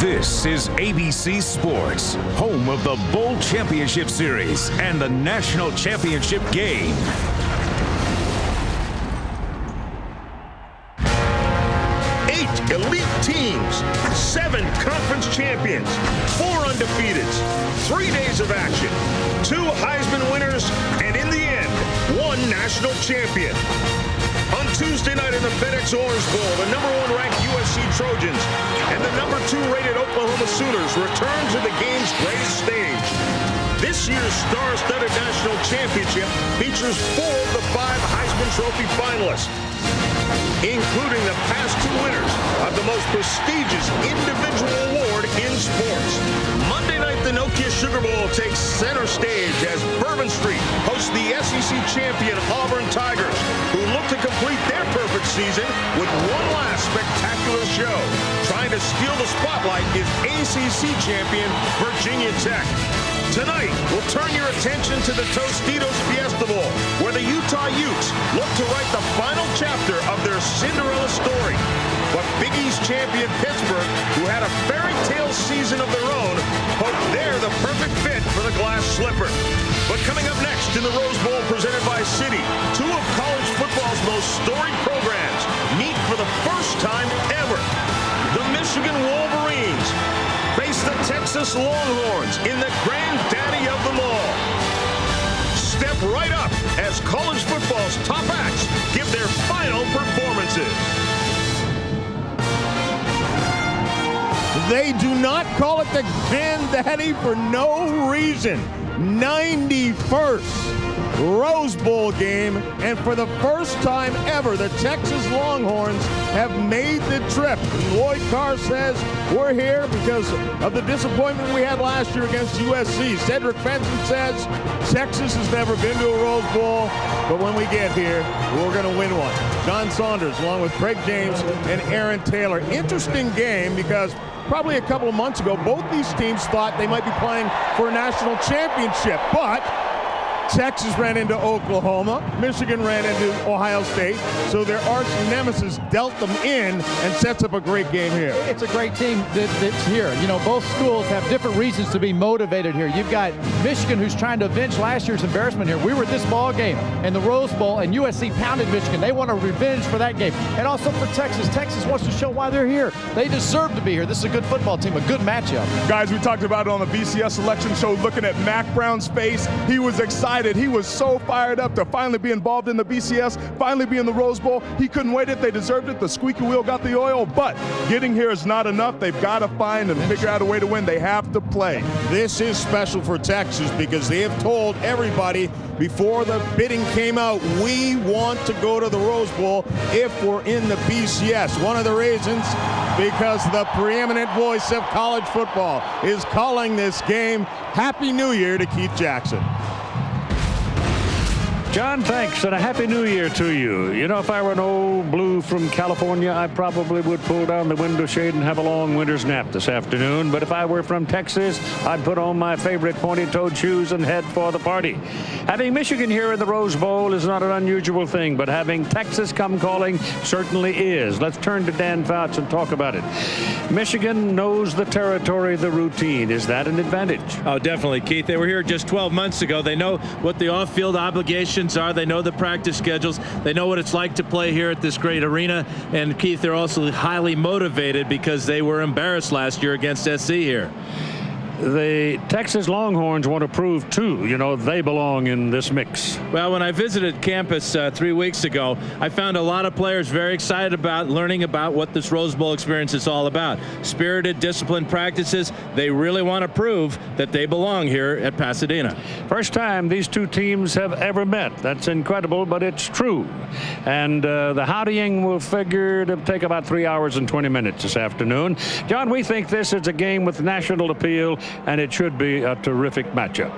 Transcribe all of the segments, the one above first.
This is ABC Sports, home of the Bowl Championship Series and the National Championship Game. Elite teams, 7 conference champions, 4 undefeateds, 3 days of action, 2 Heisman winners, and in the end, 1 national champion. On Tuesday night in the FedEx Orange Bowl, the #1 ranked USC Trojans and the #2 rated Oklahoma Sooners return to the game's greatest stage. This year's star-studded national championship features 4 of the 5 Heisman Trophy finalists, including the past 2 winners of the most prestigious individual award in sports. Monday night, the Nokia Sugar Bowl takes center stage as Bourbon Street hosts the SEC champion Auburn Tigers, who look to complete their perfect season with one last spectacular show. Trying to steal the spotlight is ACC champion Virginia Tech. Tonight, we'll turn your attention to the Tostitos Fiesta Bowl, where the Utah Utes look to write the final chapter of their Cinderella story. But Big East champion Pittsburgh, who had a fairy tale season of their own, hope they're the perfect fit for the glass slipper. But coming up next in the Rose Bowl presented by Citi, 2 of college football's most storied programs meet for the first time ever. The Michigan Wolverines face the Texas Longhorns in the granddaddy of them all. Step right up as college football's top acts give their final performances. They do not call it the granddaddy for no reason. 91st Rose Bowl game, and for the first time ever, the Texas Longhorns have made the trip. Lloyd Carr says we're here because of the disappointment we had last year against USC. Cedric Benson says Texas has never been to a Rose Bowl, but when we get here, we're going to win one. John Saunders, along with Craig James and Aaron Taylor. Interesting game because probably a couple of months ago, both these teams thought they might be playing for a national championship, but Texas ran into Oklahoma, Michigan ran into Ohio State, so their arch nemesis dealt them in and sets up a great game here. It's a great team that's here. You know, both schools have different reasons to be motivated here. You've got Michigan, who's trying to avenge last year's embarrassment here. We were at this ball game in the Rose Bowl, and USC pounded Michigan. They want a revenge for that game. And also for Texas. Texas wants to show why they're here. They deserve to be here. This is a good football team, a good matchup. Guys, we talked about it on the BCS selection show, looking at Mac Brown's face. He was excited. He was so fired up to finally be involved in the BCS, finally be in the Rose Bowl. He couldn't wait it. They deserved it. The squeaky wheel got the oil, but getting here is not enough. They've got to find and figure out a way to win. They have to play. This is special for Texas because they have told everybody before the bidding came out, we want to go to the Rose Bowl if we're in the BCS. One of the reasons, because the preeminent voice of college football is calling this game. Happy New Year to Keith Jackson. John, thanks, and a Happy New Year to you. You know, if I were an old blue from California, I probably would pull down the window shade and have a long winter's nap this afternoon. But if I were from Texas, I'd put on my favorite pointy-toed shoes and head for the party. Having Michigan here in the Rose Bowl is not an unusual thing, but having Texas come calling certainly is. Let's turn to Dan Fouts and talk about it. Michigan knows the territory, the routine. Is that an advantage? Oh, definitely, Keith. They were here just 12 months ago. They know what the off-field obligations are. They know the practice schedules. They know what it's like to play here at this great arena. And, Keith, they're also highly motivated because they were embarrassed last year against SC here. The Texas Longhorns want to prove, too, you know, they belong in this mix. Well, when I visited campus 3 weeks ago, I found a lot of players very excited about learning about what this Rose Bowl experience is all about. Spirited, disciplined practices. They really want to prove that they belong here at Pasadena. First time these two teams have ever met. That's incredible, but it's true. And the howdying will figure to take about 3 hours and 20 minutes this afternoon. John, we think this is a game with national appeal, and it should be a terrific matchup.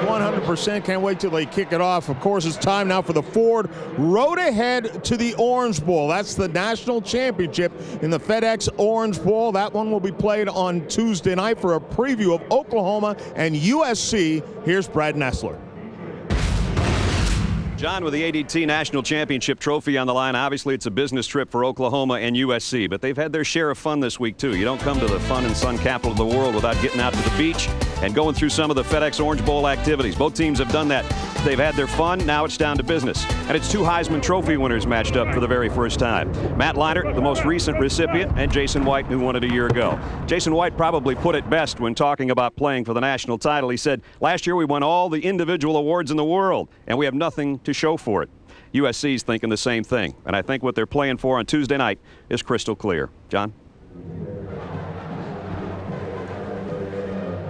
100%. Can't wait till they kick it off. Of course, it's time now for the Ford Road Ahead to the Orange Bowl. That's the national championship in the FedEx Orange Bowl. That one will be played on Tuesday night. For a preview of Oklahoma and USC, here's Brad Nessler. John, with the ADT National Championship trophy on the line, obviously it's a business trip for Oklahoma and USC, but they've had their share of fun this week, too. You don't come to the fun and sun capital of the world without getting out to the beach and going through some of the FedEx Orange Bowl activities. Both teams have done that. They've had their fun. Now it's down to business. And it's two Heisman Trophy winners matched up for the very first time. Matt Leinart, the most recent recipient, and Jason White, who won it a year ago. Jason White probably put it best when talking about playing for the national title. He said, last year we won all the individual awards in the world, and we have nothing to show for it. USC's thinking the same thing, and I think what they're playing for on Tuesday night is crystal clear. John?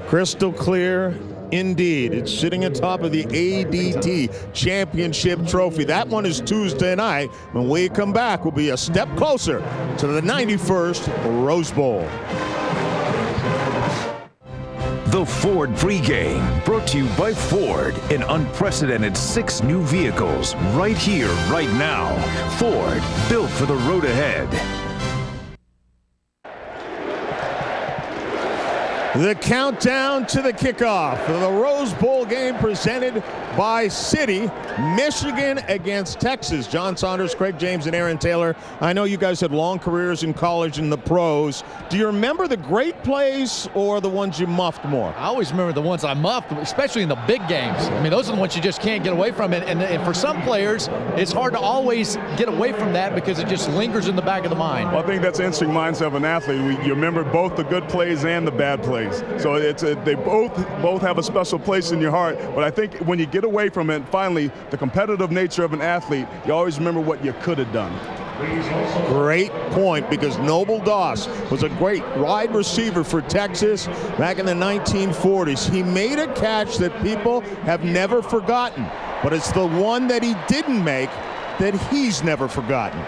Crystal clear indeed. It's sitting atop of the ADT Championship Trophy. That one is Tuesday night. When we come back, we'll be a step closer to the 91st Rose Bowl. The Ford pregame, brought to you by Ford. An unprecedented 6 new vehicles right here, right now. Ford, built for the road ahead. The countdown to the kickoff of the Rose Bowl game presented by Citi. Michigan against Texas. John Saunders, Craig James, and Aaron Taylor. I know you guys had long careers in college and the pros. Do you remember the great plays or the ones you muffed more? I always remember the ones I muffed, especially in the big games. I mean, those are the ones you just can't get away from. And for some players, it's hard to always get away from that because it just lingers in the back of the mind. Well, I think that's the interesting mindset of an athlete. You remember both the good plays and the bad plays. So they both have a special place in your heart. But I think when you get away from it, finally, the competitive nature of an athlete, you always remember what you could have done. Great point, because Noble Doss was a great wide receiver for Texas back in the 1940s. He made a catch that people have never forgotten, but it's the one that he didn't make that he's never forgotten.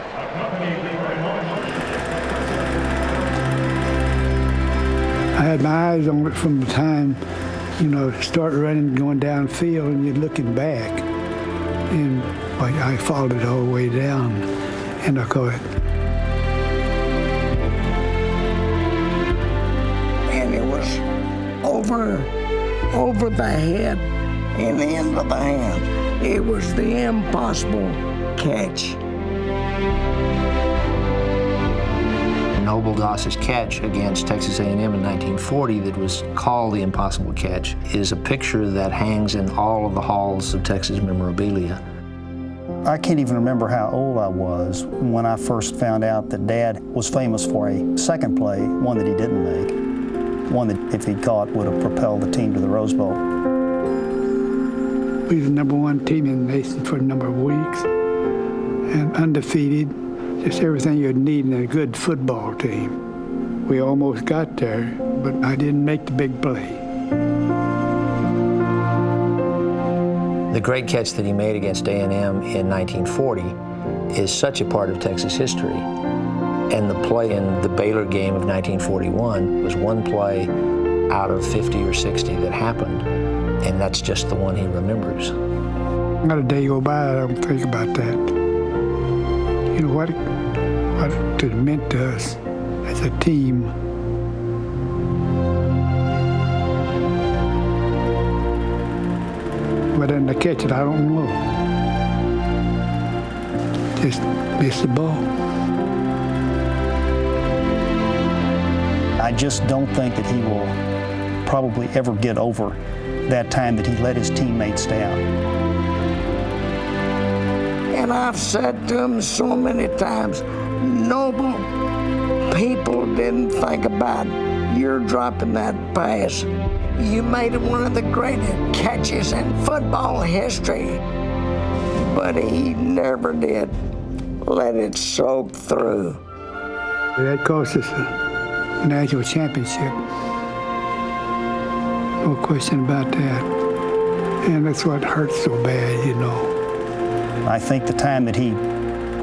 I had my eyes on it from the time, start running, going downfield, and you're looking back. And I followed it all the way down, and I caught it. And it was over the head and into the hand. It was the impossible catch. Noble Doss's catch against Texas A&M in 1940 that was called the impossible catch is a picture that hangs in all of the halls of Texas memorabilia. I can't even remember how old I was when I first found out that Dad was famous for a second play, one that he didn't make, one that if he'd caught would have propelled the team to the Rose Bowl. We were the #1 team in the nation for a number of weeks and undefeated. Just everything you'd need in a good football team. We almost got there, but I didn't make the big play. The great catch that he made against A&M in 1940 is such a part of Texas history. And the play in the Baylor game of 1941 was one play out of 50 or 60 that happened, and that's just the one he remembers. Not a day go by I don't think about that. You know what it meant to us as a team. But then to catch it, I don't know. Just missed the ball. I just don't think that he will probably ever get over that time that he let his teammates down. And I've said to him so many times, Noble, people didn't think about you're dropping that pass. You made it one of the greatest catches in football history. But he never did let it soak through. That cost us a national championship. No question about that. And that's what hurts so bad, I think the time that he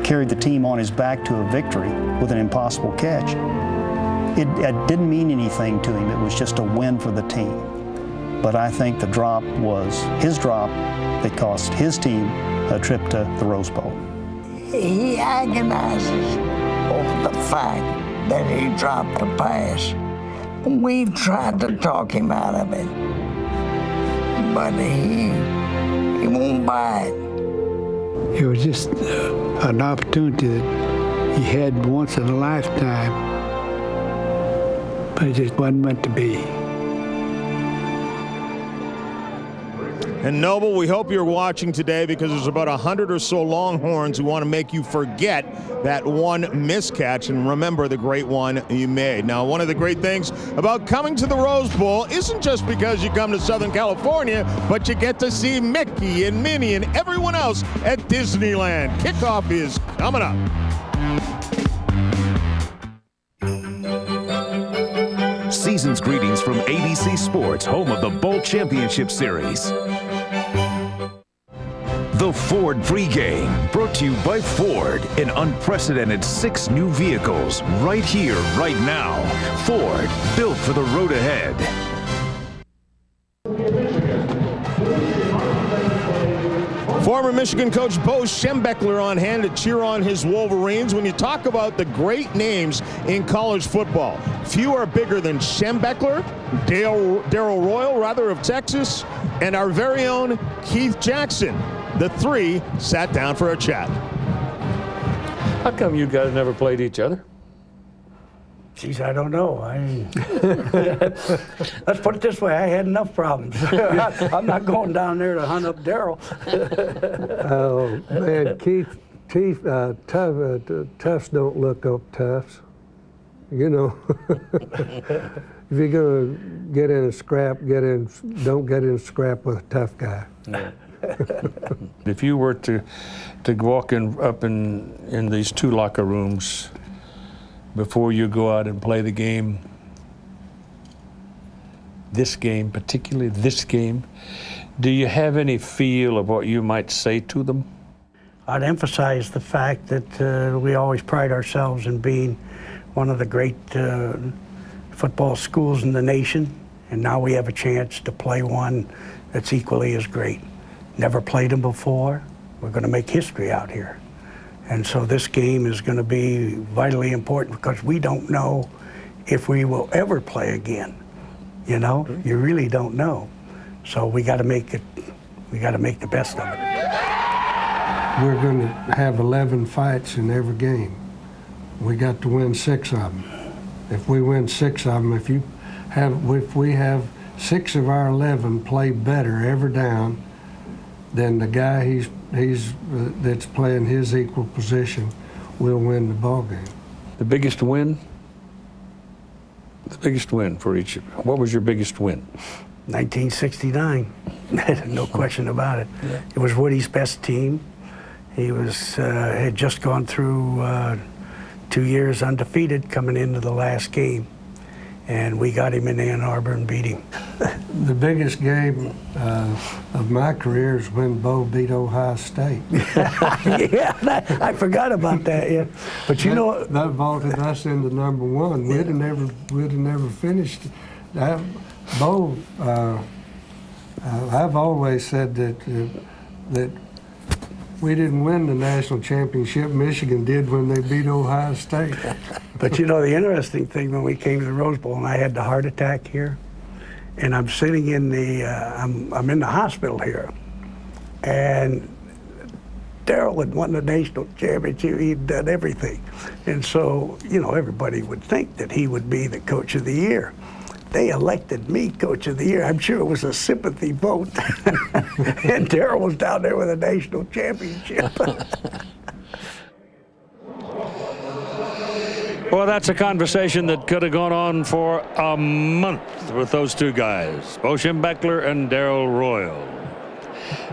carried the team on his back to a victory with an impossible catch, it didn't mean anything to him. It was just a win for the team. But I think the drop was his drop that cost his team a trip to the Rose Bowl. He agonizes over the fact that he dropped the pass. We've tried to talk him out of it, but he won't buy it. It was just an opportunity that you had once in a lifetime, but it just wasn't meant to be. And Noble, we hope you're watching today because there's about 100 or so Longhorns who want to make you forget that one miscatch and remember the great one you made. Now, one of the great things about coming to the Rose Bowl isn't just because you come to Southern California, but you get to see Mickey and Minnie and everyone else at Disneyland. Kickoff is coming up. Season's greetings from ABC Sports, home of the Bowl Championship Series. The Ford pregame, brought to you by Ford. An unprecedented 6 new vehicles, right here, right now. Ford, built for the road ahead. Former Michigan coach Bo Schembechler on hand to cheer on his Wolverines. When you talk about the great names in college football, few are bigger than Schembechler, Darrell Royal, rather, of Texas, and our very own Keith Jackson. The three sat down for a chat. How come you guys never played each other? Geez, I don't know. Let's put it this way, I had enough problems. I'm not going down there to hunt up Darrell. Oh, man, Tufts don't look up Tufts. You know, if you're going to get in a scrap, don't get in a scrap with a tough guy. Yeah. If you were to walk up in these 2 locker rooms before you go out and play the game, particularly this game, do you have any feel of what you might say to them? I'd emphasize the fact that we always pride ourselves in being one of the great football schools in the nation, and now we have a chance to play one that's equally as great. Never played them before. We're going to make history out here. And so this game is going to be vitally important because we don't know if we will ever play again. You know, you really don't know. So we got to make it. We got to make the best of it. We're going to have 11 fights in every game. We got to win 6 of them. If we win 6 of them, if we have 6 of our 11 play better every down, then the guy that's playing his equal position will win the ball game. The biggest win? The biggest win for each of you. What was your biggest win? 1969. No question about it. Yeah. It was Woody's best team. He had just gone through 2 years undefeated coming into the last game. And we got him in Ann Arbor and beat him. The biggest game of my career is when Bo beat Ohio State. Yeah, I forgot about that. Yeah, but you know that vaulted us into number 1. We'd have never finished. Bo, I've always said that we didn't win the national championship. Michigan did when they beat Ohio State. But you know, the interesting thing, when we came to the Rose Bowl and I had the heart attack here, and I'm sitting in the, I'm in the hospital here, and Darrell had won the national championship. He'd done everything. And so, you know, everybody would think that he would be the coach of the year. They elected me coach of the year. I'm sure it was a sympathy vote. And Darrell was down there with a national championship. Well, that's a conversation that could have gone on for a month with those 2 guys, Bo Schembechler and Darrell Royal.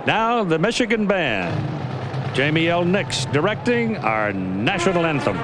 Now, the Michigan Band. Jamie L. Nix directing our national anthem.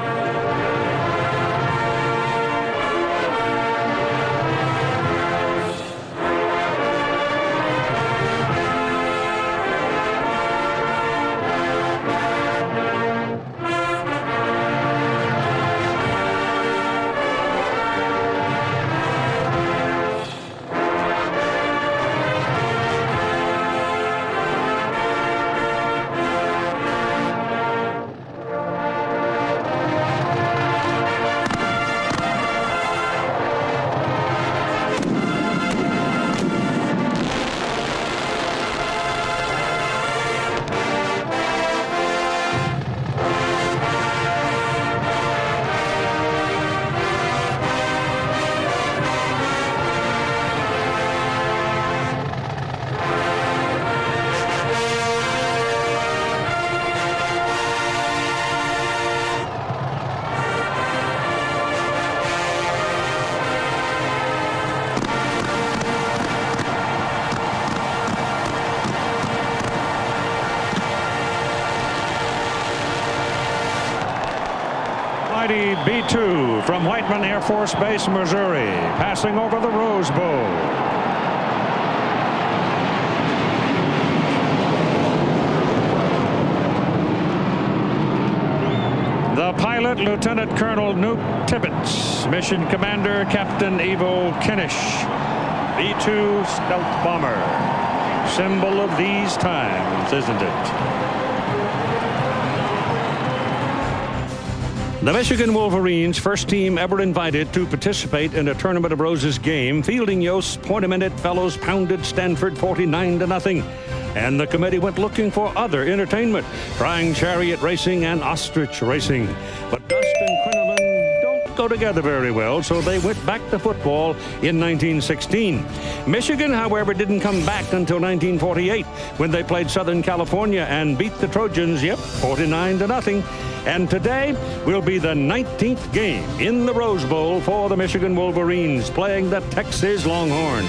mighty B2 from Whiteman Air Force Base, Missouri, passing over the Rose Bowl. The pilot, Lieutenant Colonel Newt Tibbetts. Mission Commander, Captain Evo Kenish. B-2 stealth bomber. Symbol of these times, isn't it? The Michigan Wolverines, first team ever invited to participate in a Tournament of Roses game. Fielding Yost, Point-A-Minute Fellows pounded Stanford 49-0. And the committee went looking for other entertainment, trying chariot racing and ostrich racing. But dust and crinoline don't go together very well, so they went back to football in 1916. Michigan, however, didn't come back until 1948, when they played Southern California and beat the Trojans, 49-0. And today will be the 19th game in the Rose Bowl for the Michigan Wolverines, playing the Texas Longhorns.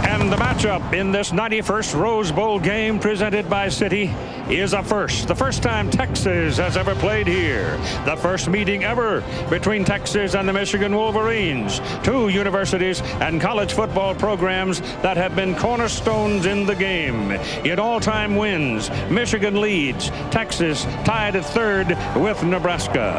And the matchup in this 91st Rose Bowl game presented by Citi is a first. The first time Texas has ever played here. The first meeting ever between Texas and the Michigan Wolverines. Two universities and college football programs that have been cornerstones in the game. In all-time wins, Michigan leads. Texas tied at third with Nebraska.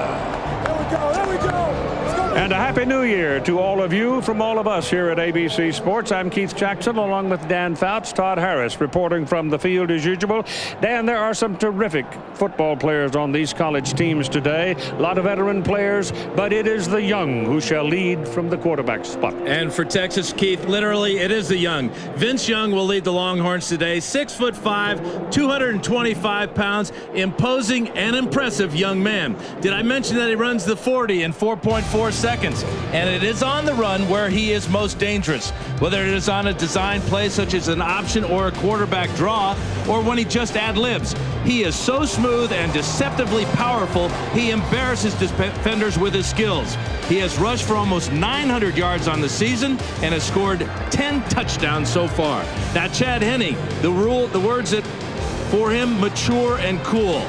There we go. And a Happy New Year to all of you from all of us here at ABC Sports. I'm Keith Jackson along with Dan Fouts, Todd Harris reporting from the field as usual. Dan, there are some terrific football players on these college teams today. A lot of veteran players, but it is the young who shall lead from the quarterback spot. And for Texas, Keith, literally it is the young. Vince Young will lead the Longhorns today. 6'5", 225 pounds, imposing and impressive young man. Did I mention that he runs the 40 in 4.4 seconds? And it is on the run where he is most dangerous, whether it is on a design play such as an option or a quarterback draw, or when he just ad-libs. He is so smooth and deceptively powerful, he embarrasses defenders with his skills. He has rushed for almost 900 yards on the season and has scored 10 touchdowns so far. Now, Chad Henne, the words that for him, mature and cool.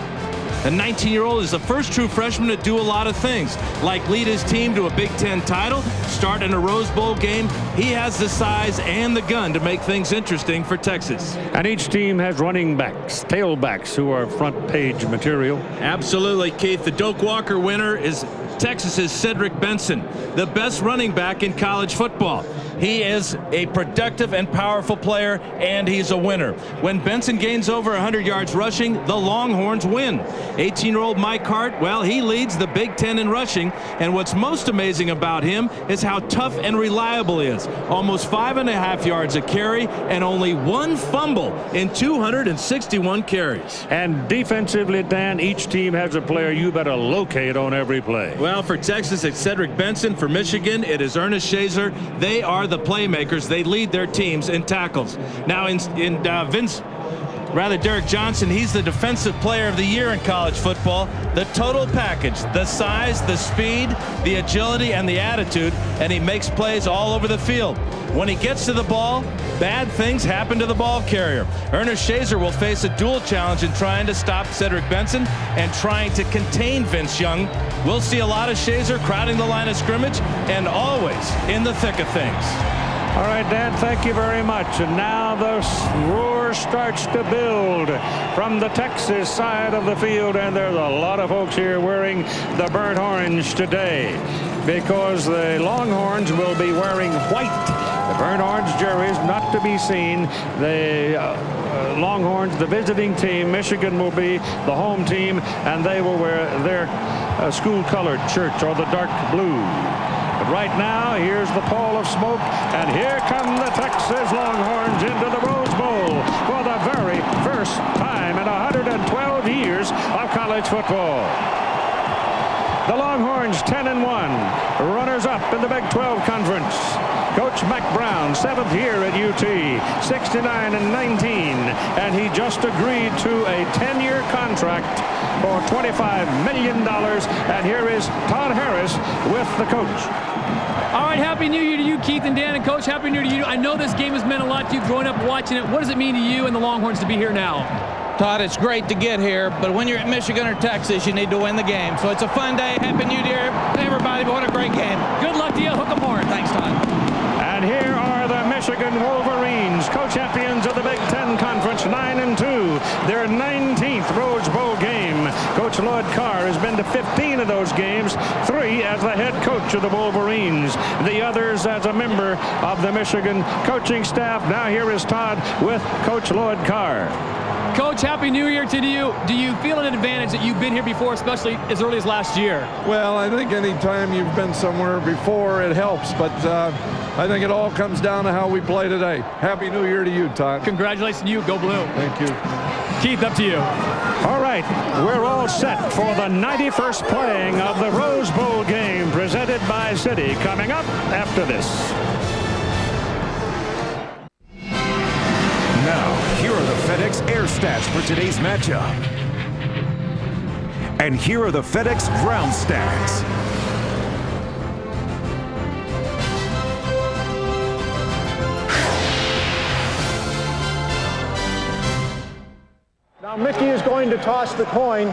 The 19-year-old is the first true freshman to do a lot of things, like lead his team to a Big Ten title, start in a Rose Bowl game. He has the size and the gun to make things interesting for Texas. And each team has running backs, tailbacks, who are front page material. Absolutely, Keith. The Doak Walker winner is Texas's Cedric Benson, the best running back in college football. He is a productive and powerful player, and he's a winner. When Benson gains over 100 yards rushing, the Longhorns win. 18-year-old Mike Hart, well, he leads the Big Ten in rushing, and what's most amazing about him is how tough and reliable he is. Almost 5.5 yards a carry and only one fumble in 261 carries. And defensively, Dan, each team has a player you better locate on every play. Well, for Texas, it's Cedric Benson. For Michigan, it is Ernest Shazer. They are the playmakers. They lead their teams in tackles. Now, Derek Johnson, he's the defensive player of the year in college football. The total package, the size, the speed, the agility, and the attitude, and he makes plays all over the field. When he gets to the ball, bad things happen to the ball carrier. Ernest Shazer will face a dual challenge in trying to stop Cedric Benson and trying to contain Vince Young. We'll see a lot of Shazer crowding the line of scrimmage and always in the thick of things. All right, Dan, thank you very much. And now the roar starts to build from the Texas side of the field, and there's a lot of folks here wearing the burnt orange today because the Longhorns will be wearing white. The burnt orange jerseys not to be seen. The Longhorns, the visiting team, Michigan will be the home team, and they will wear their school-colored shirts or the dark blue. But right now, here's the pall of smoke, and here come the Texas Longhorns into the Rose Bowl for the very first time in 112 years of college football. The Longhorns 10-1, runners-up in the Big 12 Conference. Coach Mac Brown, 7th year at UT, 69-19, and he just agreed to a 10-year contract for $25 million. And here is Todd Harris with the coach. All right, Happy New Year to you, Keith and Dan, and Coach, Happy New Year to you. I know this game has meant a lot to you growing up watching it. What does it mean to you and the Longhorns to be here now? Todd, it's great to get here, but when you're at Michigan or Texas, you need to win the game. So it's a fun day. Happy New Year to everybody. What a great game. Good luck to you. Hook 'em hard. Thanks, Todd. And here are the Michigan Wolverines, co-champions of the Big Ten Conference, 9-2. Their 19th Rose Bowl game. Coach Lloyd Carr has been to 15 of those games, 3 as the head coach of the Wolverines, the others as a member of the Michigan coaching staff. Now here is Todd with Coach Lloyd Carr. Coach, Happy New Year to you. Do you feel an advantage that you've been here before, especially as early as last year? Well, I think any time you've been somewhere before, it helps. But I think it all comes down to how we play today. Happy New Year to you, Todd. Congratulations to you. Go Blue. Thank you. Keith, up to you. All right, we're all set for the 91st playing of the Rose Bowl game presented by Citi. Coming up after this. Now, here are the FedEx Air stats for today's matchup. And here are the FedEx Ground stats. Now Mickey is going to toss the coin.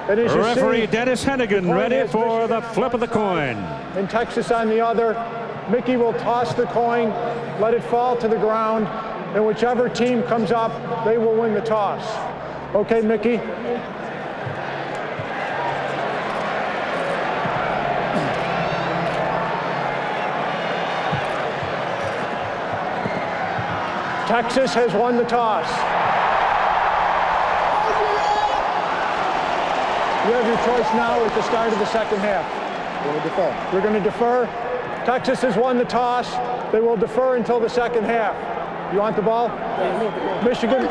And as Referee you see, Dennis Hennigan ready for the flip of the coin. And Texas on the other. Mickey will toss the coin, let it fall to the ground, and whichever team comes up, they will win the toss. Okay, Mickey? Texas has won the toss. You have your choice now at the start of the second half. We're going to defer. Texas has won the toss. They will defer until the second half. You want the ball? Michigan,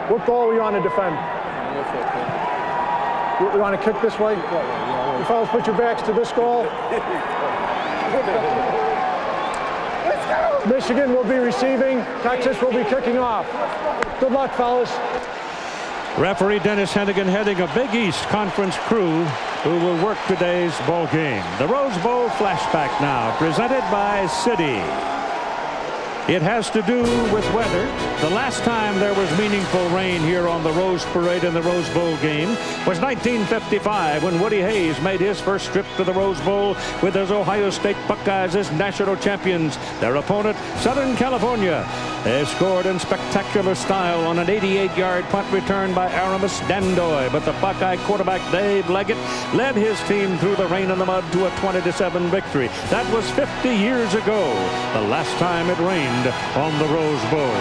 what goal you want to defend? You want to kick this way? You fellas put your backs to this goal. Michigan will be receiving. Texas will be kicking off. Good luck, fellas. Referee Dennis Hennigan heading a Big East Conference crew who will work today's ball game. The Rose Bowl flashback now, presented by Citi. It has to do with weather. The last time there was meaningful rain here on the Rose Parade in the Rose Bowl game was 1955 when Woody Hayes made his first trip to the Rose Bowl with his Ohio State Buckeyes as national champions. Their opponent, Southern California. They scored in spectacular style on an 88-yard punt return by Aramis Dandoy, but the Buckeye quarterback Dave Leggett led his team through the rain and the mud to a 20-7 victory. That was 50 years ago, the last time it rained on the Rose Bowl.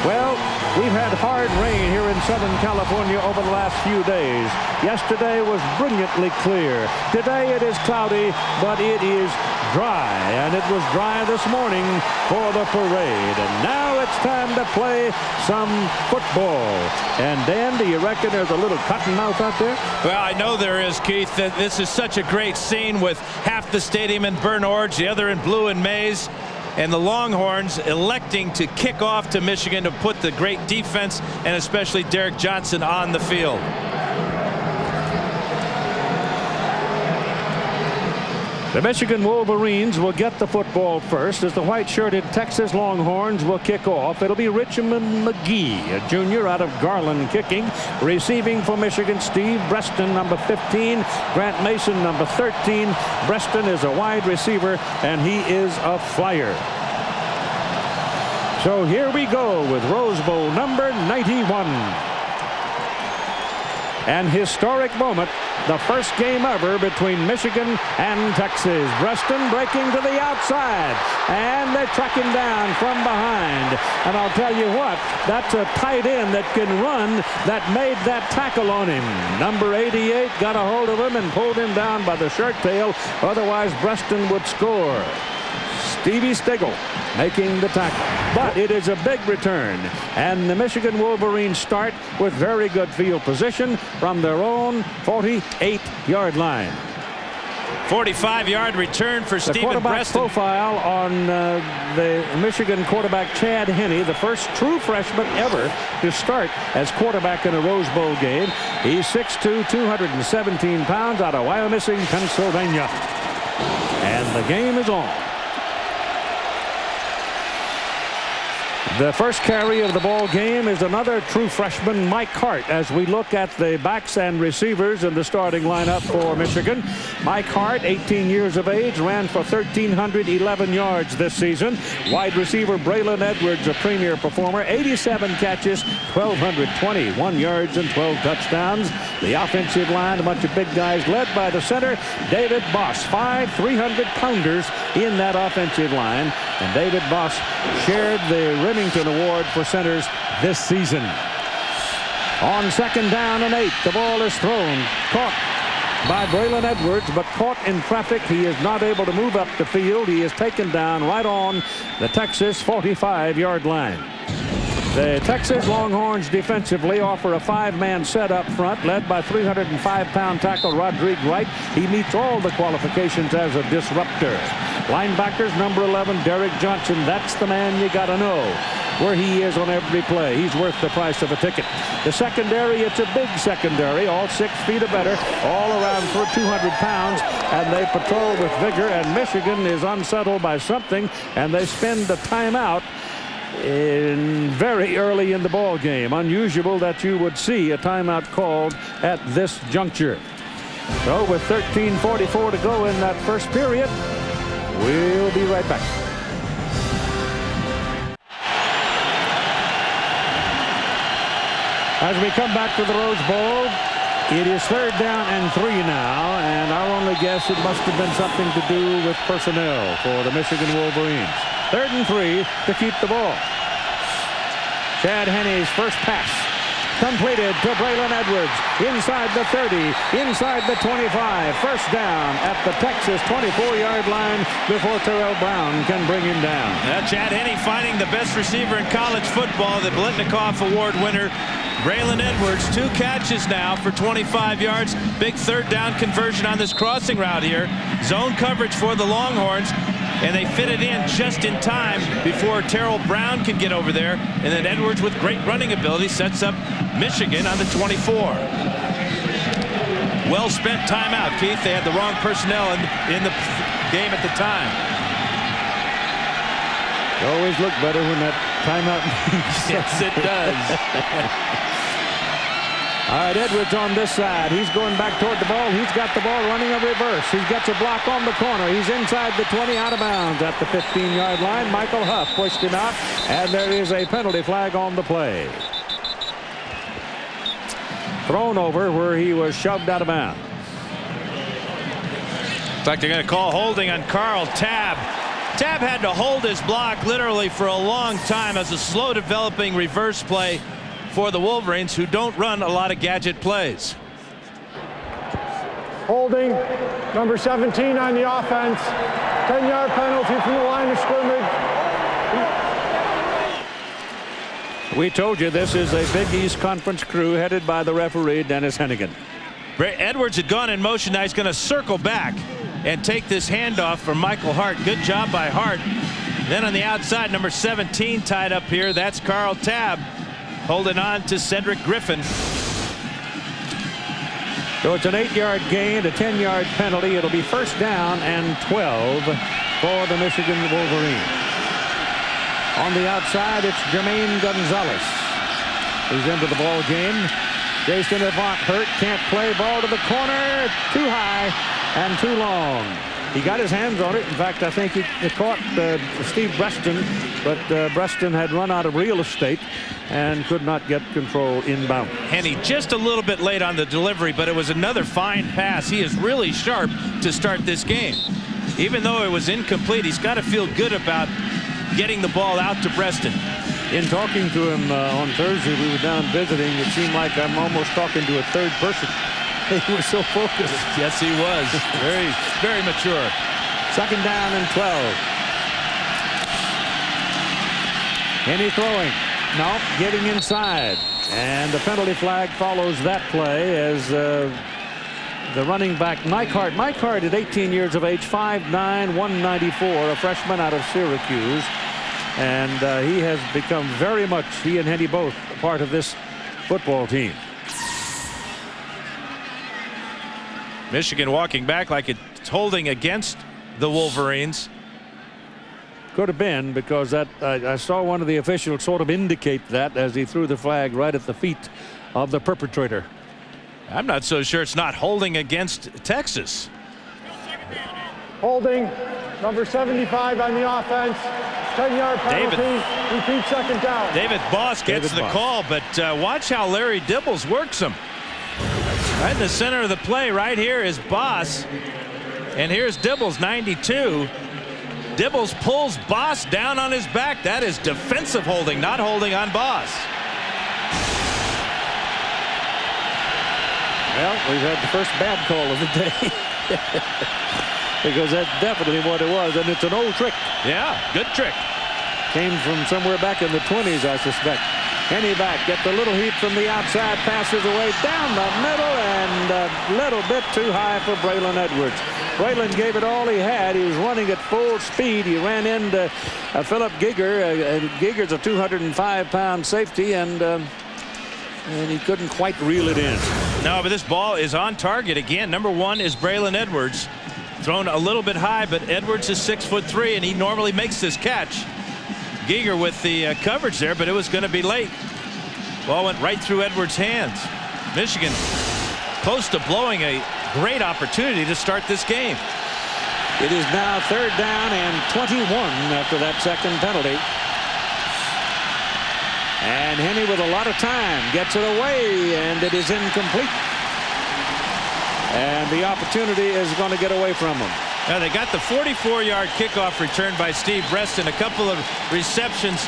Well, we've had hard rain here in Southern California over the last few days. Yesterday was brilliantly clear. Today it is cloudy, but it is dry, and it was dry this morning for the parade. And now it's time to play some football. And Dan, do you reckon there's a little cottonmouth out there? Well, I know there is, Keith. This is such a great scene with half the stadium in burnt orange, the other in blue and maize. And the Longhorns electing to kick off to Michigan to put the great defense and especially Derek Johnson on the field. The Michigan Wolverines will get the football first as the white-shirted Texas Longhorns will kick off. It'll be Richmond McGee, a junior out of Garland, kicking. Receiving for Michigan, Steve Breston, number 15. Grant Mason, number 13. Breston is a wide receiver, and he is a flyer. So here we go with Rose Bowl number 91. An historic moment, the first game ever between Michigan and Texas. Breston breaking to the outside, and they track him down from behind. And I'll tell you what, that's a tight end that can run that made that tackle on him. Number 88 got a hold of him and pulled him down by the shirt tail. Otherwise, Breston would score. Stevie Stigall making the tackle. But it is a big return, and the Michigan Wolverines start with very good field position from their own 48-yard line. 45-yard return for Stephen Breston. The quarterback profile on the Michigan quarterback Chad Henne, the first true freshman ever to start as quarterback in a Rose Bowl game. He's 6'2", 217 pounds, out of Wyomissing, Pennsylvania. And the game is on. The first carry of the ball game is another true freshman, Mike Hart. As we look at the backs and receivers in the starting lineup for Michigan, Mike Hart, 18 years of age, ran for 1,311 yards this season. Wide receiver Braylon Edwards, a premier performer, 87 catches, 1,221 yards and 12 touchdowns. The offensive line, a bunch of big guys led by the center, David Boss. 5 300-pounders in that offensive line. And David Boss shared the Remington Award for centers this season. On 2nd down and 8, the ball is thrown. Caught by Braylon Edwards, but caught in traffic. He is not able to move up the field. He is taken down right on the Texas 45-yard line. The Texas Longhorns defensively offer a 5-man set up front, led by 305-pound tackle Rodrigue Wright. He meets all the qualifications as a disruptor. Linebackers, number 11, Derek Johnson. That's the man you got to know where he is on every play. He's worth the price of a ticket. The secondary, it's a big secondary, all 6 feet or better, all around for 200 pounds, and they patrol with vigor, and Michigan is unsettled by something, and they spend the timeout very early in the ball game. Unusual that you would see a timeout called at this juncture. So with 13:44 to go in that first period, we'll be right back. As we come back to the Rose Bowl, it is 3rd down and 3 now, and our only guess, it must have been something to do with personnel for the Michigan Wolverines. 3rd and 3 to keep the ball. Chad Henne's first pass completed to Braylon Edwards inside the 30, inside the 25. First down at the Texas 24-yard line before Terrell Brown can bring him down. Chad Henne finding the best receiver in college football, the Blitnikoff Award winner, Braylon Edwards. 2 catches now for 25 yards. Big 3rd down conversion on this crossing route here. Zone coverage for the Longhorns. And they fit it in just in time before Terrell Brown can get over there. And then Edwards, with great running ability, sets up Michigan on the 24. Well spent timeout, Keith. They had the wrong personnel in the game at the time. It always look better when that timeout. Yes, it does. All right, Edwards on this side. He's going back toward the ball. He's got the ball running a reverse. He gets a block on the corner. He's inside the 20, out of bounds at the 15-yard line. Michael Huff pushed him out, and there is a penalty flag on the play. Thrown over where he was shoved out of bounds. In fact, they're going to call holding on Carl Tabb. Tabb had to hold his block literally for a long time as a slow developing reverse play for the Wolverines, who don't run a lot of gadget plays. Holding, number 17 on the offense. 10-yard penalty from the line of scrimmage. We told you this is a Big East Conference crew headed by the referee, Dennis Hennigan. Edwards had gone in motion. Now he's going to circle back and take this handoff from Michael Hart. Good job by Hart. Then on the outside, number 17 tied up here. That's Carl Tabb, holding on to Cedric Griffin. So it's an 8-yard gain, a 10-yard penalty. It'll be 1st down and 12 for the Michigan Wolverines. On the outside, it's Jermaine Gonzalez who's into the ball game. Jason Avant hurt, can't play. Ball to the corner, too high and too long. He got his hands on it. In fact, I think he caught Steve Breston, but Breston had run out of real estate and could not get control inbound. Henne just a little bit late on the delivery, but it was another fine pass. He is really sharp to start this game. Even though it was incomplete, he's got to feel good about getting the ball out to Breston. In talking to him on Thursday, we were down visiting. It seemed like I'm almost talking to a third person. He was so focused. Yes, he was. Very, very mature. 2nd down and 12. Henne throwing. No, getting inside. And the penalty flag follows that play as the running back, Mike Hart. Mike Hart at 18 years of age, 5'9", 194, a freshman out of Syracuse. And he has become very much, he and Henne both, part of this football team. Michigan walking back like it's holding against the Wolverines. Could have been, because that I saw one of the officials sort of indicate that as he threw the flag right at the feet of the perpetrator. I'm not so sure it's not holding against Texas. Holding, number 75 on the offense. 10-yard penalty. Repeat second down. David Boss gets the call, but watch how Larry Dibbles works him. Right in the center of the play right here is Boss. And here's Dibbles, 92. Dibbles pulls Boss down on his back. That is defensive holding, not holding on Boss. Well, we've had the first bad call of the day. Because that's definitely what it was, and it's an old trick. Yeah, good trick. Came from somewhere back in the 20s, I suspect. Henny back, get the little heat from the outside, passes away down the middle, and a little bit too high for Braylon Edwards. Braylon gave it all he had. He was running at full speed. He ran into Philip Giger. Giger's a 205-pound safety, and he couldn't quite reel it in. No, but this ball is on target again. Number 1 is Braylon Edwards. Thrown a little bit high, but Edwards is 6'3", and he normally makes this catch. Giger with the coverage there, but it was going to be late. Ball went right through Edwards' hands. Michigan close to blowing a great opportunity to start this game. It is now 3rd down and 21 after that second penalty. And Henny with a lot of time gets it away, and it is incomplete. And the opportunity is going to get away from them. Now they got the 44-yard kickoff return by Steve Breston, a couple of receptions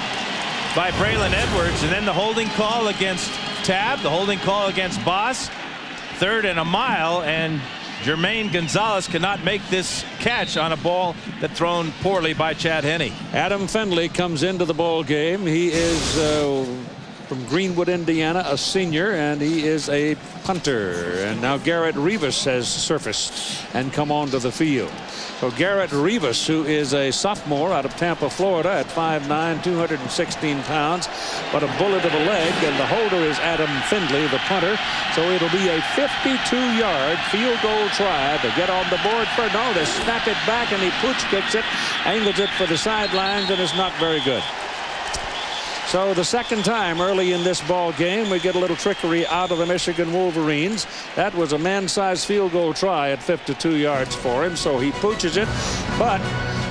by Braylon Edwards, and then the holding call against Tab, the holding call against Boss. 3rd and a mile, and Jermaine Gonzalez cannot make this catch on a ball that thrown poorly by Chad Henne. Adam Findlay comes into the ball game. He is from Greenwood, Indiana, a senior, and he is a punter. And now Garrett Rivas has surfaced and come onto the field. So Garrett Rivas, who is a sophomore out of Tampa, Florida, at 5'9", 216 pounds, but a bullet of a leg, and the holder is Adam Findlay, the punter. So it'll be a 52-yard field goal try to get on the board for no. They snap it back, and he pooch kicks it, angles it for the sidelines, and it's not very good. So the second time early in this ball game, we get a little trickery out of the Michigan Wolverines. That was a man-sized field goal try at 52 yards for him, so he pooches it, but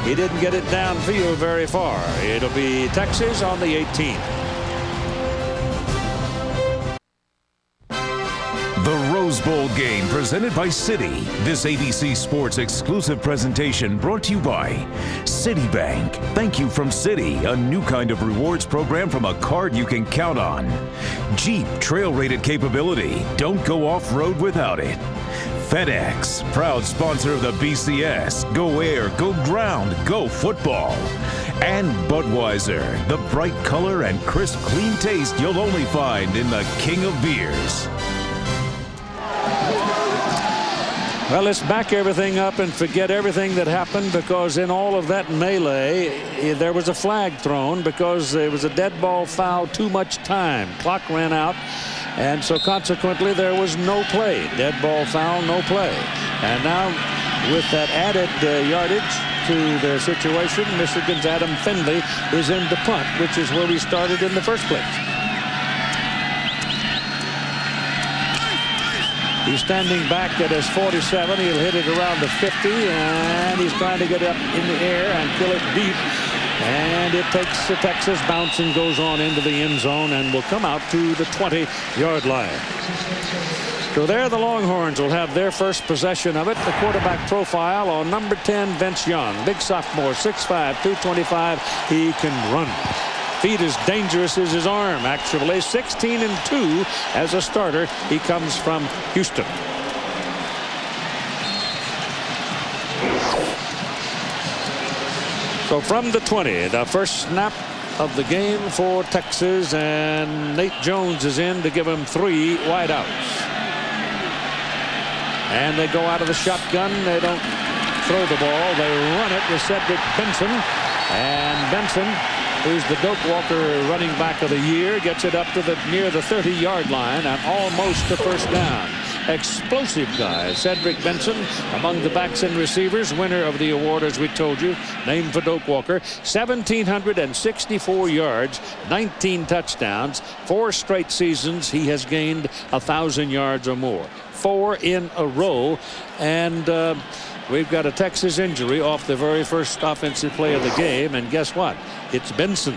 he didn't get it downfield very far. It'll be Texas on the 18. The Rose Bowl game presented by Citi. This ABC Sports exclusive presentation brought to you by Citibank. Thank you from Citi, a new kind of rewards program from a card you can count on. Jeep trail rated capability. Don't go off-road without it. FedEx, proud sponsor of the BCS. Go air, go ground, go football. And Budweiser, the bright color and crisp clean taste you'll only find in the king of beers. Well, let's back everything up and forget everything that happened, because in all of that melee, there was a flag thrown because there was a dead ball foul, too much time. Clock ran out, and so consequently there was no play. Dead ball foul, no play. And now with that added yardage to the situation, Michigan's Adam Findlay is in the punt, which is where we started in the first place. He's standing back at his 47. He'll hit it around the 50, and he's trying to get up in the air and kill it deep. And it takes the Texas bounce and goes on into the end zone and will come out to the 20-yard line. So there the Longhorns will have their first possession of it. The quarterback profile on number 10, Vince Young. Big sophomore, 6'5", 225. He can run. Feet as dangerous as his arm, actually. 16-2 as a starter. He comes from Houston. So from the 20, the first snap of the game for Texas, and Nate Jones is in to give him 3 wideouts. And they go out of the shotgun. They don't throw the ball. They run it with Cedric Benson. And Benson, who's the dope walker running back of the year, gets it up to near the 30-yard line and almost the first down. explosive guy. Cedric Benson among the backs and receivers, winner of the award, as we told you, named for Doak Walker. 1,764 yards, 19 touchdowns. 4 straight seasons he has gained 1,000 yards or more. 4 in a row. And we've got a Texas injury off the very first offensive play of the game. And guess what? It's Benson.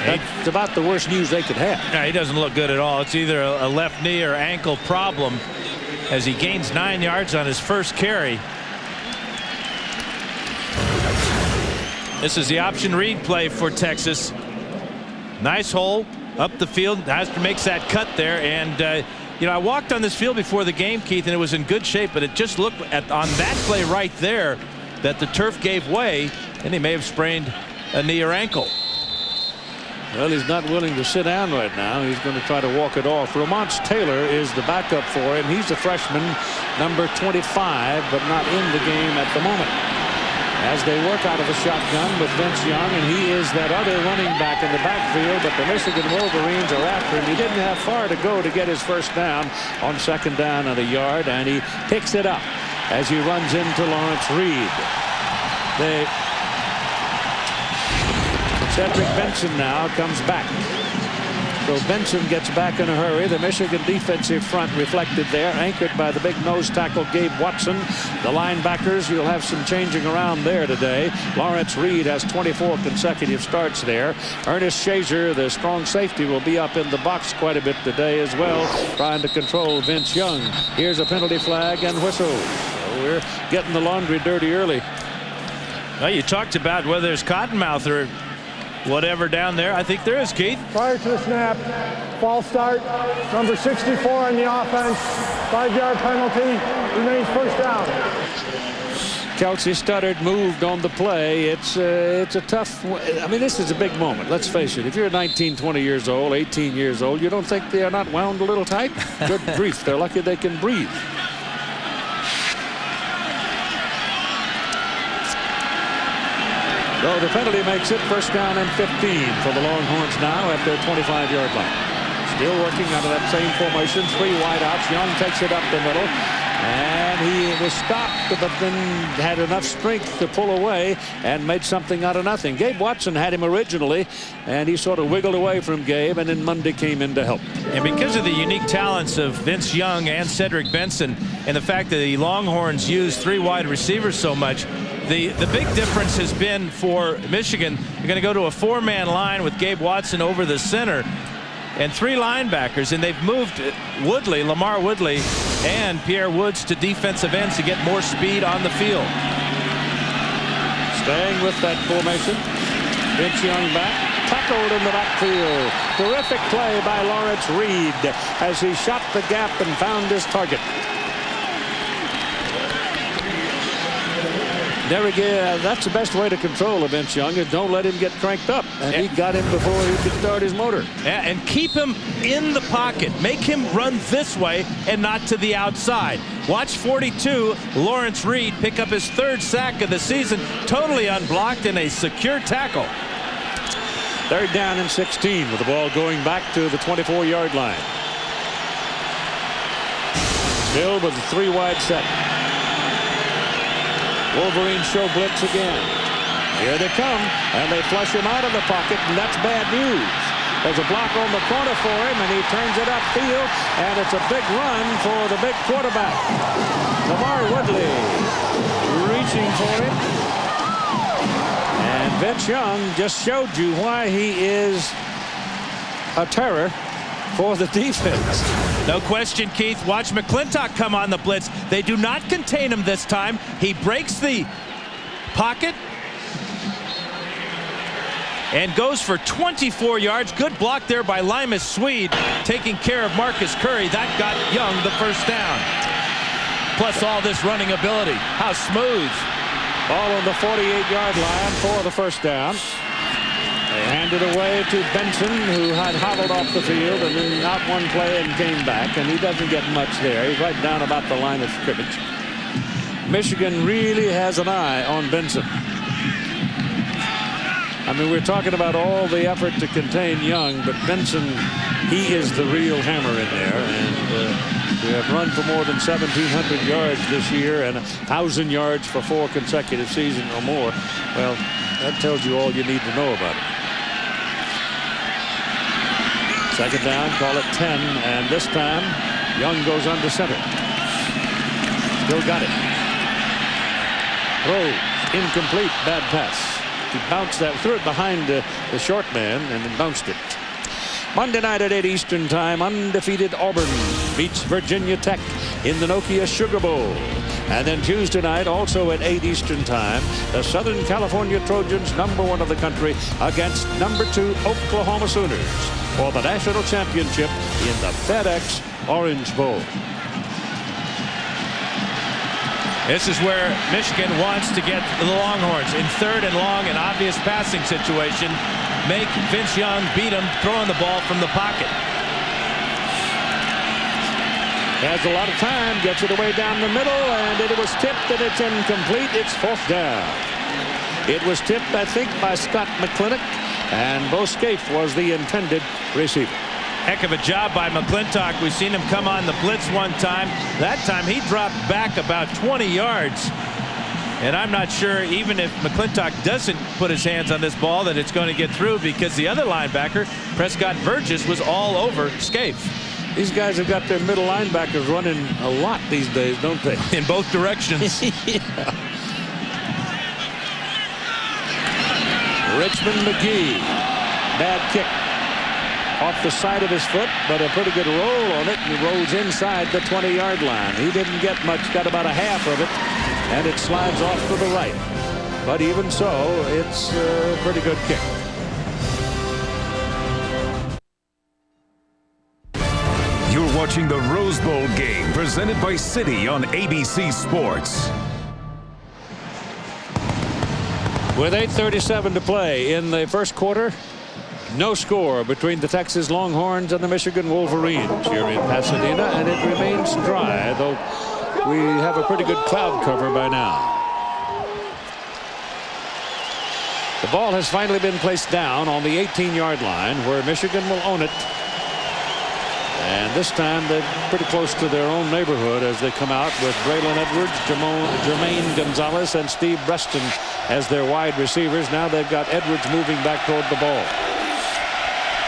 That's about the worst news they could have. No, he doesn't look good at all. It's either a left knee or ankle problem as he gains 9 yards on his first carry. This is the option read play for Texas. Nice hole up the field. Astor makes that cut there. And, you know, I walked on this field before the game, Keith, and it was in good shape. But it just looked on that play right there that the turf gave way, and he may have sprained a knee or ankle. Well, he's not willing to sit down right now. He's going to try to walk it off. Lamont Taylor is the backup for him. He's a freshman, number 25, but not in the game at the moment. As they work out of the shotgun with Vince Young, and he is that other running back in the backfield, but the Michigan Wolverines are after him. He didn't have far to go to get his first down on 2nd down and a yard, and he picks it up as he runs into Lawrence Reed. Cedric Benson now comes back. So Benson gets back in a hurry. The Michigan defensive front reflected there, anchored by the big nose tackle Gabe Watson. The linebackers, you'll have some changing around there today. Lawrence Reed has 24 consecutive starts there. Ernest Shazier, the strong safety, will be up in the box quite a bit today as well, trying to control Vince Young. Here's a penalty flag and whistle. So we're getting the laundry dirty early. Well, you talked about whether there's cottonmouth or whatever down there. I think there is, Keith. Prior to the snap, false start, number 64 on the offense, 5-yard penalty, remains first down. Kelsey Studdard moved on the play. It's a tough. I mean, this is a big moment. Let's face it. If you're 19, 20 years old, 18 years old, you don't think they are not wound a little tight? Good grief. They're lucky they can breathe. So the penalty makes it first down and 15 for the Longhorns now at their 25-yard line. Still working out of that same formation. 3 wideouts. Young takes it up the middle. And he was stopped, but then had enough strength to pull away and made something out of nothing. Gabe Watson had him originally, and he sort of wiggled away from Gabe, and then Monday came in to help. And because of the unique talents of Vince Young and Cedric Benson, and the fact that the Longhorns use 3 wide receivers so much, the big difference has been for Michigan. You're going to go to a 4-man line with Gabe Watson over the center and 3 linebackers, and they've moved Woodley, Lamar Woodley, and Pierre Woods to defensive ends to get more speed on the field. Staying with that formation, Vince Young back, tackled in the backfield. Terrific play by Lawrence Reed as he shot the gap and found his target. There again, that's the best way to control Vince Young, is don't let him get cranked up. And he got him before he could start his motor. Yeah, and keep him in the pocket. Make him run this way and not to the outside. Watch 42, Lawrence Reed, pick up his 3rd sack of the season, totally unblocked in a secure tackle. 3rd down and 16 with the ball going back to the 24-yard line. Still with a 3-wide set. Wolverines show blitz again. Here they come, and they flush him out of the pocket, and that's bad news. There's a block on the corner for him, and he turns it upfield, and it's a big run for the big quarterback. Lamar Woodley reaching for him. And Vince Young just showed you why he is a terror for the defense. No question, Keith. Watch McClintock come on the blitz. They do not contain him this time. He breaks the pocket and goes for 24 yards. Good block there by Limas Swede, taking care of Marcus Curry. That got Young the first down. Plus all this running ability. How smooth. Ball on the 48-yard line for the first down. They handed away to Benson, who had hobbled off the field and then out one play and came back, and he doesn't get much there. He's right down about the line of scrimmage. Michigan really has an eye on Benson. I mean, we're talking about all the effort to contain Young, but Benson, he is the real hammer in there, and to have run for more than 1,700 yards this year and 1,000 yards for 4 consecutive seasons or more. Well, that tells you all you need to know about it. Second down, call it 10, and this time Young goes under center. Still got it. Throw incomplete, bad pass. He bounced that, threw it behind the short man and then bounced it. Monday night at 8 Eastern Time, undefeated Auburn beats Virginia Tech in the Nokia Sugar Bowl. And then Tuesday night, also at 8 Eastern Time, the Southern California Trojans, #1 of the country, against #2 Oklahoma Sooners for the national championship in the FedEx Orange Bowl. This is where Michigan wants to get the Longhorns in 3rd and long, an obvious passing situation. Make Vince Young beat him throwing the ball from the pocket. Has a lot of time, gets it away down the middle, and it was tipped, and it's incomplete. It's 4th down. It was tipped, I think, by Scott McClintock, and Bo Scaife was the intended receiver. Heck of a job by McClintock. We've seen him come on the blitz one time. That time he dropped back about 20 yards. And I'm not sure, even if McClintock doesn't put his hands on this ball, that it's going to get through, because the other linebacker, Prescott Burgess, was all over Scaife. These guys have got their middle linebackers running a lot these days, don't they? In both directions. Yeah. Richmond McGee. Bad kick. Off the side of his foot, but a pretty good roll on it. And he rolls inside the 20-yard line. He didn't get much, got about a half of it, and it slides off to the right. But even so, it's a pretty good kick. You're watching the Rose Bowl game presented by City on ABC Sports. With 8:37 to play in the first quarter, no score between the Texas Longhorns and the Michigan Wolverines here in Pasadena, and it remains dry, though we have a pretty good cloud cover by now. The ball has finally been placed down on the 18-yard line, where Michigan will own it. And this time they're pretty close to their own neighborhood as they come out with Braylon Edwards, Jermaine Gonzalez, and Steve Breston as their wide receivers. Now they've got Edwards moving back toward the ball.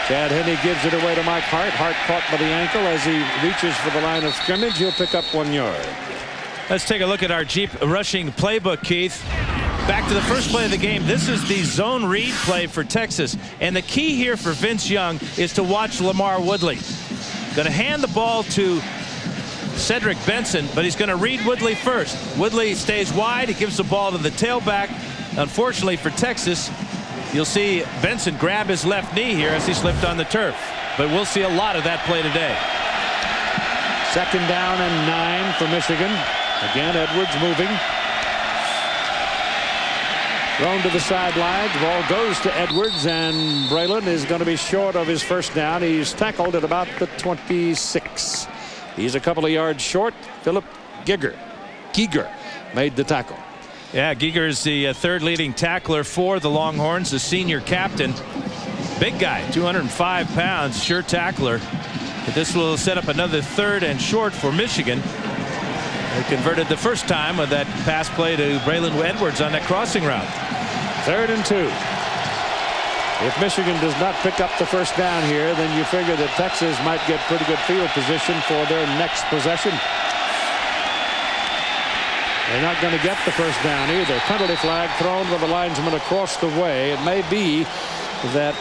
Chad Henne gives it away to Mike Hart. Hart caught by the ankle as he reaches for the line of scrimmage. He'll pick up 1 yard. Let's take a look at our Jeep rushing playbook, Keith. Back to the first play of the game. This is the zone read play for Texas. And the key here for Vince Young is to watch Lamar Woodley. Going to hand the ball to Cedric Benson, but he's going to read Woodley first. Woodley stays wide. He gives the ball to the tailback. Unfortunately for Texas, you'll see Benson grab his left knee here as he slipped on the turf. But we'll see a lot of that play today. 2nd down and 9 for Michigan. Again, Edwards moving. Thrown to the sidelines. Ball goes to Edwards, and Braylon is going to be short of his first down. He's tackled at about the 26. He's a couple of yards short. Philip Giger made the tackle. Yeah, Giger is the 3rd leading tackler for the Longhorns, the senior captain. Big guy, 205 pounds, sure tackler. But this will set up another 3rd and short for Michigan. They converted the first time with that pass play to Braylon Edwards on that crossing route. 3rd and 2. If Michigan does not pick up the first down here, then you figure that Texas might get pretty good field position for their next possession. They're not going to get the first down either. Penalty flag thrown with the linesman across the way. It may be that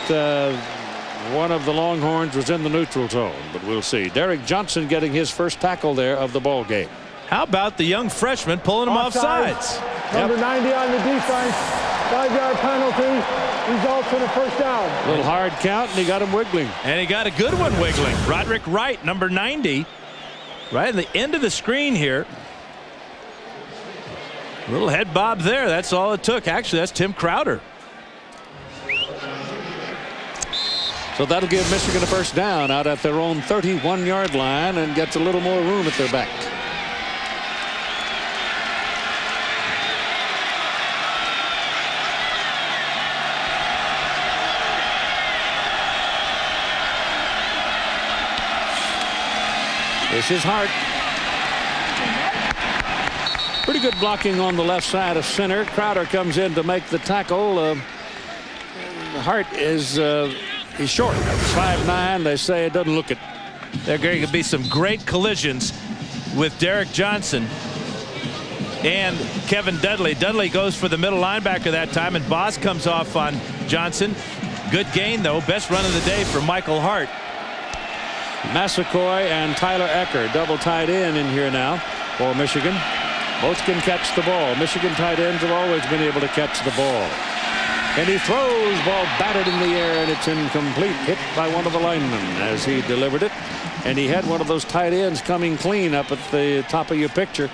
one of the Longhorns was in the neutral zone, but we'll see. Derek Johnson getting his first tackle there of the ball game. How about the young freshman pulling him off sides? Number 90 on the defense. 5-yard penalty. Results in a first down. A little hard count, and he got him wiggling. And he got a good one wiggling. Roderick Wright, number 90. Right at the end of the screen here. A little head bob there. That's all it took. Actually, that's Tim Crowder. So that'll give Michigan a first down out at their own 31-yard line and gets a little more room at their back. This is Hart. Pretty good blocking on the left side of center. Crowder comes in to make the tackle. Hart is he's short. 5'9". They say it doesn't look it. There are going to be some great collisions with Derek Johnson and Kevin Dudley. Dudley goes for the middle linebacker that time, and Boss comes off on Johnson. Good gain, though. Best run of the day for Michael Hart. Massaquoi and Tyler Ecker double tight end in here now for Michigan. Both can catch the ball. Michigan tight ends have always been able to catch the ball. And he throws, ball batted in the air, and it's incomplete. Hit by one of the linemen as he delivered it. And he had one of those tight ends coming clean up at the top of your picture.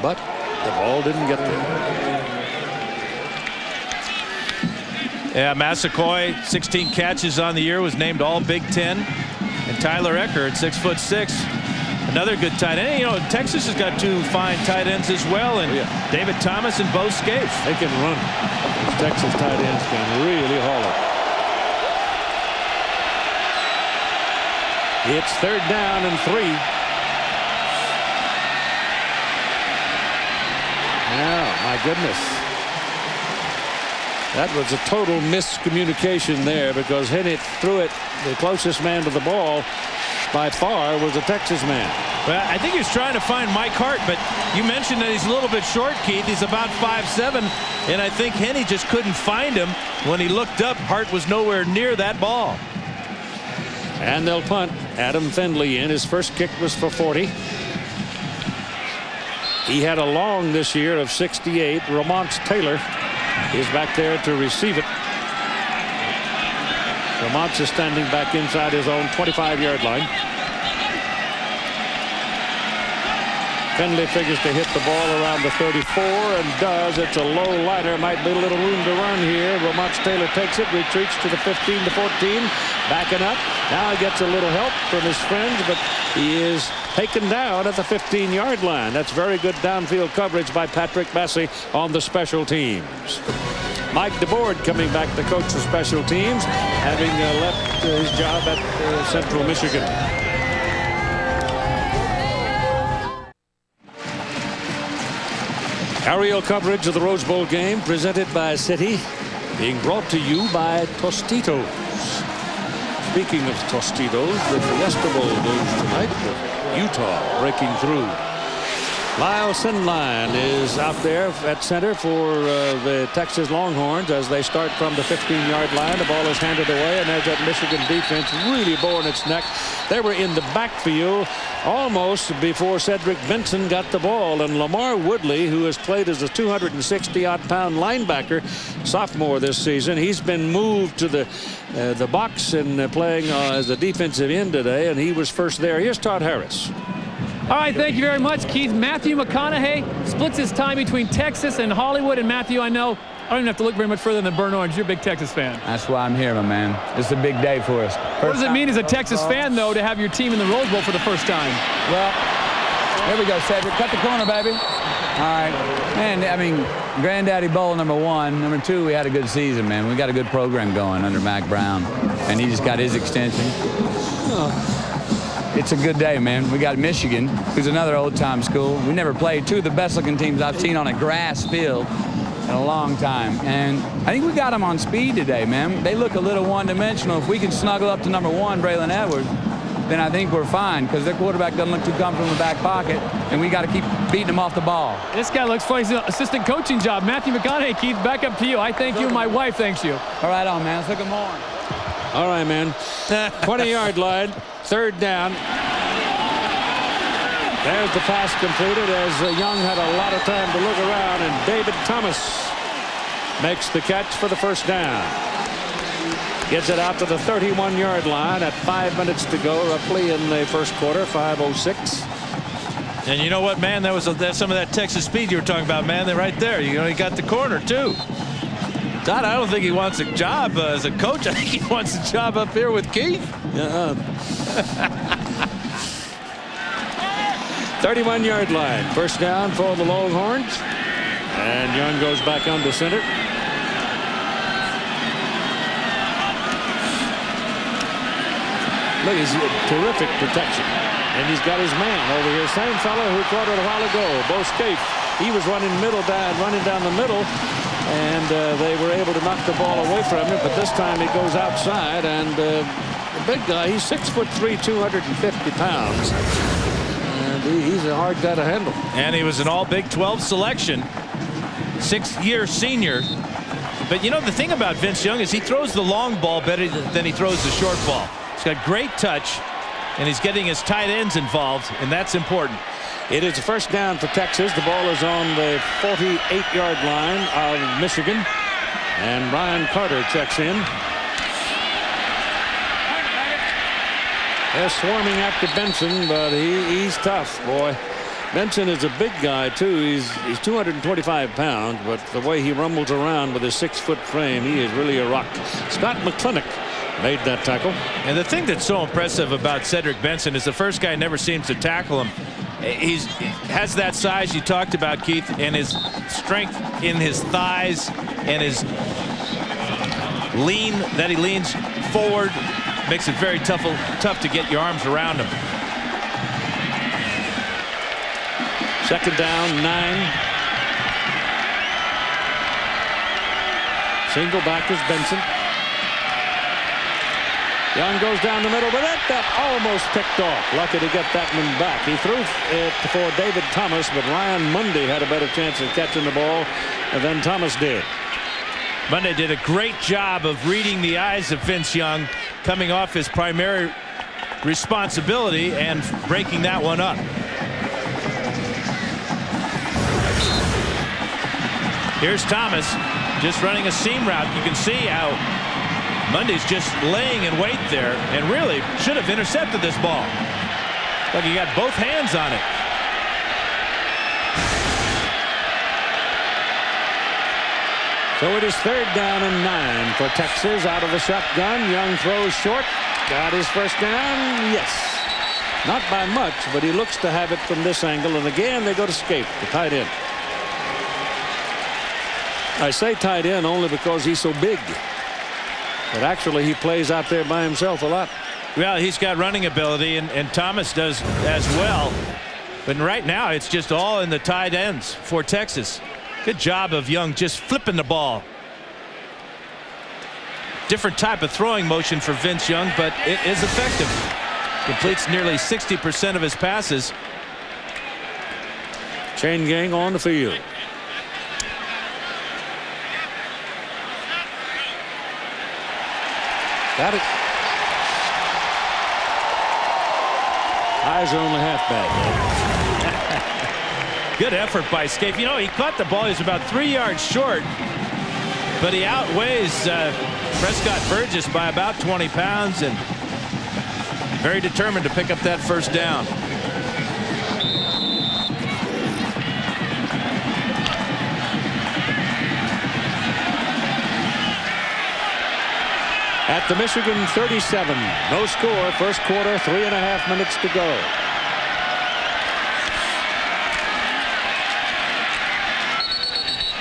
But the ball didn't get there. Yeah, Massaquoi, 16 catches on the year, was named All Big Ten. And Tyler Ecker at 6'6", another good tight end. You know, Texas has got two fine tight ends as well, and David Thomas and Bo Scaife. They can run. Those Texas tight ends can really haul it. It's 3rd down and 3. Oh, my goodness. That was a total miscommunication there, because Henney threw it. The closest man to the ball by far was a Texas man. Well, I think he was trying to find Mike Hart, but you mentioned that he's a little bit short, Keith. He's about 5'7", and I think Henney just couldn't find him. When he looked up, Hart was nowhere near that ball. And they'll punt. Adam Findlay in. His first kick was for 40. He had a long this year of 68. Ramont Taylor is back there to receive it. Ramont is standing back inside his own 25-yard line. Findlay figures to hit the ball around the 34 and does. It's a low liner. Might be a little room to run here. Ramont Taylor takes it, retreats to the 15 to 14, backing up. Now he gets a little help from his friends, but he is taken down at the 15-yard line. That's very good downfield coverage by Patrick Massey on the special teams. Mike DeBoard coming back to coach the special teams, having left his job at Central Michigan. Aerial coverage of the Rose Bowl game presented by Citi, being brought to you by Tostitos. Speaking of Tostitos, the Fiesta Bowl goes tonight with Utah breaking through. Lyle Sinline is out there at center for the Texas Longhorns as they start from the 15-yard line. The ball is handed away, and there's that Michigan defense really boring its neck. They were in the backfield almost before Cedric Benson got the ball, and Lamar Woodley, who has played as a 260-odd-pound linebacker, sophomore this season, he's been moved to the box and playing as a defensive end today, and he was first there. Here's Todd Harris. All right, thank you very much, Keith. Matthew McConaughey splits his time between Texas and Hollywood. And Matthew, I know I don't even have to look very much further than Burnt Orange. You're a big Texas fan. That's why I'm here, my man. This is a big day for us. What does it mean as a Texas fan, though, to have your team in the Rose Bowl for the first time? Well, here we go, Cedric. Cut the corner, baby. All right. Man, I mean, Granddaddy Bowl, number 1. Number 2, we had a good season, man. We got a good program going under Mac Brown. And he just got his extension. It's a good day, man. We got Michigan, who's another old-time school. We never played 2 of the best-looking teams I've seen on a grass field in a long time. And I think we got them on speed today, man. They look a little one-dimensional. If we can snuggle up to number 1, Braylon Edwards, then I think we're fine, because their quarterback doesn't look too comfortable in the back pocket, and we got to keep beating them off the ball. This guy looks for his assistant coaching job. Matthew McConaughey, Keith, back up to you. I thank you, and my wife thanks you. All right on, man. Let's look at more. All right, man. 20-yard line, 3rd down. There's the pass completed as Young had a lot of time to look around, and David Thomas makes the catch for the first down. Gets it out to the 31-yard line at 5 minutes to go, roughly in the first quarter, 5:06. And you know what, man? That's some of that Texas speed you were talking about, man. They're right there. You know, he got the corner, too. Todd, I don't think he wants a job as a coach. I think he wants a job up here with Keith. 31-yard line. First down for the Longhorns. And Young goes back under center. Look, he's terrific protection. And he's got his man over here. Same fellow who caught it a while ago, Bo Scaife. He was running down the middle, and they were able to knock the ball away from him. But this time he goes outside, and the big guy, he's 6'3", 250 pounds. And he's a hard guy to handle. And he was an all Big 12 selection, 6-year senior. But you know, the thing about Vince Young is he throws the long ball better than he throws the short ball. He's got great touch, and he's getting his tight ends involved, and that's important. It is a first down for Texas. The ball is on the 48-yard line of Michigan, and Brian Carter checks in. They're swarming after Benson, but he's tough, boy. Benson is a big guy, too. He's 225 pounds, but the way he rumbles around with his 6-foot frame, he is really a rock. Scott McClintock made that tackle. And the thing that's so impressive about Cedric Benson is the first guy never seems to tackle him. He has that size you talked about, Keith, and his strength in his thighs and his lean that he leans forward makes it very tough to get your arms around him. Second down, 9. Single back is Benson. Young goes down the middle, but that almost picked off. Lucky to get that one back. He threw it for David Thomas, but Ryan Mundy had a better chance of catching the ball than Thomas did. Mundy did a great job of reading the eyes of Vince Young, coming off his primary responsibility and breaking that one up. Here's Thomas just running a seam route. You can see how Mundy's just laying in wait there and really should have intercepted this ball. But he got both hands on it. So it is third down and 9 for Texas out of the shotgun. Young throws short. Got his first down. Yes. Not by much, but he looks to have it from this angle. And again, they go to Scaife, the tight end. I say tight end only because he's so big. But actually, he plays out there by himself a lot. Well, he's got running ability, and Thomas does as well. But right now, it's just all in the tight ends for Texas. Good job of Young just flipping the ball. Different type of throwing motion for Vince Young, but it is effective. Completes nearly 60% of his passes. Chain gang on the field. Got it. Eyes are only half bad. Good effort by Scaife. You know, he caught the ball. He's about 3 yards short, but he outweighs Prescott Burgess by about 20 pounds and very determined to pick up that first down. At the Michigan 37, no score, first quarter, 3.5 minutes to go.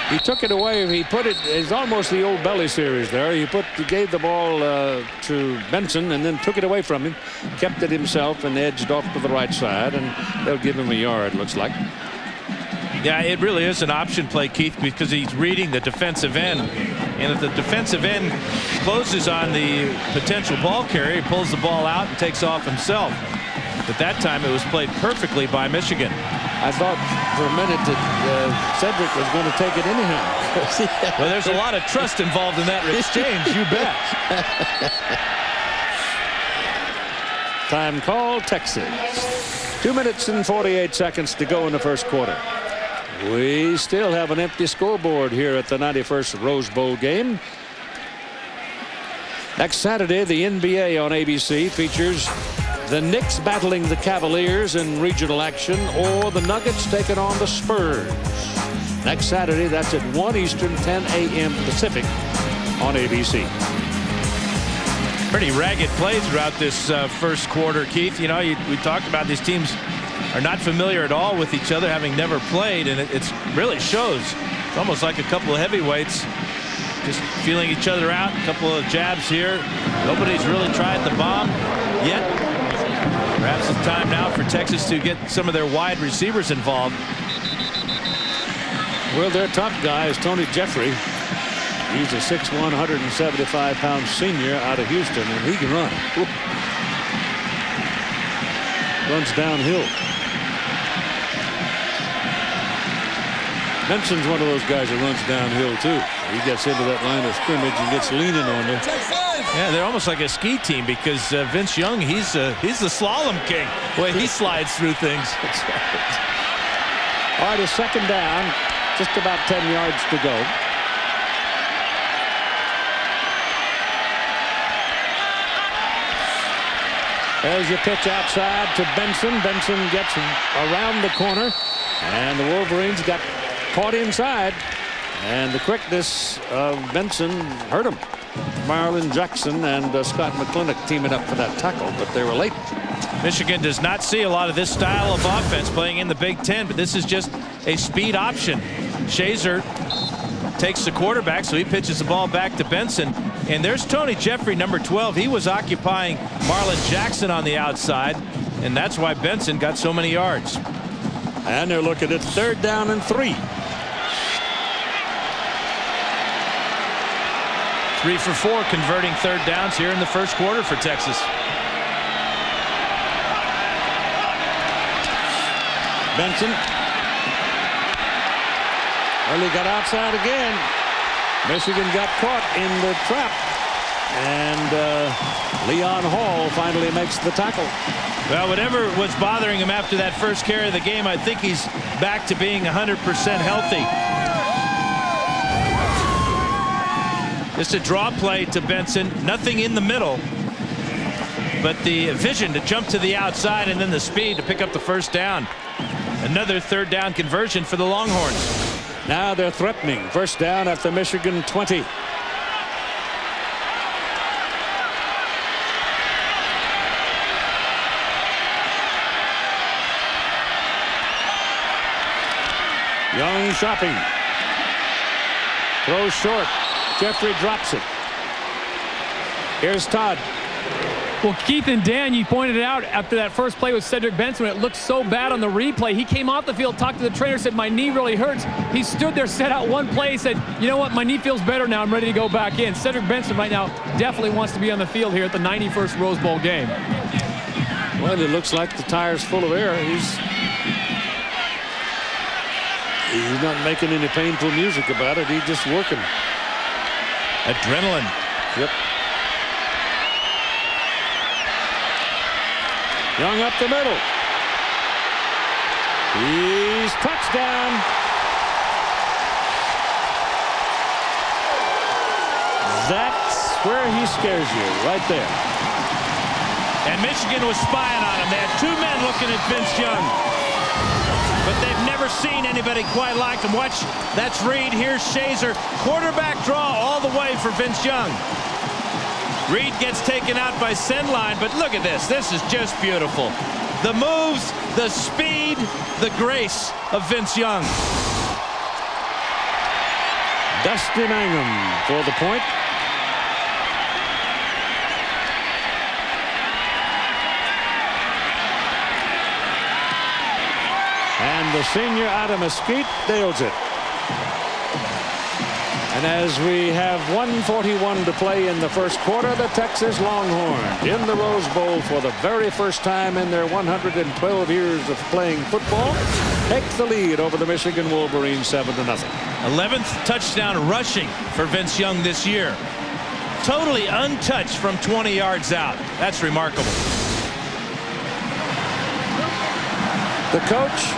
He took it away. He put it. It's almost the old Belly series there. He gave the ball to Benson and then took it away from him, kept it himself, and edged off to the right side. And they'll give him a yard, looks like. Yeah, it really is an option play, Keith, because he's reading the defensive end. And if the defensive end closes on the potential ball carrier, he pulls the ball out and takes off himself. But that time it was played perfectly by Michigan. I thought for a minute that Cedric was going to take it anyhow. Well, there's a lot of trust involved in that exchange, you bet. Time call, Texas. 2 minutes and 48 seconds to go in the first quarter. We still have an empty scoreboard here at the 91st Rose Bowl game. Next Saturday, the NBA on ABC features the Knicks battling the Cavaliers in regional action, or the Nuggets taking on the Spurs. Next Saturday, that's at 1 Eastern, 10 a.m. Pacific on ABC. Pretty ragged play throughout this first quarter, Keith. You know, we talked about these teams are not familiar at all with each other, having never played, and it really shows. It's almost like a couple of heavyweights just feeling each other out. A couple of jabs here. Nobody's really tried the bomb yet. Perhaps it's time now for Texas to get some of their wide receivers involved. Well, their top guy is Tony Jeffrey. He's a 6'1", 175-pound senior out of Houston, and he can run. Oop. Runs downhill. Benson's one of those guys that runs downhill too. He gets into that line of scrimmage and gets leaning on there. Yeah, they're almost like a ski team because Vince Young, he's the slalom king. Way he slides through things. That's right. All right, a second down, just about 10 yards to go. There's your pitch outside to Benson. Benson gets around the corner, and the Wolverines got caught inside, and the quickness of Benson hurt him. Marlon Jackson and Scott McClintock teaming up for that tackle, but they were late. Michigan does not see a lot of this style of offense playing in the Big Ten, but this is just a speed option. Shazer takes the quarterback, so he pitches the ball back to Benson. And there's Tony Jeffrey, number 12. He was occupying Marlon Jackson on the outside, and that's why Benson got so many yards. And they're looking at 3rd down and 3. 3 for 4 converting 3rd downs here in the first quarter for Texas. Benson. Well, he got outside again. Michigan got caught in the trap, and Leon Hall finally makes the tackle. Well, whatever was bothering him after that first carry of the game, I think he's back to being 100% healthy. Just a draw play to Benson, nothing in the middle, but the vision to jump to the outside and then the speed to pick up the first down. Another 3rd down conversion for the Longhorns. Now they're threatening. 1st down at the Michigan 20. Young shopping. Throws short. Jeffrey drops it. Here's Todd. Well, Keith and Dan, you pointed it out after that first play with Cedric Benson, when it looked so bad on the replay. He came off the field, talked to the trainer, said, my knee really hurts. He stood there, set out one play, said, you know what, my knee feels better now. I'm ready to go back in. Cedric Benson right now definitely wants to be on the field here at the 91st Rose Bowl game. Well, it looks like the tire's full of air. He's not making any painful music about it. He's just working. Adrenaline. Yep. Young up the middle. He's touchdown. That's where he scares you, right there. And Michigan was spying on him. They had 2 men looking at Vince Young, but they've never seen anybody quite like him. Watch, that's Reed. Here's Shazer. Quarterback draw all the way for Vince Young. Reed gets taken out by Sendline, but look at this. This is just beautiful. The moves, the speed, the grace of Vince Young. Dusty Mangum for the point. And the senior out of Mesquite nails it. And as we have 1:41 to play in the first quarter, the Texas Longhorns in the Rose Bowl for the very first time in their 112 years of playing football take the lead over the Michigan Wolverines 7-0. 11th touchdown rushing for Vince Young this year. Totally untouched from 20 yards out. That's remarkable. The coach,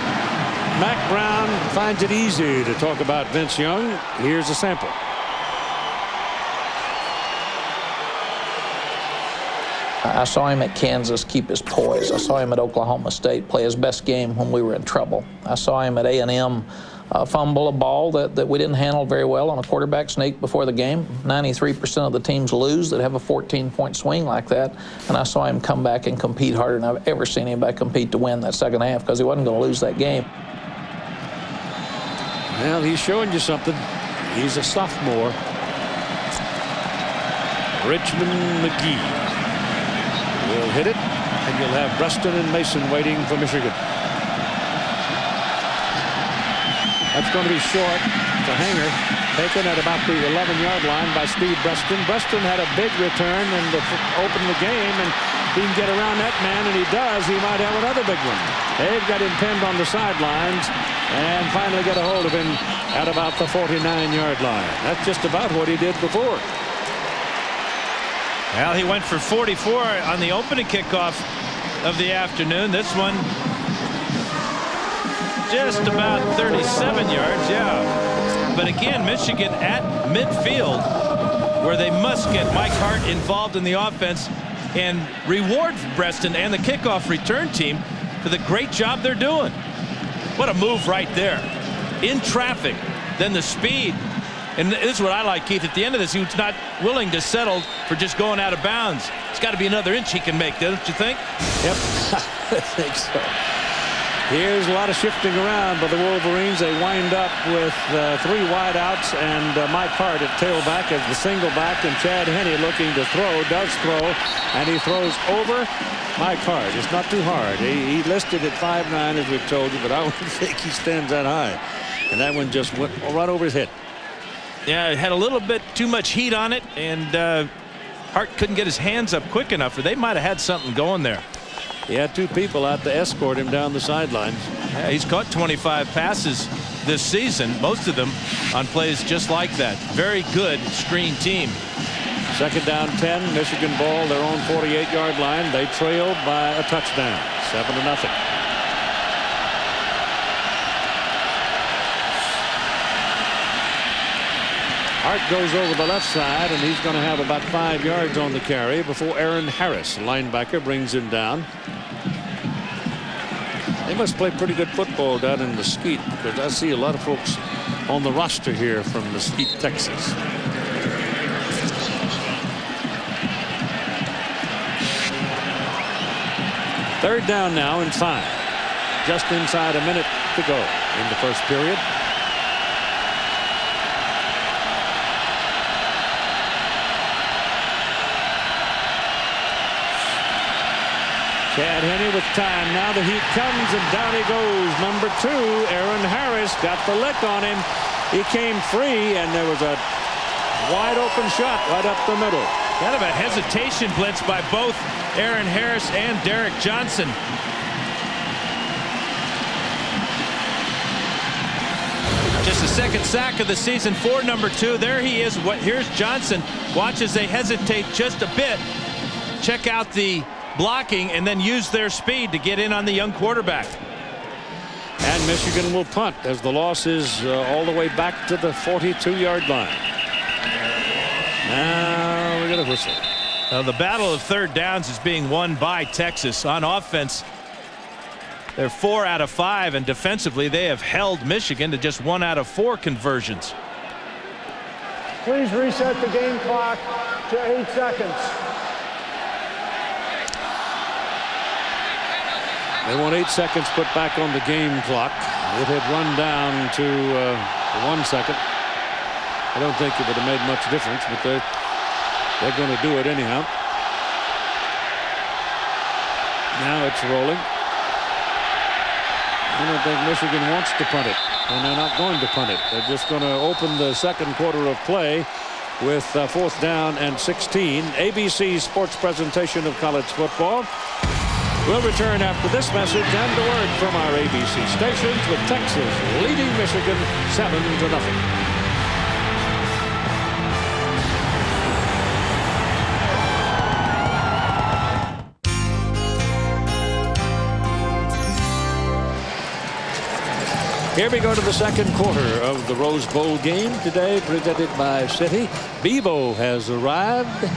Mac Brown, finds it easy to talk about Vince Young. Here's a sample. I saw him at Kansas keep his poise. I saw him at Oklahoma State play his best game when we were in trouble. I saw him at A&M fumble a ball that we didn't handle very well on a quarterback sneak before the game. 93% of the teams lose that have a 14-point swing like that. And I saw him come back and compete harder than I've ever seen anybody compete to win that second half because he wasn't going to lose that game. Well, he's showing you something. He's a sophomore. Richmond McGee will hit it. And you'll have Preston and Mason waiting for Michigan. That's going to be short. It's a hanger taken at about the 11-yard line by Steve Preston. Preston had a big return and opened the game, and if he can get around that man, and he does, he might have another big one. They've got him pinned on the sidelines and finally get a hold of him at about the 49-yard line. That's just about what he did before. Well, he went for 44 on the opening kickoff of the afternoon. This one just about 37 yards, yeah. But again, Michigan at midfield, where they must get Mike Hart involved in the offense and reward Preston and the kickoff return team for the great job they're doing. What a move right there. In traffic, then the speed. And this is what I like, Keith. At the end of this, he was not willing to settle for just going out of bounds. It's got to be another inch he can make, don't you think? Yep, I think so. Here's a lot of shifting around by the Wolverines. They wind up with 3 wideouts and Mike Hart at tailback as the single back, and Chad Henne looking to throw, does throw, and he throws over Mike Hart. It's not too hard. He listed at 5'9", as we've told you, but I don't think he stands that high. And that one just went right over his head. Yeah, it had a little bit too much heat on it, and Hart couldn't get his hands up quick enough, or they might have had something going there. He had 2 people out to escort him down the sidelines. Yeah, he's caught 25 passes this season, most of them on plays just like that. Very good screen team. Second down 10, Michigan ball, their own 48-yard line. They trailed by a touchdown, 7-0. Hart goes over the left side, and he's going to have about 5 yards on the carry before Aaron Harris, linebacker, brings him down. They must play pretty good football down in Mesquite, because I see a lot of folks on the roster here from Mesquite, Texas. Third down now and 5. Just inside a minute to go in the first period. Chad Henne with time. Now the heat comes, and down he goes. Number 2, Aaron Harris, got the lick on him. He came free, and there was a wide open shot right up the middle. Kind of a hesitation blitz by both Aaron Harris and Derek Johnson. Just the second sack of the season for number 2. There he is. Here's Johnson. Watch as they hesitate just a bit. Check out the blocking and then use their speed to get in on the young quarterback. And Michigan will punt as the loss is all the way back to the 42-yard line. Now we got a whistle. The battle of third downs is being won by Texas. On offense, they're 4 out of 5, and defensively they have held Michigan to just 1 out of 4 conversions. Please reset the game clock to 8 seconds. They want 8 seconds put back on the game clock. It had run down to 1 second. I don't think it would have made much difference, but they're going to do it anyhow. Now it's rolling. I don't think Michigan wants to punt it, and they're not going to punt it. They're just going to open the second quarter of play with 4th down and 16. ABC Sports presentation of college football. We'll return after this message and a word from our ABC stations, with Texas leading Michigan 7-0. Here we go to the second quarter of the Rose Bowl game today, presented by Citi. Bevo has arrived,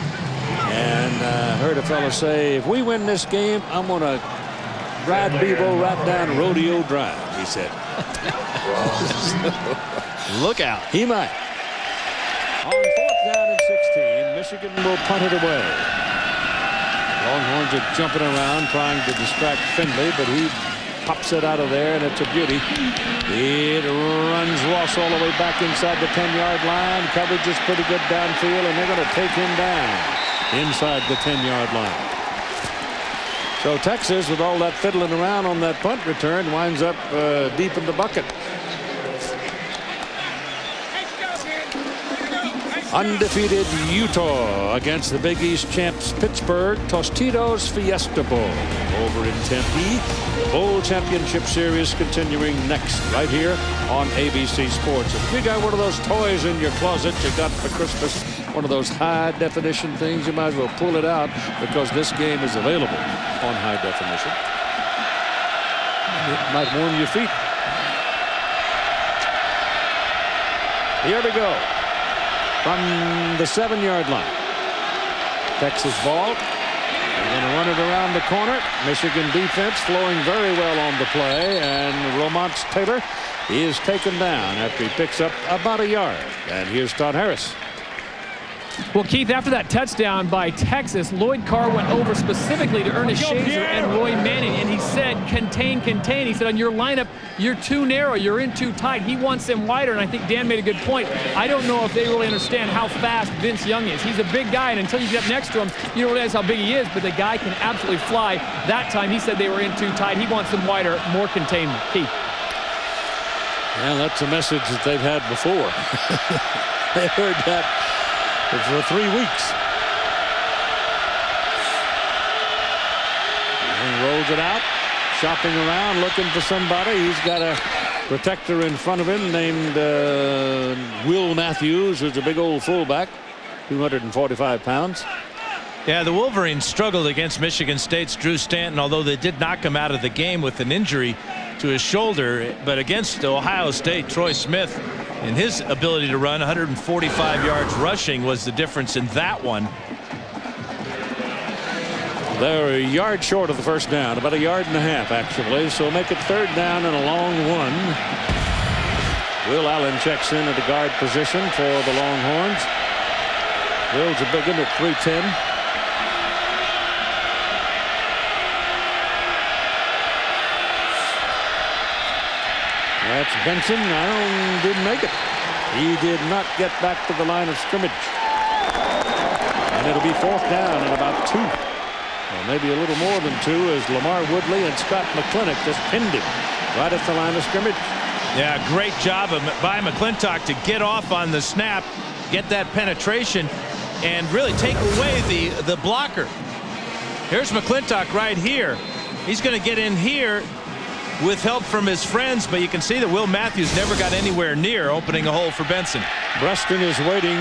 and heard a fellow say, if we win this game, I'm going to ride Bevo right down Rodeo Drive, he said. Look out. He might. On 4th down and 16, Michigan will punt it away. Longhorns are jumping around, trying to distract Finley, but he pops it out of there, and it's a beauty. It runs Ross all the way back inside the 10-yard line. Coverage is pretty good downfield, and they're going to take him down inside the 10-yard line. So Texas, with all that fiddling around on that punt return, winds up deep in the bucket. Undefeated Utah against the Big East champs Pittsburgh Tostitos Fiesta Bowl over in Tempe. The Bowl Championship Series continuing next right here on ABC Sports. If you got one of those toys in your closet you got for Christmas, one of those high definition things, you might as well pull it out because this game is available on high definition. It might warm your feet. Here we go. From the 7-yard line. Texas ball. They're going to run it around the corner. Michigan defense flowing very well on the play. And Romance Taylor is taken down after he picks up about a yard. And here's Todd Harris. Well, Keith, after that touchdown by Texas, Lloyd Carr went over specifically to Ernest Shazer and Roy Manning, and he said, contain, contain. He said, on your lineup, you're too narrow, you're in too tight. He wants them wider, and I think Dan made a good point. I don't know if they really understand how fast Vince Young is. He's a big guy, and until you get up next to him, you don't realize how big he is, but the guy can absolutely fly. That time, he said they were in too tight. He wants them wider, more containment. Keith. Well, that's a message that they've had before. They heard that for 3 weeks. And rolls it out, shopping around, looking for somebody. He's got a protector in front of him named Will Matthews, who's a big old fullback, 245 pounds. Yeah, the Wolverines struggled against Michigan State's Drew Stanton, although they did knock him out of the game with an injury to his shoulder. But against Ohio State, Troy Smith, and his ability to run 145 yards rushing was the difference in that one. They're a yard short of the first down, about a yard and a half actually, so make it 3rd down and a long one. Will Allen checks in at the guard position for the Longhorns. Will's a big one at 310. That's Benson. Didn't make it. He did not get back to the line of scrimmage. And it'll be 4th down and about 2. Or maybe a little more than 2 as Lamar Woodley and Scott McClintock just pinned him right at the line of scrimmage. Yeah, great job by McClintock to get off on the snap, get that penetration, and really take away the blocker. Here's McClintock right here. He's going to get in here with help from his friends, but you can see that Will Matthews never got anywhere near opening a hole for Benson. Preston is waiting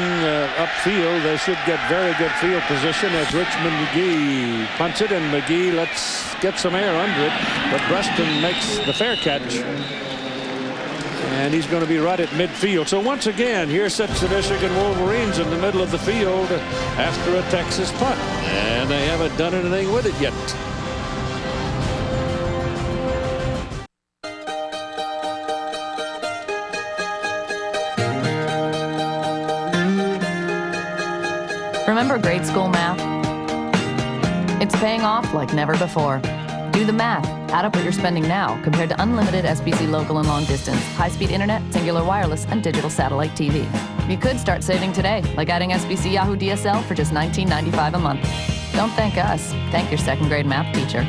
upfield. They should get very good field position as Richmond McGee punts it, and McGee lets get some air under it, but Preston makes the fair catch. And he's going to be right at midfield. So once again, here sits the Michigan Wolverines in the middle of the field after a Texas punt. And they haven't done anything with it yet. Remember grade school math? It's paying off like never before. Do the math. Add up what you're spending now compared to unlimited SBC local and long distance, high-speed internet, singular wireless, and digital satellite TV. You could start saving today, like adding SBC Yahoo DSL for just $19.95 a month. Don't thank us. Thank your second grade math teacher.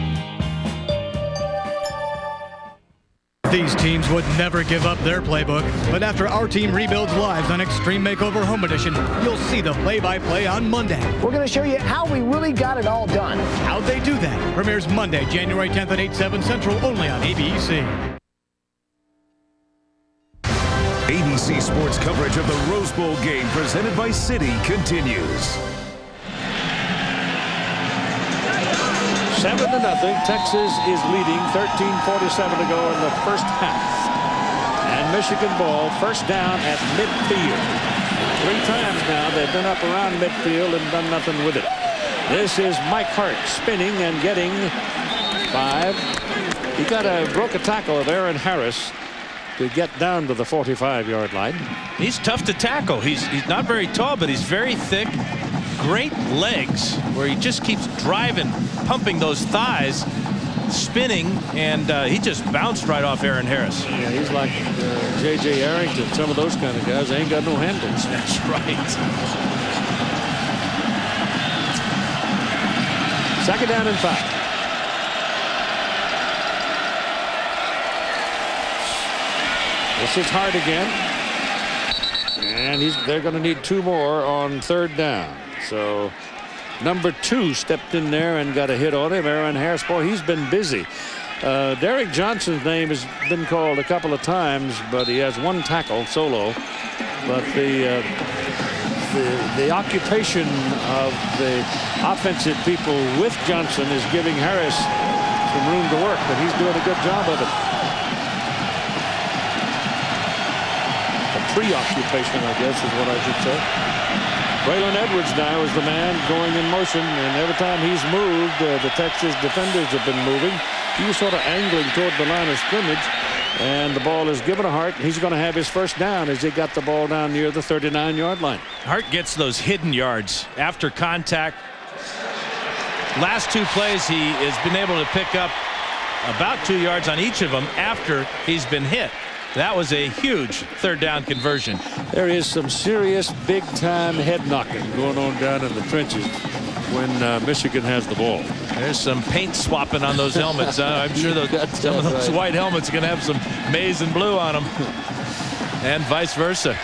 These teams would never give up their playbook, but after our team rebuilds lives on Extreme Makeover Home Edition, you'll see the play-by-play on Monday. We're going to show you how we really got it all done. How'd they do that? Premieres Monday, January 10th at 8/7 Central, only on ABC. ABC Sports coverage of the Rose Bowl game presented by Citi continues. 7-0. Texas is leading. 13:47 to go in the first half. And Michigan ball, first down at midfield. 3 times now they've been up around midfield and done nothing with it. This is Mike Hart spinning and getting 5. He broke a tackle of Aaron Harris to get down to the 45-yard line. He's tough to tackle. He's not very tall, but he's very thick. Great legs where he just keeps driving, pumping those thighs, spinning, and he just bounced right off Aaron Harris. Yeah, he's like J.J. Arrington, some of those kind of guys. They ain't got no handles. That's right. 2nd down and 5. This is hard again. And they're going to need 2 more on 3rd down. So number 2 stepped in there and got a hit on him. Aaron Harris, boy, he's been busy. Derek Johnson's name has been called a couple of times, but he has 1 tackle solo. But the occupation of the offensive people with Johnson is giving Harris some room to work, but he's doing a good job of it. A preoccupation, I guess, is what I should say. Braylon Edwards now is the man going in motion, and every time he's moved, the Texas defenders have been moving. He was sort of angling toward the line of scrimmage, and the ball is given to Hart. He's going to have his first down as he got the ball down near the 39-yard line. Hart gets those hidden yards after contact. Last 2 plays, he has been able to pick up about 2 yards on each of them after he's been hit. That was a huge 3rd down conversion. There is some serious big-time head knocking going on down in the trenches when Michigan has the ball. There's some paint swapping on those helmets. I'm sure some of those white helmets are going to have some maize and blue on them, and vice versa.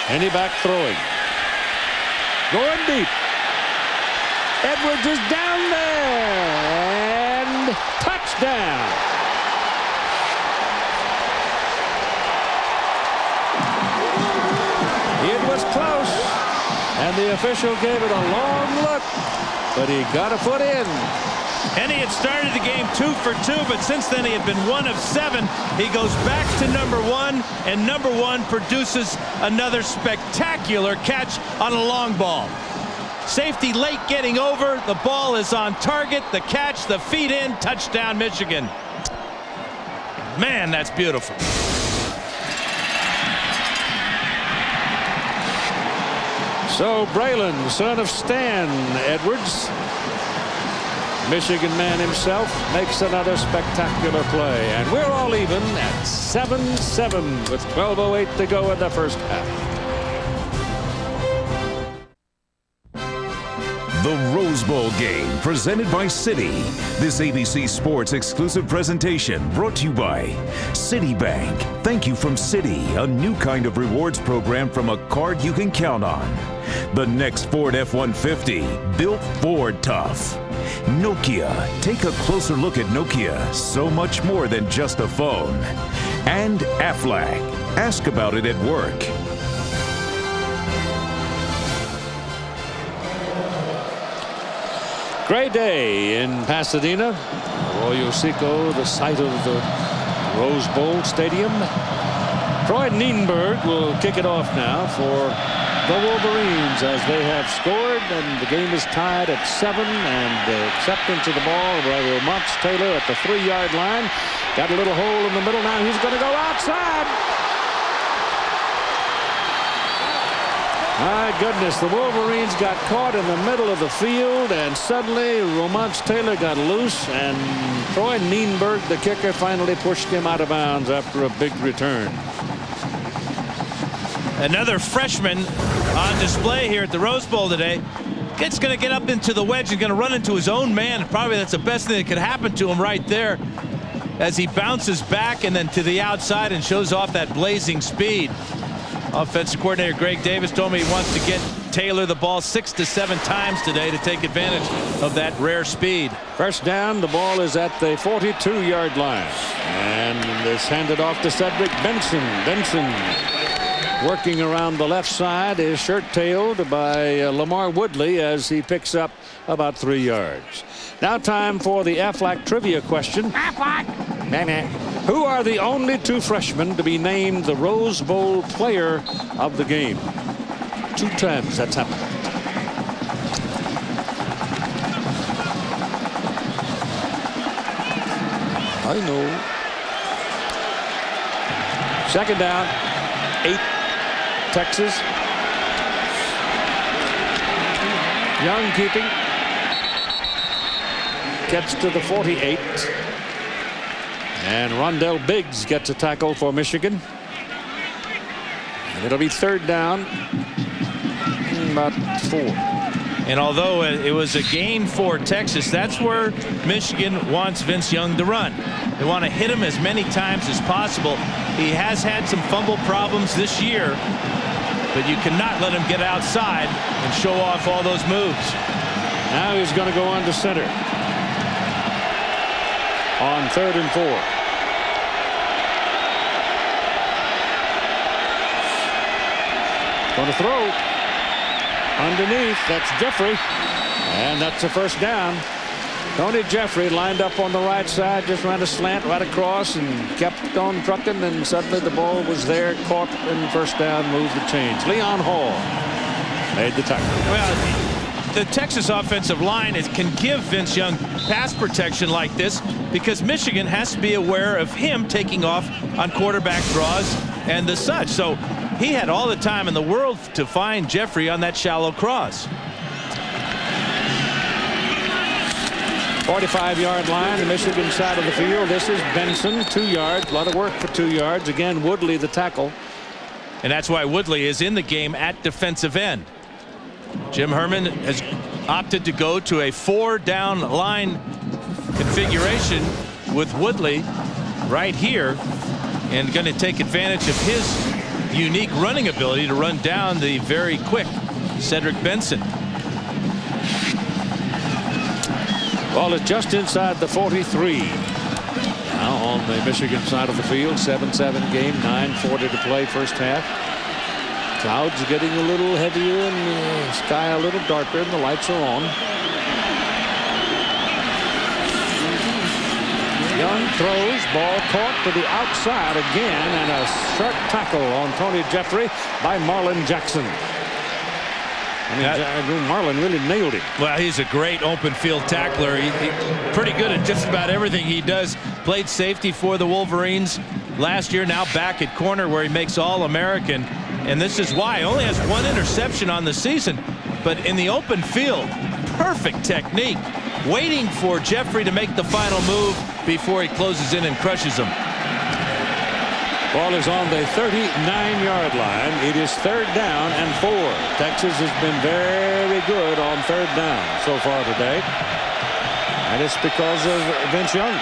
Any back throwing. Going deep. Edwards is down there, and touchdown. It was close, and the official gave it a long look, but he got a foot in. And he had started the game 2 for 2, but since then he had been 1 of 7. He goes back to number 1, and number 1 produces another spectacular catch on a long ball. Safety late getting over. The ball is on target. The catch, the feet in, touchdown Michigan. Man, that's beautiful. So Braylon, son of Stan Edwards, Michigan man himself, makes another spectacular play. And we're all even at 7-7 with 12:08 to go in the first half. The Rose Bowl game, presented by Citi. This ABC Sports exclusive presentation brought to you by Citibank. Thank you from Citi, a new kind of rewards program from a card you can count on. The next Ford F-150, built Ford tough. Nokia, take a closer look at Nokia, so much more than just a phone. And Aflac, ask about it at work. Great day in Pasadena. Arroyo Seco, the site of the Rose Bowl Stadium. Troy Nienberg will kick it off now for the Wolverines as they have scored, and the game is tied at 7, and the acceptance of the ball by Romance Taylor at the 3-yard line. Got a little hole in the middle. Now he's going to go outside. My goodness, the Wolverines got caught in the middle of the field, and suddenly Romance Taylor got loose, and Troy Nienberg, the kicker, finally pushed him out of bounds after a big return. Another freshman on display here at the Rose Bowl today. It's going to get up into the wedge and going to run into his own man. Probably that's the best thing that could happen to him right there, as he bounces back and then to the outside and shows off that blazing speed. Offensive coordinator Greg Davis told me he wants to get Taylor the ball 6 to 7 times today to take advantage of that rare speed. First down, the ball is at the 42-yard line, and it's handed off to Cedric Benson. Benson working around the left side is shirt-tailed by Lamar Woodley as he picks up about 3 yards. Now time for the Aflac trivia question. Aflac! Who are the only 2 freshmen to be named the Rose Bowl player of the game? 2 times that's happened. I know. Second down, 8, Texas. Young keeping. Gets to the 48. And Rondell Biggs gets a tackle for Michigan. And it'll be third down. About 4. And although it was a gain for Texas, that's where Michigan wants Vince Young to run. They want to hit him as many times as possible. He has had some fumble problems this year, but you cannot let him get outside and show off all those moves. Now he's going to go on to center on 3rd and 4. Going to throw underneath. That's Jeffrey, and that's a first down. Tony Jeffrey lined up on the right side, just ran a slant right across and kept on trucking, and suddenly the ball was there, caught, and first down, moved the chains. Leon Hall made the tackle. Well, the Texas offensive line can give Vince Young pass protection like this because Michigan has to be aware of him taking off on quarterback draws and the such. So he had all the time in the world to find Jeffrey on that shallow cross. 45-yard line, the Michigan side of the field. This is Benson, 2 yards. A lot of work for 2 yards. Again, Woodley the tackle. And that's why Woodley is in the game at defensive end. Jim Herman has opted to go to a 4-down line configuration with Woodley right here, and going to take advantage of his unique running ability to run down the very quick Cedric Benson. Ball is just inside the 43. Now on the Michigan side of the field, 7-7 game, 9:40 to play first half. Clouds getting a little heavier and the sky a little darker, and the lights are on. Young throws, ball caught to the outside again, and a sharp tackle on Tony Jeffrey by Marlon Jackson. I mean, Marlon really nailed him. Well, he's a great open field tackler. He's pretty good at just about everything he does. Played safety for the Wolverines last year, now back at corner where he makes All-American. And this is why he only has 1 interception on the season. But in the open field, perfect technique. Waiting for Jeffrey to make the final move before he closes in and crushes him. Ball is on the 39-yard line. It is 3rd down and 4. Texas has been very good on 3rd down so far today. And it's because of Vince Young.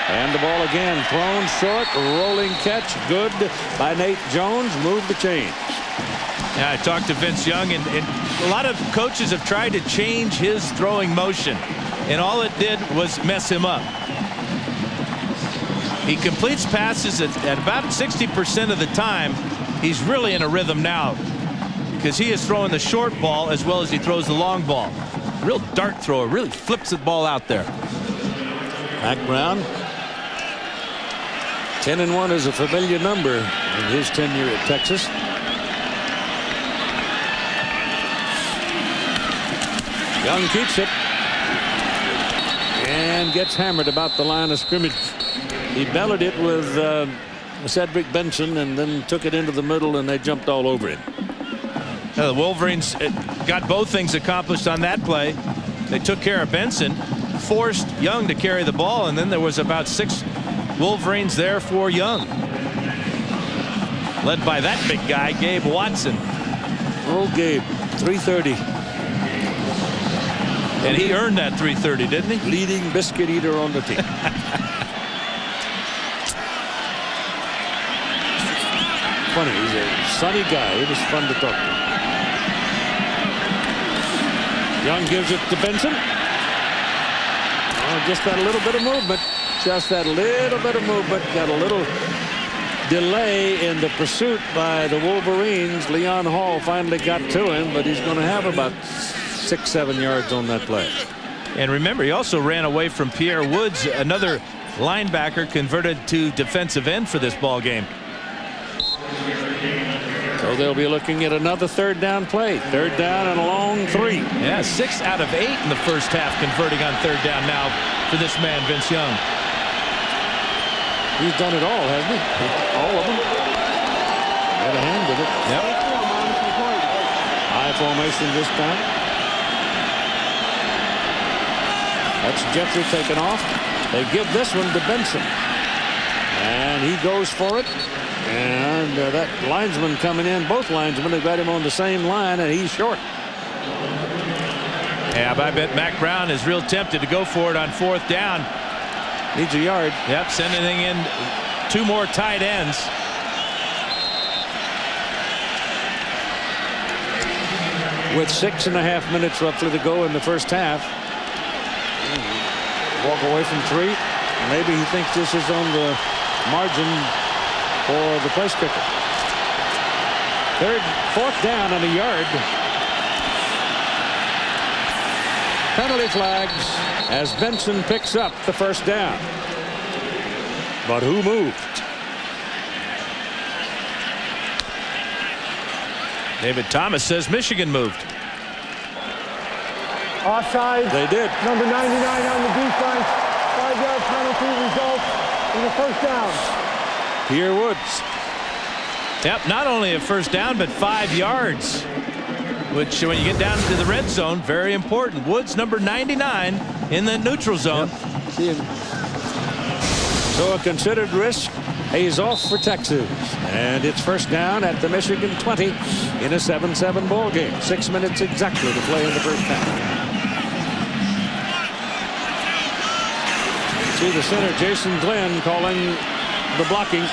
And the ball again thrown short, rolling catch, good by Nate Jones, moved the chains. Yeah, I talked to Vince Young, and a lot of coaches have tried to change his throwing motion, and all it did was mess him up. He completes passes at about 60% of the time. He's really in a rhythm now because he is throwing the short ball as well as he throws the long ball. Real dart thrower, really flips the ball out there. Mack Brown, 10-1 is a familiar number in his tenure at Texas. Young keeps it and gets hammered about the line of scrimmage. He bellied it with Cedric Benson and then took it into the middle, and they jumped all over him. The Wolverines got both things accomplished on that play. They took care of Benson, forced Young to carry the ball, and then there was about 6 Wolverines there for Young, led by that big guy, Gabe Watson. Oh, Gabe, 330. And he earned that 330, didn't he? Leading biscuit eater on the team. Funny, he's a sunny guy. It was fun to talk to. Young gives it to Benson. Oh, just that little bit of movement. Just that little bit of movement. Got a little delay in the pursuit by the Wolverines. Leon Hall finally got to him, but he's going to have about 6-7 yards on that play. And remember, he also ran away from Pierre Woods, another linebacker converted to defensive end for this ball game. So they'll be looking at another 3rd down play. 3rd down and a long 3. Yeah, 6 out of 8 in the first half converting on 3rd down now for this man, Vince Young. He's done it all, hasn't he? All of them. Got a hand with it. Yep. High formation this time. That's Jeffrey taken off. They give this one to Benson. And he goes for it. And that linesman coming in, both linesmen have got him on the same line, and he's short. Yeah, but I bet Mac Brown is real tempted to go for it on 4th down. Needs a yard. Yep, sending in 2 more tight ends. With 6.5 minutes roughly to go in the first half. Walk away from 3. Maybe he thinks this is on the margin for the place kicker. 4th down and a yard. Penalty flags as Benson picks up the 1st down. But who moved? David Thomas says Michigan moved. Offside. They did. Number 99 on the defense. 5-yard penalty results in a 1st down. Pierre Woods. Yep, not only a 1st down, but 5 yards. Which, when you get down to the red zone, very important. Woods, number 99, in the neutral zone. Yep. So a considered risk pays off for Texas. And it's 1st down at the Michigan 20 in a 7-7 ball game. 6 minutes exactly to play in the first half. See the center, Jason Glenn, calling the blocking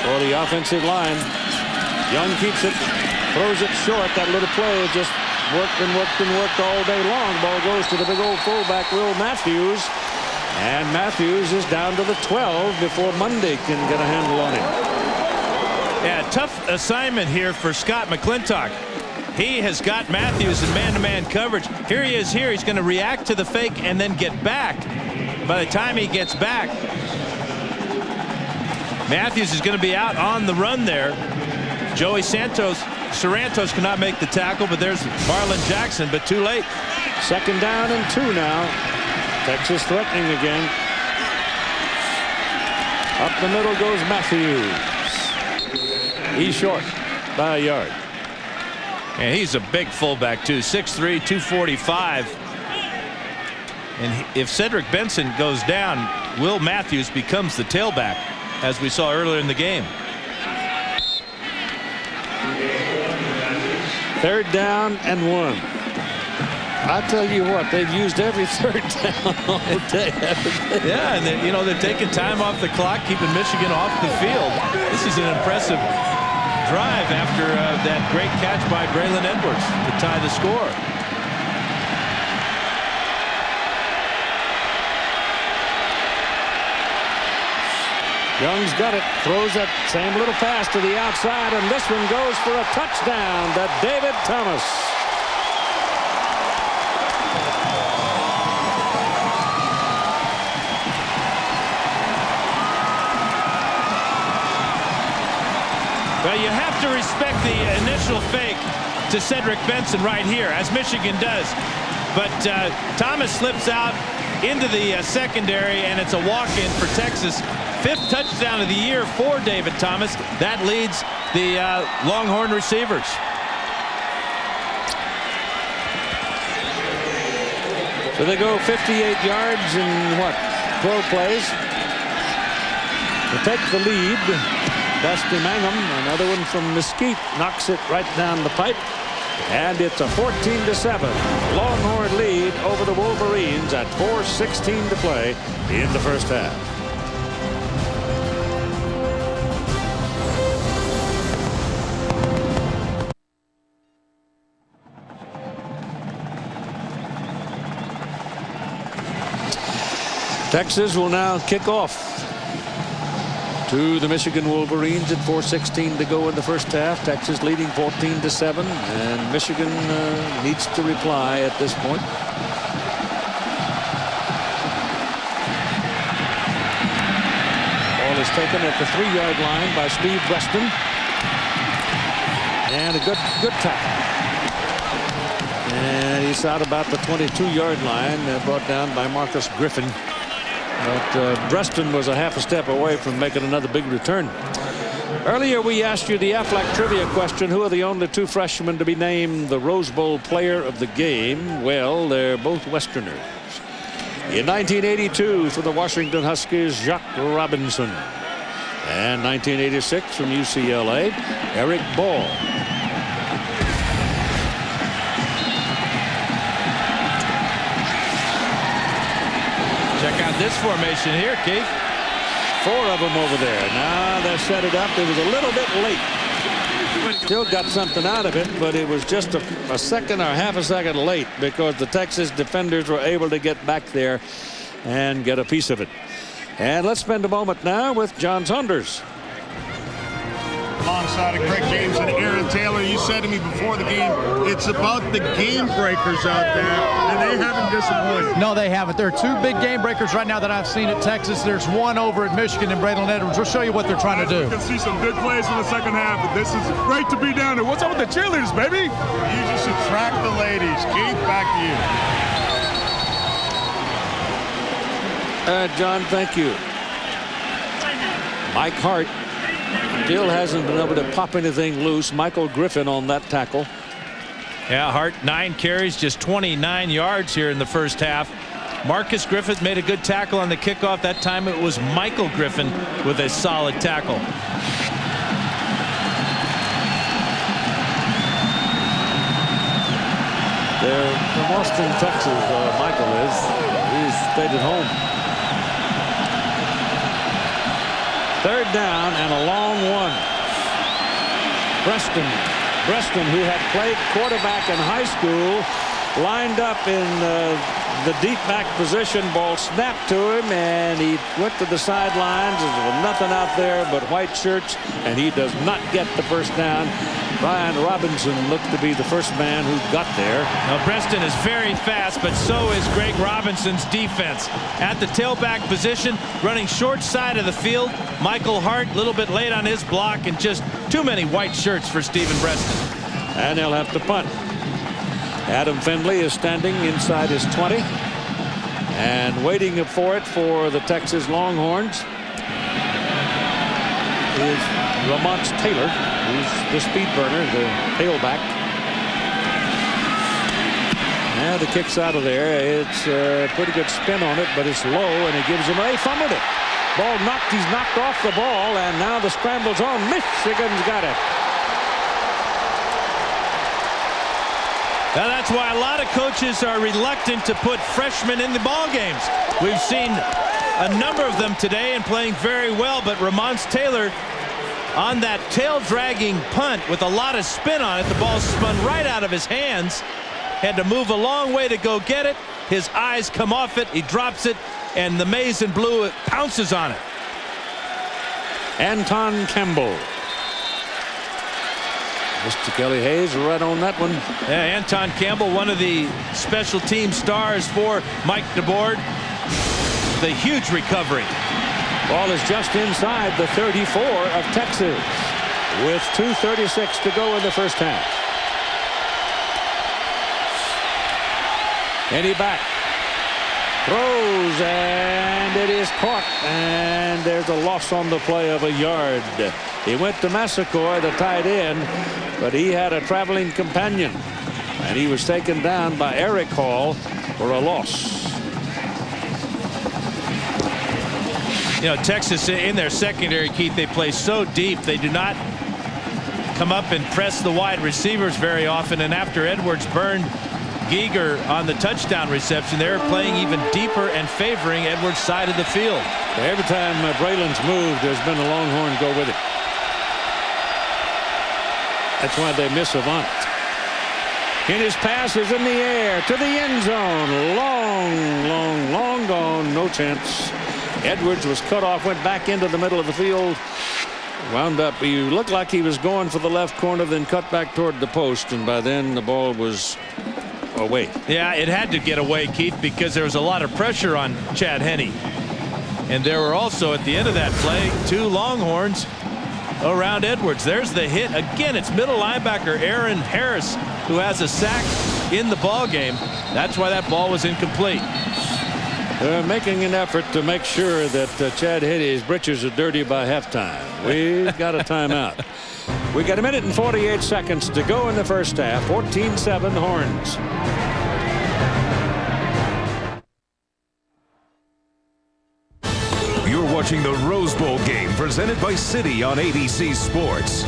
for the offensive line. Young keeps it. Throws it short. That little play just worked and worked and worked all day long. Ball goes to the big old fullback, Will Matthews. And Matthews is down to the 12 before Monday can get a handle on him. Yeah, tough assignment here for Scott McClintock. He has got Matthews in man-to-man coverage. Here he is here. He's going to react to the fake and then get back. By the time he gets back, Matthews is going to be out on the run there. Joey Sarantos cannot make the tackle, but there's Marlon Jackson, but too late. 2nd down and 2 now. Texas threatening again. Up the middle goes Matthews. He's short by a yard. And he's a big fullback too, 6'3", 245. And if Cedric Benson goes down, Will Matthews becomes the tailback, as we saw earlier in the game. 3rd down and 1. I tell you what, they've used every 3rd down all day. Yeah, and they're taking time off the clock, keeping Michigan off the field. This is an impressive drive after that great catch by Braylon Edwards to tie the score. Young's got it, throws that same little pass to the outside, and this one goes for a touchdown to David Thomas. Well, you have to respect the initial fake to Cedric Benson right here, as Michigan does. But Thomas slips out into the secondary, and it's a walk-in for Texas. 5th touchdown of the year for David Thomas. That leads the Longhorn receivers. So they go 58 yards in 12 plays. To take the lead, Dusty Mangum, another one from Mesquite, knocks it right down the pipe. And it's a 14-7 Longhorn lead over the Wolverines at 4:16 to play in the first half. Texas will now kick off to the Michigan Wolverines at 4:16 to go in the first half. Texas leading 14-7, and Michigan needs to reply at this point. Ball is taken at the 3-yard line by Steve Weston, and a good tackle. And he's out about the 22-yard line, brought down by Marcus Griffin. But Breston was a half a step away from making another big return. Earlier we asked you the Aflac trivia question. Who are the only 2 freshmen to be named the Rose Bowl player of the game? Well, they're both Westerners. In 1982 for the Washington Huskies, Jacques Robinson. And 1986 from UCLA, Eric Ball. on this formation here, Keith. 4 of them over there. Now they set it up. It was a little bit late. Still got something out of it, but it was just a second or half a second late because the Texas defenders were able to get back there and get a piece of it. And let's spend a moment now with John Saunders. Alongside of Greg James and Aaron Taylor, you said to me before the game, it's about the game breakers out there, and they haven't disappointed. No, they haven't. There are 2 big game breakers right now that I've seen at Texas. There's one over at Michigan and Braylon Edwards. We'll show you what they're trying to do. You can see some good plays in the second half, but this is great to be down there. What's up with the cheerleaders, baby? You just attract the ladies. Keith, back to you. John, thank you. Mike Hart still hasn't been able to pop anything loose. Michael Griffin on that tackle. Yeah, Hart 9 carries, just 29 yards here in the first half. Marcus Griffith made a good tackle on the kickoff. That time it was Michael Griffin with a solid tackle. There, from Austin, Texas, Michael is. He's stayed at home. 3rd down and a long one. Preston, who had played quarterback in high school, lined up in the deep back position. Ball snapped to him, and he went to the sidelines. There was nothing out there but white shirts, and he does not get the first down. Brian Robinson looked to be the first man who got there. Now Preston is very fast, but so is Greg Robinson's defense. At the tailback position, running short side of the field. Michael Hart a little bit late on his block, and just too many white shirts for Stephen Preston. And they'll have to punt. Adam Finley is standing inside his 20 and waiting for it for the Texas Longhorns is Lamont Taylor, who's the speed burner, the tailback. And the kick's out of there. It's a pretty good spin on it, but it's low, and he gives him a fumbled it. Ball knocked. He's knocked off the ball, and now the scramble's on. Michigan's got it. Now that's why a lot of coaches are reluctant to put freshmen in the ball games. We've seen a number of them today and playing very well, but Lamont Taylor on that tail-dragging punt with a lot of spin on it. The ball spun right out of his hands. Had to move a long way to go get it. His eyes come off it. He drops it, and the maize and blue pounces on it. Anton Campbell. Mr. Kelly Hayes right on that one. Yeah, Anton Campbell, one of the special team stars for Mike DeBoard. The huge recovery. Ball is just inside the 34 of Texas with 2:36 to go in the first half. Any back. Throws, and it is caught, and there's a loss on the play of a yard. He went to Massaquoi, the tight end, but he had a traveling companion, and he was taken down by Eric Hall for a loss. You know, Texas in their secondary, Keith, they play so deep. They do not come up and press the wide receivers very often, and after Edwards burned Giger on the touchdown reception, they're playing even deeper and favoring Edwards' side of the field. Every time Braylon's moved, there's been a Longhorn go with it. That's why they miss Avant. And his pass is in the air to the end zone. Long gone. No chance. Edwards was cut off, went back into the middle of the field. Wound up. He looked like he was going for the left corner, then cut back toward the post, and by then the ball was away. Yeah, it had to get away, Keith, because there was a lot of pressure on Chad Henne. And there were also, at the end of that play, 2 Longhorns around Edwards. There's the hit. Again, it's middle linebacker Aaron Harris who has a sack in the ball game. That's why that ball was incomplete. They're making an effort to make sure that Chad Henne's britches are dirty by halftime. We've got a timeout. We got 1 minute and 48 seconds to go in the first half. 14-7 Horns. You're watching the Rose Bowl game presented by City on ABC Sports.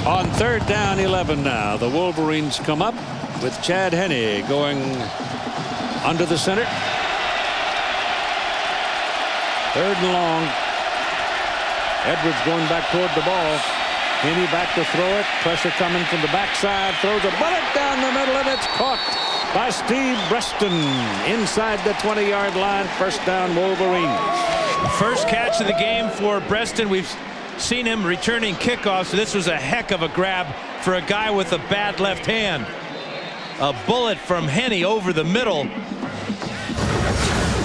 On 3rd down, 11 now. The Wolverines come up with Chad Henne going Under the center. 3rd and long. Edwards going back toward the ball. Henney back to throw it. Pressure coming from the backside. Throws a bullet down the middle, and it's caught by Steve Breaston inside the 20-yard line. First down, Wolverines. First catch of the game for Breaston. We've seen him returning kickoffs. So this was a heck of a grab for a guy with a bad left hand. A bullet from Henney over the middle.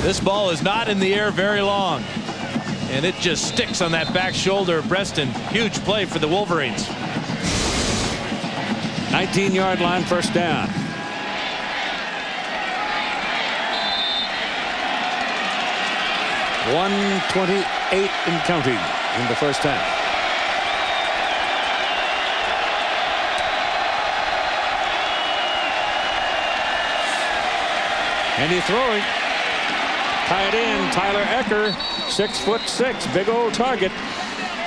This ball is not in the air very long, and it just sticks on that back shoulder of Breaston. Huge play for the Wolverines. 19-yard line, first down. .128 and counting in the first half. Henney throwing. Tied in, Tyler Ecker, 6'6", big old target,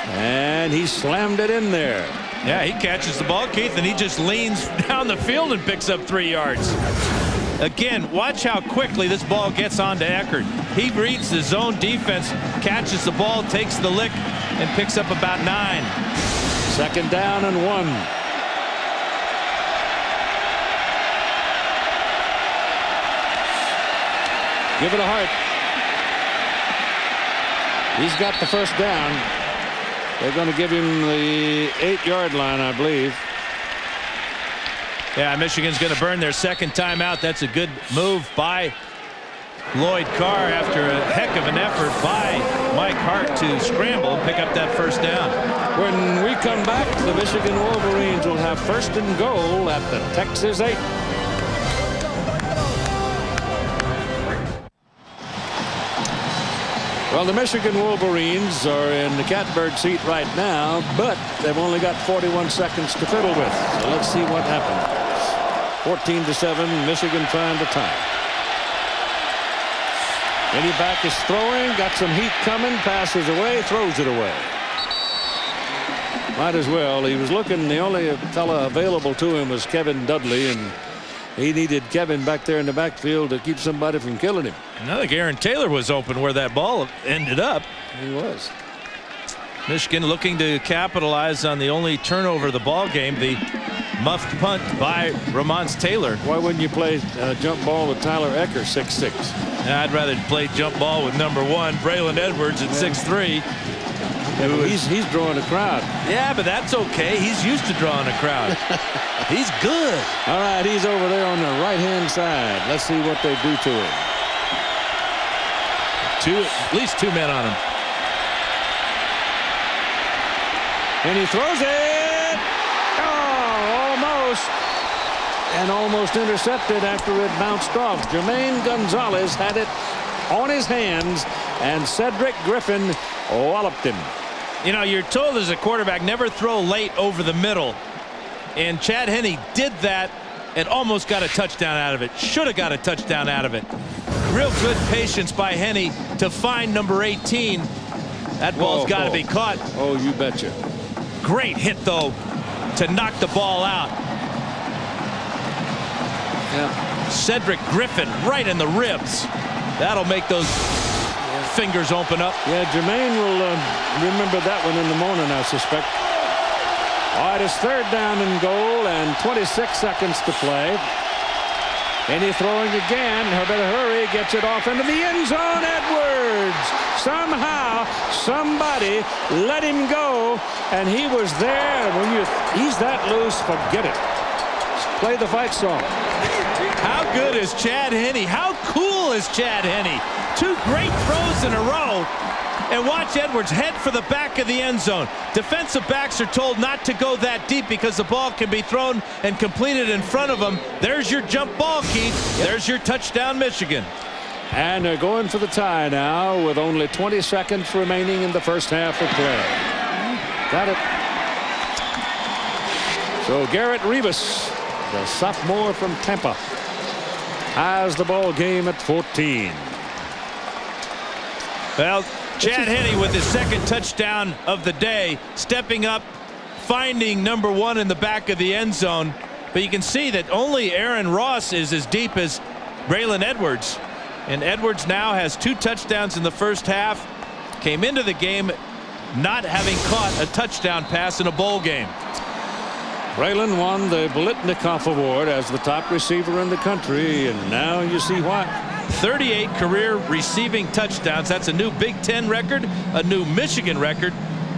and he slammed it in there. Yeah, he catches the ball, Keith, and he just leans down the field and picks up 3 yards. Again, watch how quickly this ball gets onto Eckert. He reads the zone defense, catches the ball, takes the lick, and picks up about 9. 2nd down and 1. Give it a Hart. He's got the first down. They're going to give him the 8-yard line, I believe. Yeah, Michigan's going to burn their second timeout. That's a good move by Lloyd Carr after a heck of an effort by Mike Hart to scramble and pick up that first down. When we come back, the Michigan Wolverines will have 1st and goal at the Texas 8. Well, the Michigan Wolverines are in the catbird seat right now, but they've only got 41 seconds to fiddle with. So let's see what happens. 14-7, Michigan trying to tie. Henney back is throwing, got some heat coming, passes away, throws it away. Might as well. He was looking, the only fella available to him was Kevin Dudley, and he needed Kevin back there in the backfield to keep somebody from killing him. I think Aaron Taylor was open where that ball ended up. He was. Michigan looking to capitalize on the only turnover of the ball game, the muffed punt by Ramons Taylor. Why wouldn't you play jump ball with Tyler Ecker, 6'6"? I'd rather play jump ball with number 1, Braylon Edwards, at 6'3". Yeah, he's drawing a crowd. Yeah, but that's okay. He's used to drawing a crowd. He's good. All right, he's over there on the right-hand side. Let's see what they do to him. At least 2 men on him. And he throws it. Oh, almost. And almost intercepted after it bounced off. Jermaine Gonzalez had it on his hands, and Cedric Griffin walloped him. You know, you're told as a quarterback never throw late over the middle, and Chad Henne did that and almost got a touchdown out of it. Should have got a touchdown out of it. Real good patience by Henne to find number 18. That ball's got to be caught. Oh, you betcha. Great hit, though, to knock the ball out. Yeah. Cedric Griffin right in the ribs. That'll make those fingers open up. Yeah, Jermaine will remember that one in the morning, I suspect. All right, it's 3rd down and goal and 26 seconds to play. Henne throwing again. Better hurry. Gets it off into the end zone. Edwards. Somehow, somebody let him go, and he was there. When he's that loose, forget it. Play the fight song. How good is Chad Henne? How cool is Chad Henne? 2 great throws in a row. And watch Edwards head for the back of the end zone. Defensive backs are told not to go that deep because the ball can be thrown and completed in front of them. There's your jump ball, Keith. Yep. There's your touchdown, Michigan. And they're going for the tie now with only 20 seconds remaining in the first half of play. Got it. So Garrett Rivas, the sophomore from Tampa, has the ball game at 14. Well, Chad Henne with his 2nd touchdown of the day, stepping up, finding number 1 in the back of the end zone. But you can see that only Aaron Ross is as deep as Braylon Edwards. And Edwards now has 2 touchdowns in the first half. Came into the game not having caught a touchdown pass in a bowl game. Braylon won the Blitnikoff Award as the top receiver in the country, and now you see why. 38 career receiving touchdowns. That's a new Big Ten record, a new Michigan record.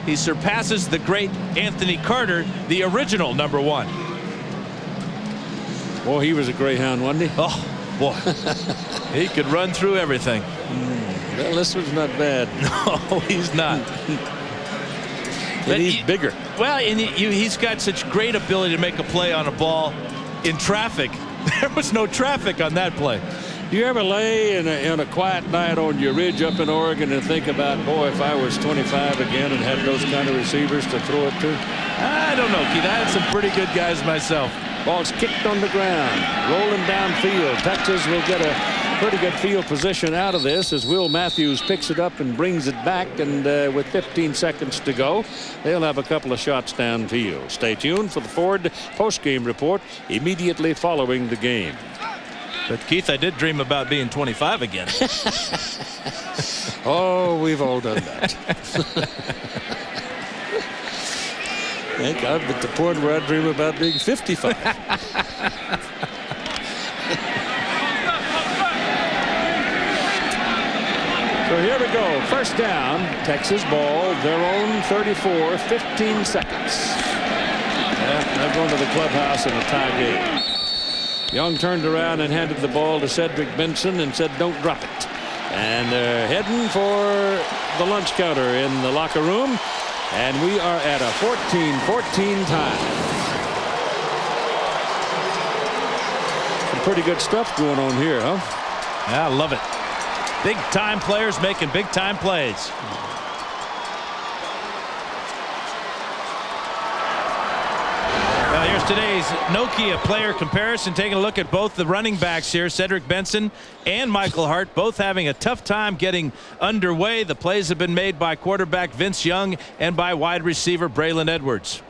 He surpasses the great Anthony Carter, the original #1. Boy, he was a greyhound, wasn't he? Oh, boy. He could run through everything. Well, this one's not bad. No, he's not. But he's bigger. Well, and he's got such great ability to make a play on a ball in traffic. There was no traffic on that play. Do you ever lay in a quiet night on your ridge up in Oregon and think about, boy, if I was 25 again and had those kind of receivers to throw it to? I don't know, Keith. I had some pretty good guys myself. Ball's kicked on the ground, rolling downfield. Texas will get a pretty good field position out of this as Will Matthews picks it up and brings it back, and with 15 seconds to go, they'll have a couple of shots downfield. Stay tuned for the Ford postgame report immediately following the game. But Keith, I did dream about being 25 again. Oh, we've all done that. I think I'm at the point where I dream about being 55. So here we go. First down. Texas ball. Their own 34. 15 seconds. They're going to the clubhouse in a tie game. Young turned around and handed the ball to Cedric Benson and said, "Don't drop it." And they're heading for the lunch counter in the locker room. And we are at a 14-14 tie. Some pretty good stuff going on here, huh? Yeah, I love it. Big time players making big time plays. Well, here's today's Nokia player comparison, taking a look at both the running backs here. Cedric Benson and Michael Hart both having a tough time getting underway. The plays have been made by quarterback Vince Young and by wide receiver Braylon Edwards.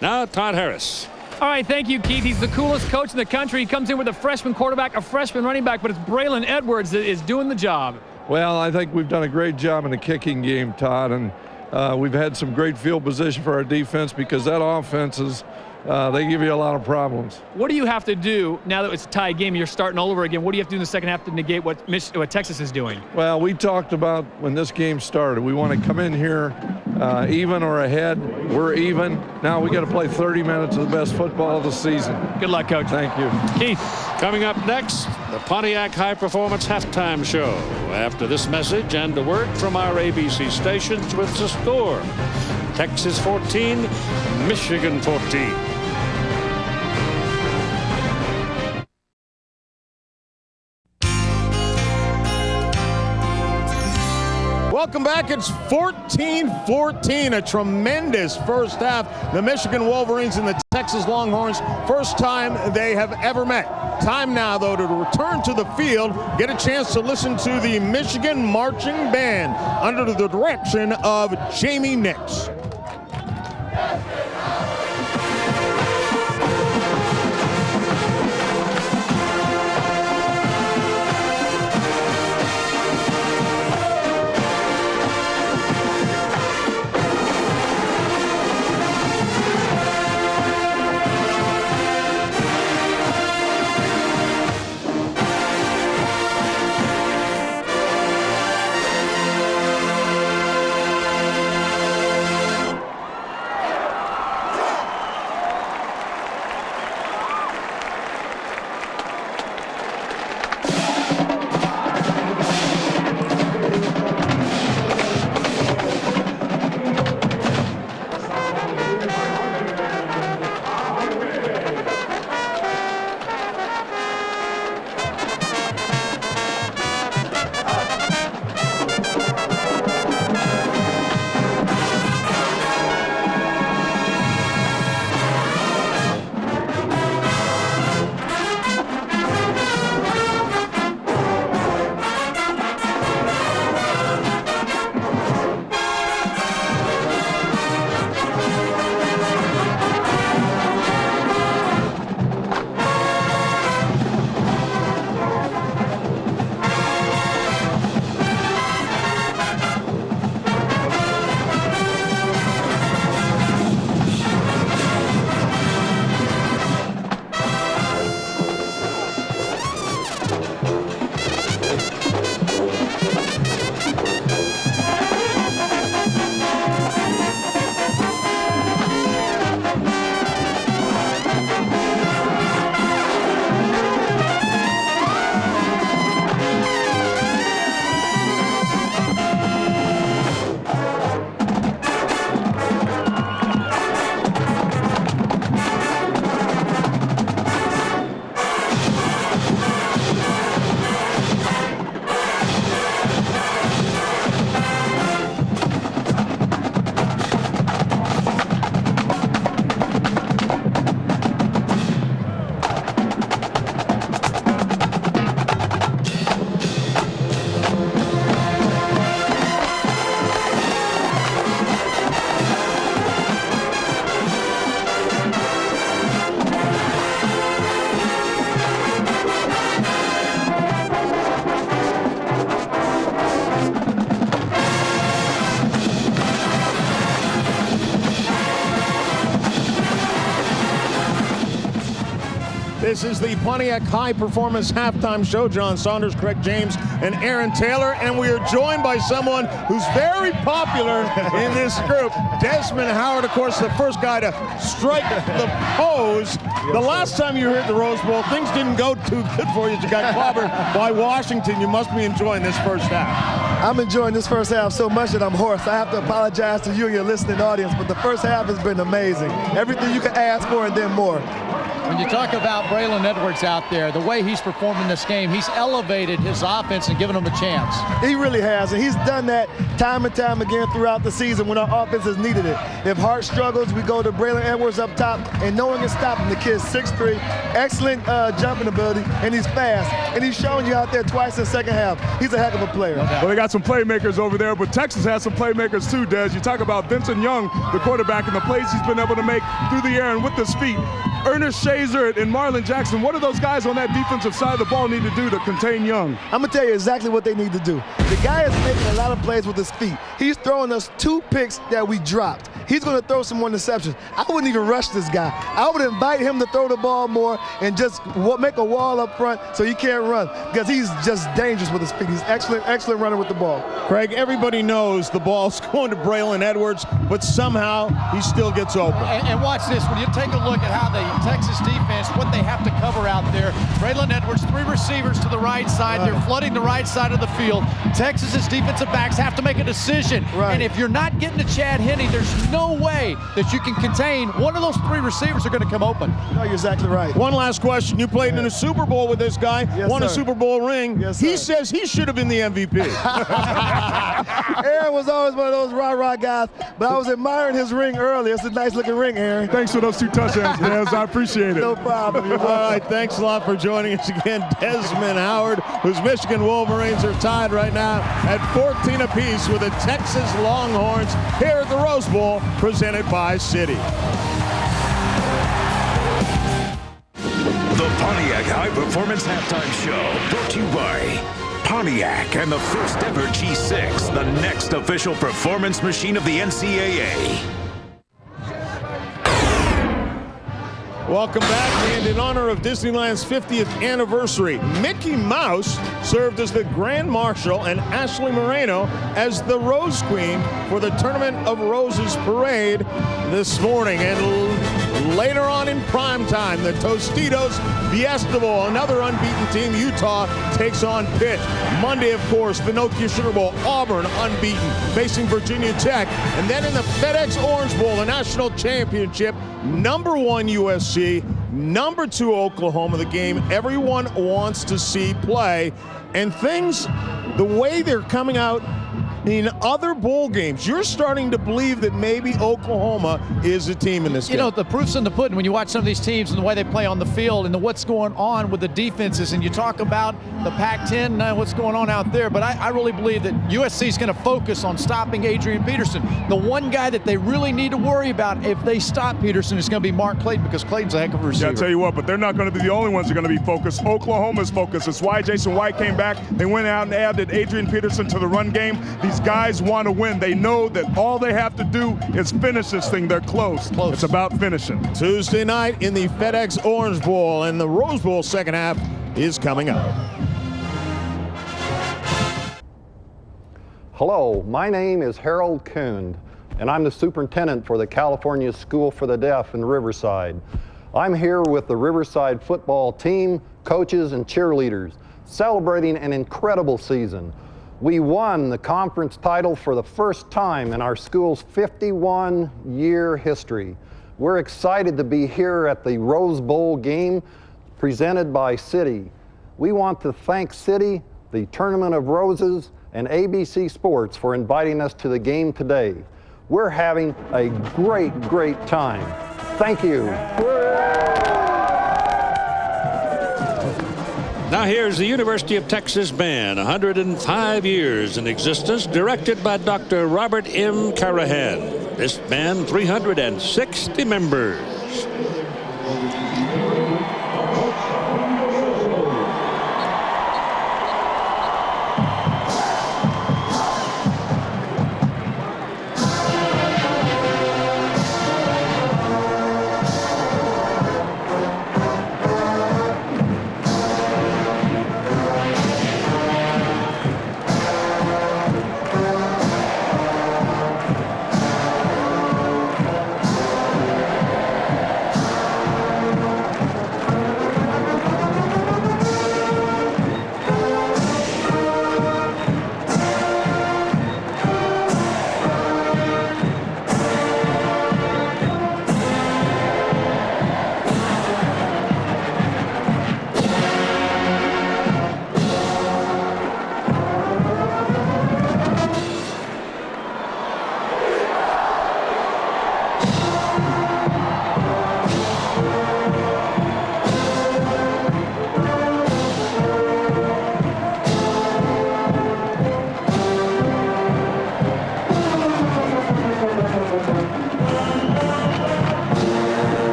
Now Todd Harris. All right, thank you, Keith. He's the coolest coach in the country. He comes in with a freshman quarterback, a freshman running back, but it's Braylon Edwards that is doing the job. Well, I think we've done a great job in the kicking game, Todd, and we've had some great field position for our defense because that offense is they give you a lot of problems. What do you have to do now that it's a tie game? You're starting all over again. What do you have to do in the second half to negate what Texas is doing? Well, we talked about when this game started. We want to come in here even or ahead. We're even. Now we got to play 30 minutes of the best football of the season. Good luck, Coach. Thank you. Keith. Coming up next, the Pontiac High Performance Halftime Show. After this message and a word from our ABC stations with the score. Texas 14, Michigan 14. Welcome back. It's 14-14, a tremendous first half. The Michigan Wolverines and the Texas Longhorns, first time they have ever met. Time now, though, to return to the field, get a chance to listen to the Michigan Marching Band under the direction of Jamie Nix. This is the Pontiac High Performance Halftime Show. John Saunders, Craig James, and Aaron Taylor. And we are joined by someone who's very popular in this group. Desmond Howard, of course, the first guy to strike the pose. The last time you were at the Rose Bowl, things didn't go too good for you. You got clobbered by Washington. You must be enjoying this first half. I'm enjoying this first half so much that I'm hoarse. I have to apologize to you and your listening audience, but the first half has been amazing. Everything you can ask for and then more. When you talk about Braylon Edwards out there, the way he's performed in this game, he's elevated his offense and given them a chance. He really has, and he's done that time and time again throughout the season when our offense has needed it. If Hart struggles, we go to Braylon Edwards up top, and no one can stop him. The kid's 6'3", excellent jumping ability, and he's fast. And he's shown you out there twice in the second half. He's a heck of a player. Well, they got some playmakers over there, but Texas has some playmakers too, Des. You talk about Vincent Young, the quarterback, and the plays he's been able to make through the air and with his feet. Ernest Shazer and Marlon Jackson, what do those guys on that defensive side of the ball need to do to contain Young? I'm going to tell you exactly what they need to do. The guy is making a lot of plays with his feet. He's throwing us 2 picks that we dropped. He's going to throw some more interceptions. I wouldn't even rush this guy. I would invite him to throw the ball more and just make a wall up front so he can't run, because he's just dangerous with his feet. He's excellent runner with the ball. Craig, everybody knows the ball's going to Braylon Edwards, but somehow he still gets open. And watch this. When you take a look at how the Texas defense, what they have to cover out there, Braylon Edwards, 3 receivers to the right side. They're flooding the right side of the field. Texas's defensive backs have to make a decision. And if you're not getting to Chad Henne, there's no way that you can contain one of those 3 receivers are going to come open. No, you're exactly right. One last question. You played in a Super Bowl with this guy, won a Super Bowl ring. Yes, he says he should have been the MVP. Aaron was always one of those rah-rah guys, but I was admiring his ring earlier. It's a nice-looking ring, Aaron. Thanks for those 2 touchdowns, Des. I appreciate it. No problem. All right, thanks a lot for joining us again. Desmond Howard, whose Michigan Wolverines are tied right now at 14 apiece with the Texas Longhorns here at the Rose Bowl, presented by Citi. The Pontiac High Performance Halftime Show, brought to you by Pontiac and the first ever G6, the next official performance machine of the NCAA. Welcome back, and in honor of Disneyland's 50th anniversary, Mickey Mouse served as the Grand Marshal and Ashley Moreno as the Rose Queen for the Tournament of Roses parade this morning. And later on in prime time, the Tostitos Fiesta Bowl, another unbeaten team, Utah, takes on Pitt. Monday, of course, the Nokia Sugar Bowl, Auburn unbeaten, facing Virginia Tech. And then in the FedEx Orange Bowl, the national championship, number 1 USC, number 2 Oklahoma, the game everyone wants to see play. And things, the way they're coming out in other bowl games, you're starting to believe that maybe Oklahoma is a team in this game. You know, the proof's in the pudding when you watch some of these teams and the way they play on the field and what's going on with the defenses. And you talk about the Pac-10, what's going on out there. But I really believe that USC is going to focus on stopping Adrian Peterson. The one guy that they really need to worry about if they stop Peterson is going to be Mark Clayton, because Clayton's a heck of a receiver. Yeah, I'll tell you what, but they're not going to be the only ones that are going to be focused. Oklahoma's focused. It's why Jason White came back. They went out and added Adrian Peterson to the run game. These guys want to win. They know that all they have to do is finish this thing. They're close. It's about finishing. Tuesday night in the FedEx Orange Bowl, and the Rose Bowl second half is coming up. Hello, my name is Harold Kund, and I'm the superintendent for the California School for the Deaf in Riverside. I'm here with the Riverside football team, coaches, and cheerleaders, celebrating an incredible season. We won the conference title for the first time in our school's 51-year history. We're excited to be here at the Rose Bowl game presented by Citi. We want to thank Citi, the Tournament of Roses, and ABC Sports for inviting us to the game today. We're having a great time. Thank you. Now here's the University of Texas Band, 105 years in existence, directed by Dr. Robert M. Carahan. This band, 360 members.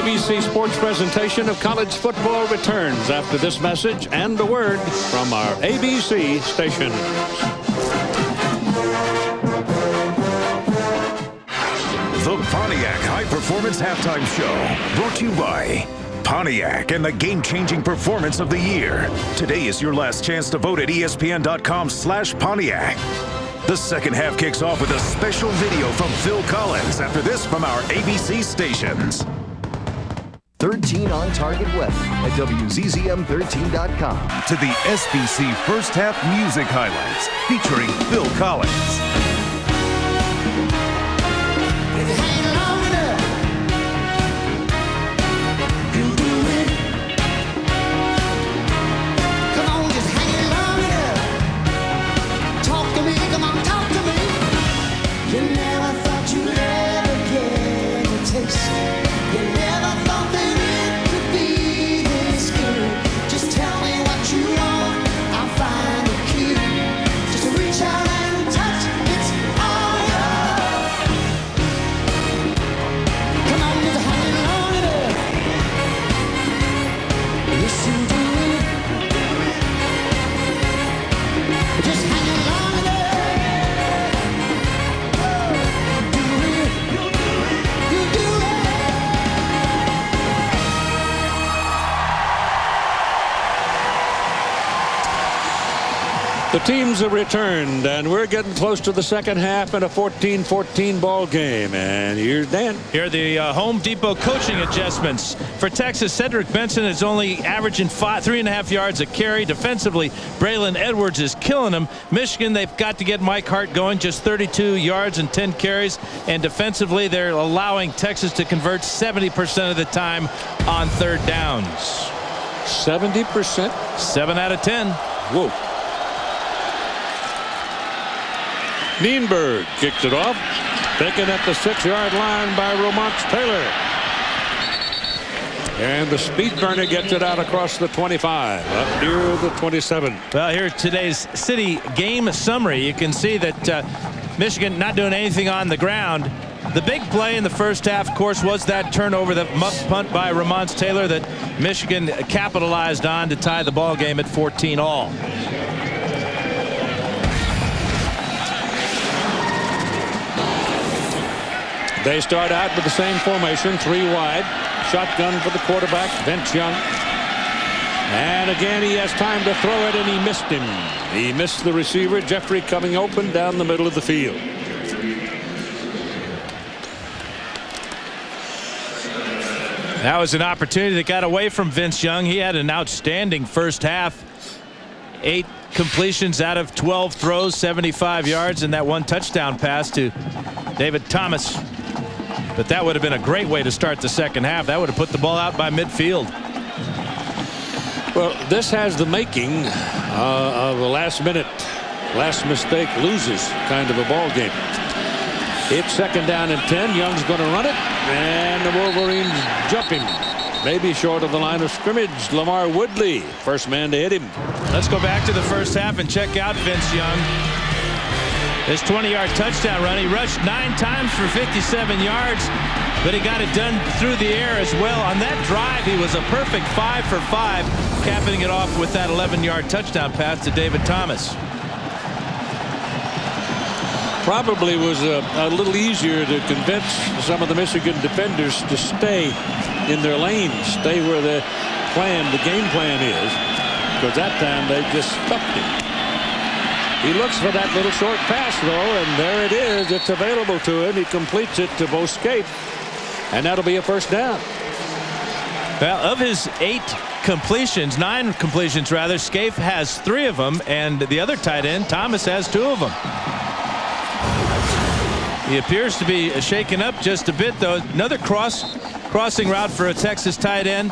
ABC Sports presentation of college football returns after this message and a word from our ABC stations. The Pontiac High Performance Halftime Show, brought to you by Pontiac and the game-changing performance of the year. Today is your last chance to vote at ESPN.com/Pontiac. The second half kicks off with a special video from Phil Collins after this from our ABC stations. 13 on Target Weather at WZZM13.com. To the SBC First Half Music Highlights featuring Phil Collins. The teams have returned, and we're getting close to the second half in a 14-14 ball game. And here's Dan. Here are the Home Depot coaching adjustments. For Texas, Cedric Benson is only averaging 3.5 yards a carry. Defensively, Braylon Edwards is killing them. Michigan, they've got to get Mike Hart going, just 32 yards and 10 carries. And defensively, they're allowing Texas to convert 70% of the time on third downs. 70%? 7 out of 10. Whoa. Nienberg kicked it off. Taken at the 6-yard line by Romance Taylor. And the speed burner gets it out across the 25, up near the 27. Well, here's today's City game summary. You can see that Michigan not doing anything on the ground. The big play in the first half, of course, was that turnover, that muff punt by Romance Taylor that Michigan capitalized on to tie the ball game at 14-all. They start out with the same formation, 3 wide. Shotgun for the quarterback, Vince Young. And again, he has time to throw it, and he missed him. He missed the receiver, Jeffrey, coming open down the middle of the field. That was an opportunity that got away from Vince Young. He had an outstanding first half. 8 completions out of 12 throws, 75 yards, and that 1 touchdown pass to David Thomas. But that would have been a great way to start the second half. That would have put the ball out by midfield. Well, this has the making of a last mistake loses kind of a ball game. It's 2nd down and 10. Young's going to run it, and the Wolverines jumping. Maybe short of the line of scrimmage. Lamar Woodley, first man to hit him. Let's go back to the first half and check out Vince Young. His 20-yard touchdown run. He rushed 9 times for 57 yards, but he got it done through the air as well. On that drive, he was a perfect 5 for 5, capping it off with that 11-yard touchdown pass to David Thomas. Probably was a little easier to convince some of the Michigan defenders to stay in their lanes, stay where the game plan is, because that time they just stuffed him. He looks for that little short pass, though, and there it is. It's available to him. He completes it to Bo Scaife, and that'll be a first down. Well, of his 9 completions rather, Scaife has 3 of them, and the other tight end, Thomas, has 2 of them. He appears to be shaken up just a bit, though. Another crossing route for a Texas tight end,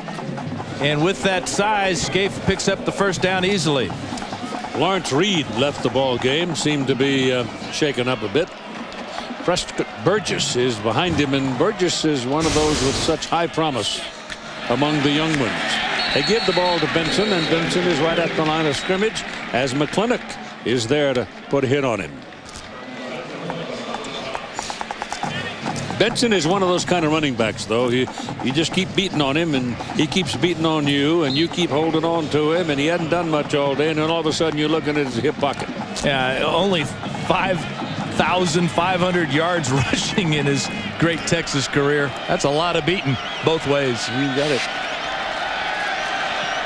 and with that size, Scaife picks up the first down easily. Lawrence Reed left the ball game, seemed to be shaken up a bit. Prescott Burgess is behind him, and Burgess is one of those with such high promise among the young ones. They give the ball to Benson, and Benson is right at the line of scrimmage as McClintock is there to put a hit on him. Benson is one of those kind of running backs, though. You just keep beating on him, and he keeps beating on you, and you keep holding on to him, and he hadn't done much all day, and then all of a sudden you're looking at his hip pocket. Yeah, only 5,500 yards rushing in his great Texas career. That's a lot of beating both ways. You got it.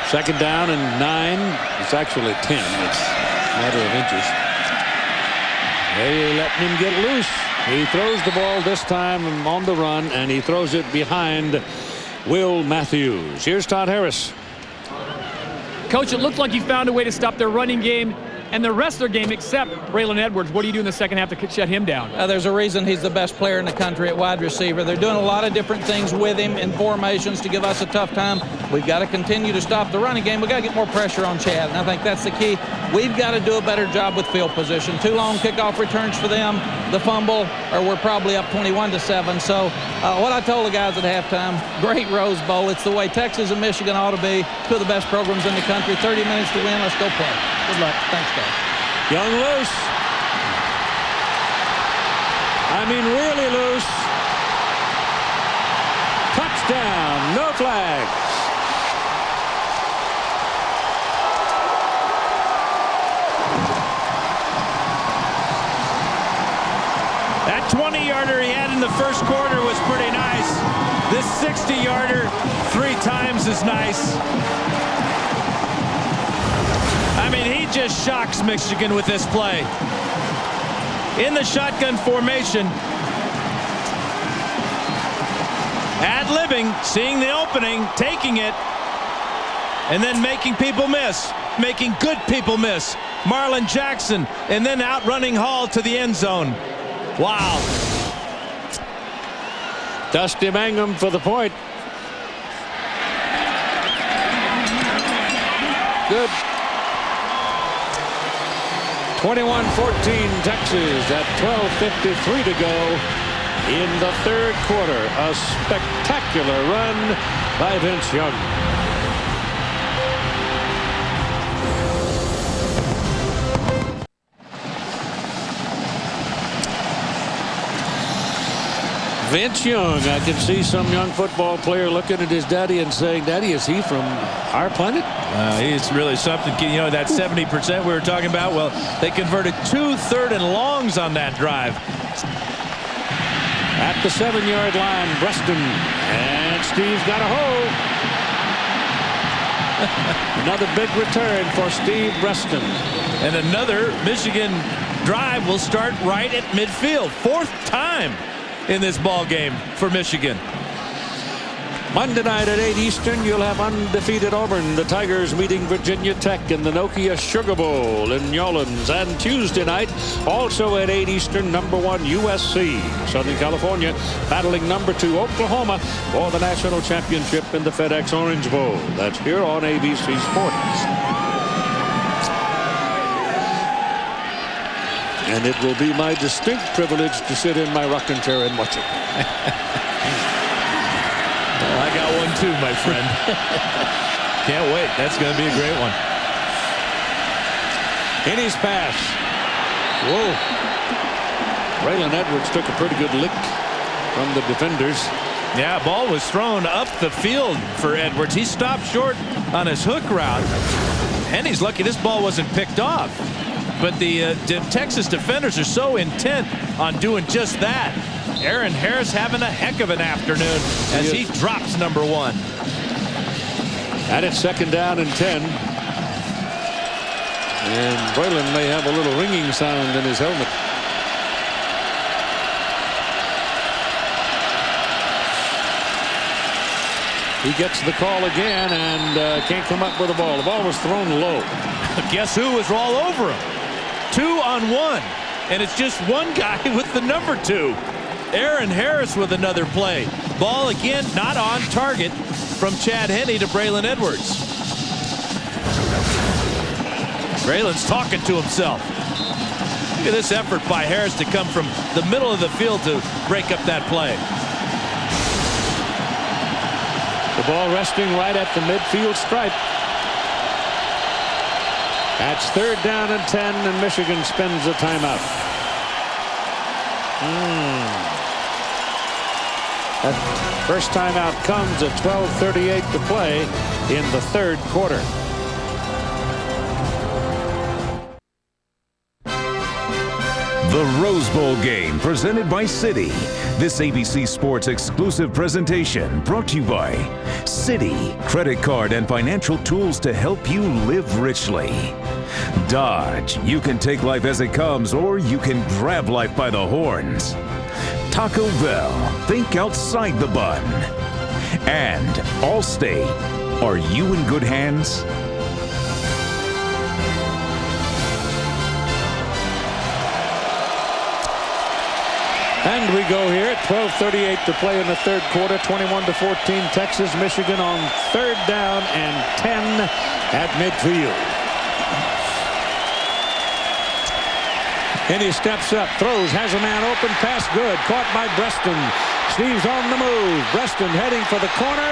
2nd down and 9. It's actually 10. It's a matter of inches. They letting him get loose. He throws the ball this time on the run, and he throws it behind Will Matthews. Here's Todd Harris. Coach, it looked like you found a way to stop their running game and the rest of their game except Braylon Edwards. What do you do in the second half to shut him down? There's a reason he's the best player in the country at wide receiver. They're doing a lot of different things with him in formations to give us a tough time. We've got to continue to stop the running game. We've got to get more pressure on Chad, and I think that's the key. We've got to do a better job with field position. 2 long kickoff returns for them, the fumble, or we're probably up 21-7. So what I told the guys at halftime, great Rose Bowl. It's the way Texas and Michigan ought to be. 2 of the best programs in the country. 30 minutes to win. Let's go play. Good luck. Thanks, guys. Young loose. I mean, really loose. Touchdown. No flags. That 20-yarder he had in the first quarter was pretty nice. This 60-yarder 3 times as nice. I mean, he just shocks Michigan with this play. In the shotgun formation. Ad-libbing, seeing the opening, taking it, and then making people miss. Making good people miss. Marlon Jackson, and then outrunning Hall to the end zone. Wow. Dusty Mangum for the point. Good. 21-14 Texas at 12:53 to go in the 3rd quarter. A spectacular run by Vince Young. Vince Young, I can see some young football player looking at his daddy and saying, "Daddy, is he from our planet?" He's really something. You know, that 70% we were talking about. Well, they converted 2 3rd and longs on that drive. At the 7-yard line, Breston, and Steve's got a hole. Another big return for Steve Breston. And another Michigan drive will start right at midfield. 4th time in this ball game for Michigan. Monday night at 8 Eastern, you'll have undefeated Auburn. The Tigers meeting Virginia Tech in the Nokia Sugar Bowl in New Orleans. And Tuesday night, also at 8 Eastern, #1 USC. Southern California battling #2 Oklahoma for the national championship in the FedEx Orange Bowl. That's here on ABC Sports. And it will be my distinct privilege to sit in my rocking chair and watch it. Well, I got one too, my friend. Can't wait. That's going to be a great one. In his pass. Whoa. Braylon Edwards took a pretty good lick from the defenders. Yeah, ball was thrown up the field for Edwards. He stopped short on his hook route. And he's lucky this ball wasn't picked off. But the Texas defenders are so intent on doing just that. Aaron Harris having a heck of an afternoon as he drops #1. And it's 2nd down and 10. And Braylon may have a little ringing sound in his helmet. He gets the call again and can't come up with the ball. The ball was thrown low. Guess who was all over him? 2 on 1. And it's just one guy with the #2. Aaron Harris with another play. Ball again not on target from Chad Henne to Braylon Edwards. Braylon's talking to himself. Look at this effort by Harris to come from the middle of the field to break up that play. The ball resting right at the midfield stripe. That's 3rd down and 10, and Michigan spends a timeout. That first timeout comes at 12:38 to play in the third quarter. The Rose Bowl game presented by Citi. This ABC Sports exclusive presentation brought to you by Citi. Credit card and financial tools to help you live richly. Dodge. You can take life as it comes, or you can grab life by the horns. Taco Bell. Think outside the bun. And Allstate. Are you in good hands? And we go here at 12:38 to play in the third quarter. 21-14 Texas, Michigan on third down and 10 at midfield. And he steps up, throws, has a man open, pass good, caught by Breston. Steve's on the move. Breston heading for the corner.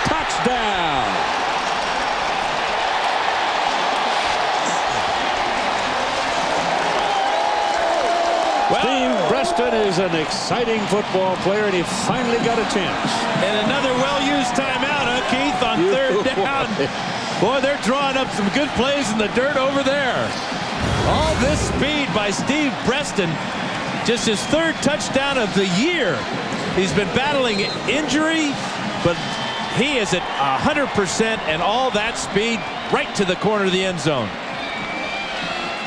Touchdown. Steve Breston is an exciting football player, and he finally got a chance. And another well-used timeout, huh, Keith, on third down. Boy, they're drawing up some good plays in the dirt over there. All this speed by Steve Breston. Just his third touchdown of the year. He's been battling injury, but he is at 100%, and all that speed right to the corner of the end zone.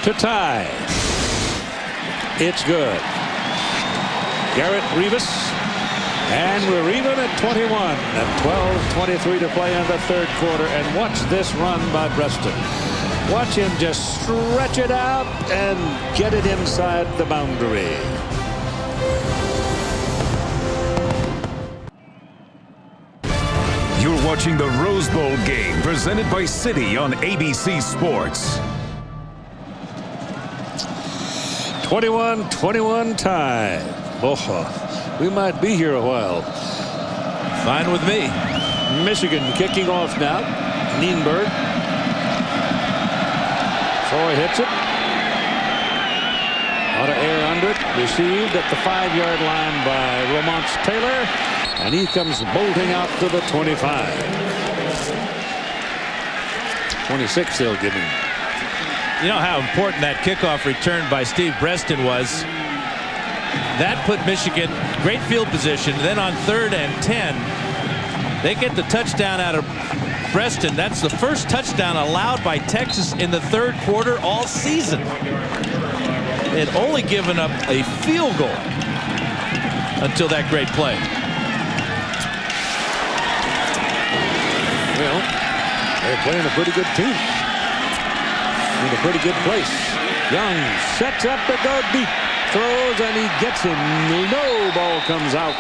To tie. It's good. Garrett Rivas. And we're even at 21 at 12:23 to play in the third quarter. And watch this run by Breston. Watch him just stretch it out and get it inside the boundary. You're watching the Rose Bowl game presented by Citi on ABC Sports. 21-21 tie. Oh, we might be here a while. Fine with me. Michigan kicking off now. Nienberg. Troy hits it. Out of air under it. Received at the 5-yard line by Romance Taylor. And he comes bolting out to the 25. 26 they'll give him. You know how important that kickoff return by Steve Breston was. That put Michigan great field position. Then on 3rd and 10, they get the touchdown out of Breston. That's the first touchdown allowed by Texas in the third quarter all season. They had only given up a field goal until that great play. Well, they're playing a pretty good team. In a pretty good place. Young sets up to go deep. Throws and he gets him. No, ball comes out.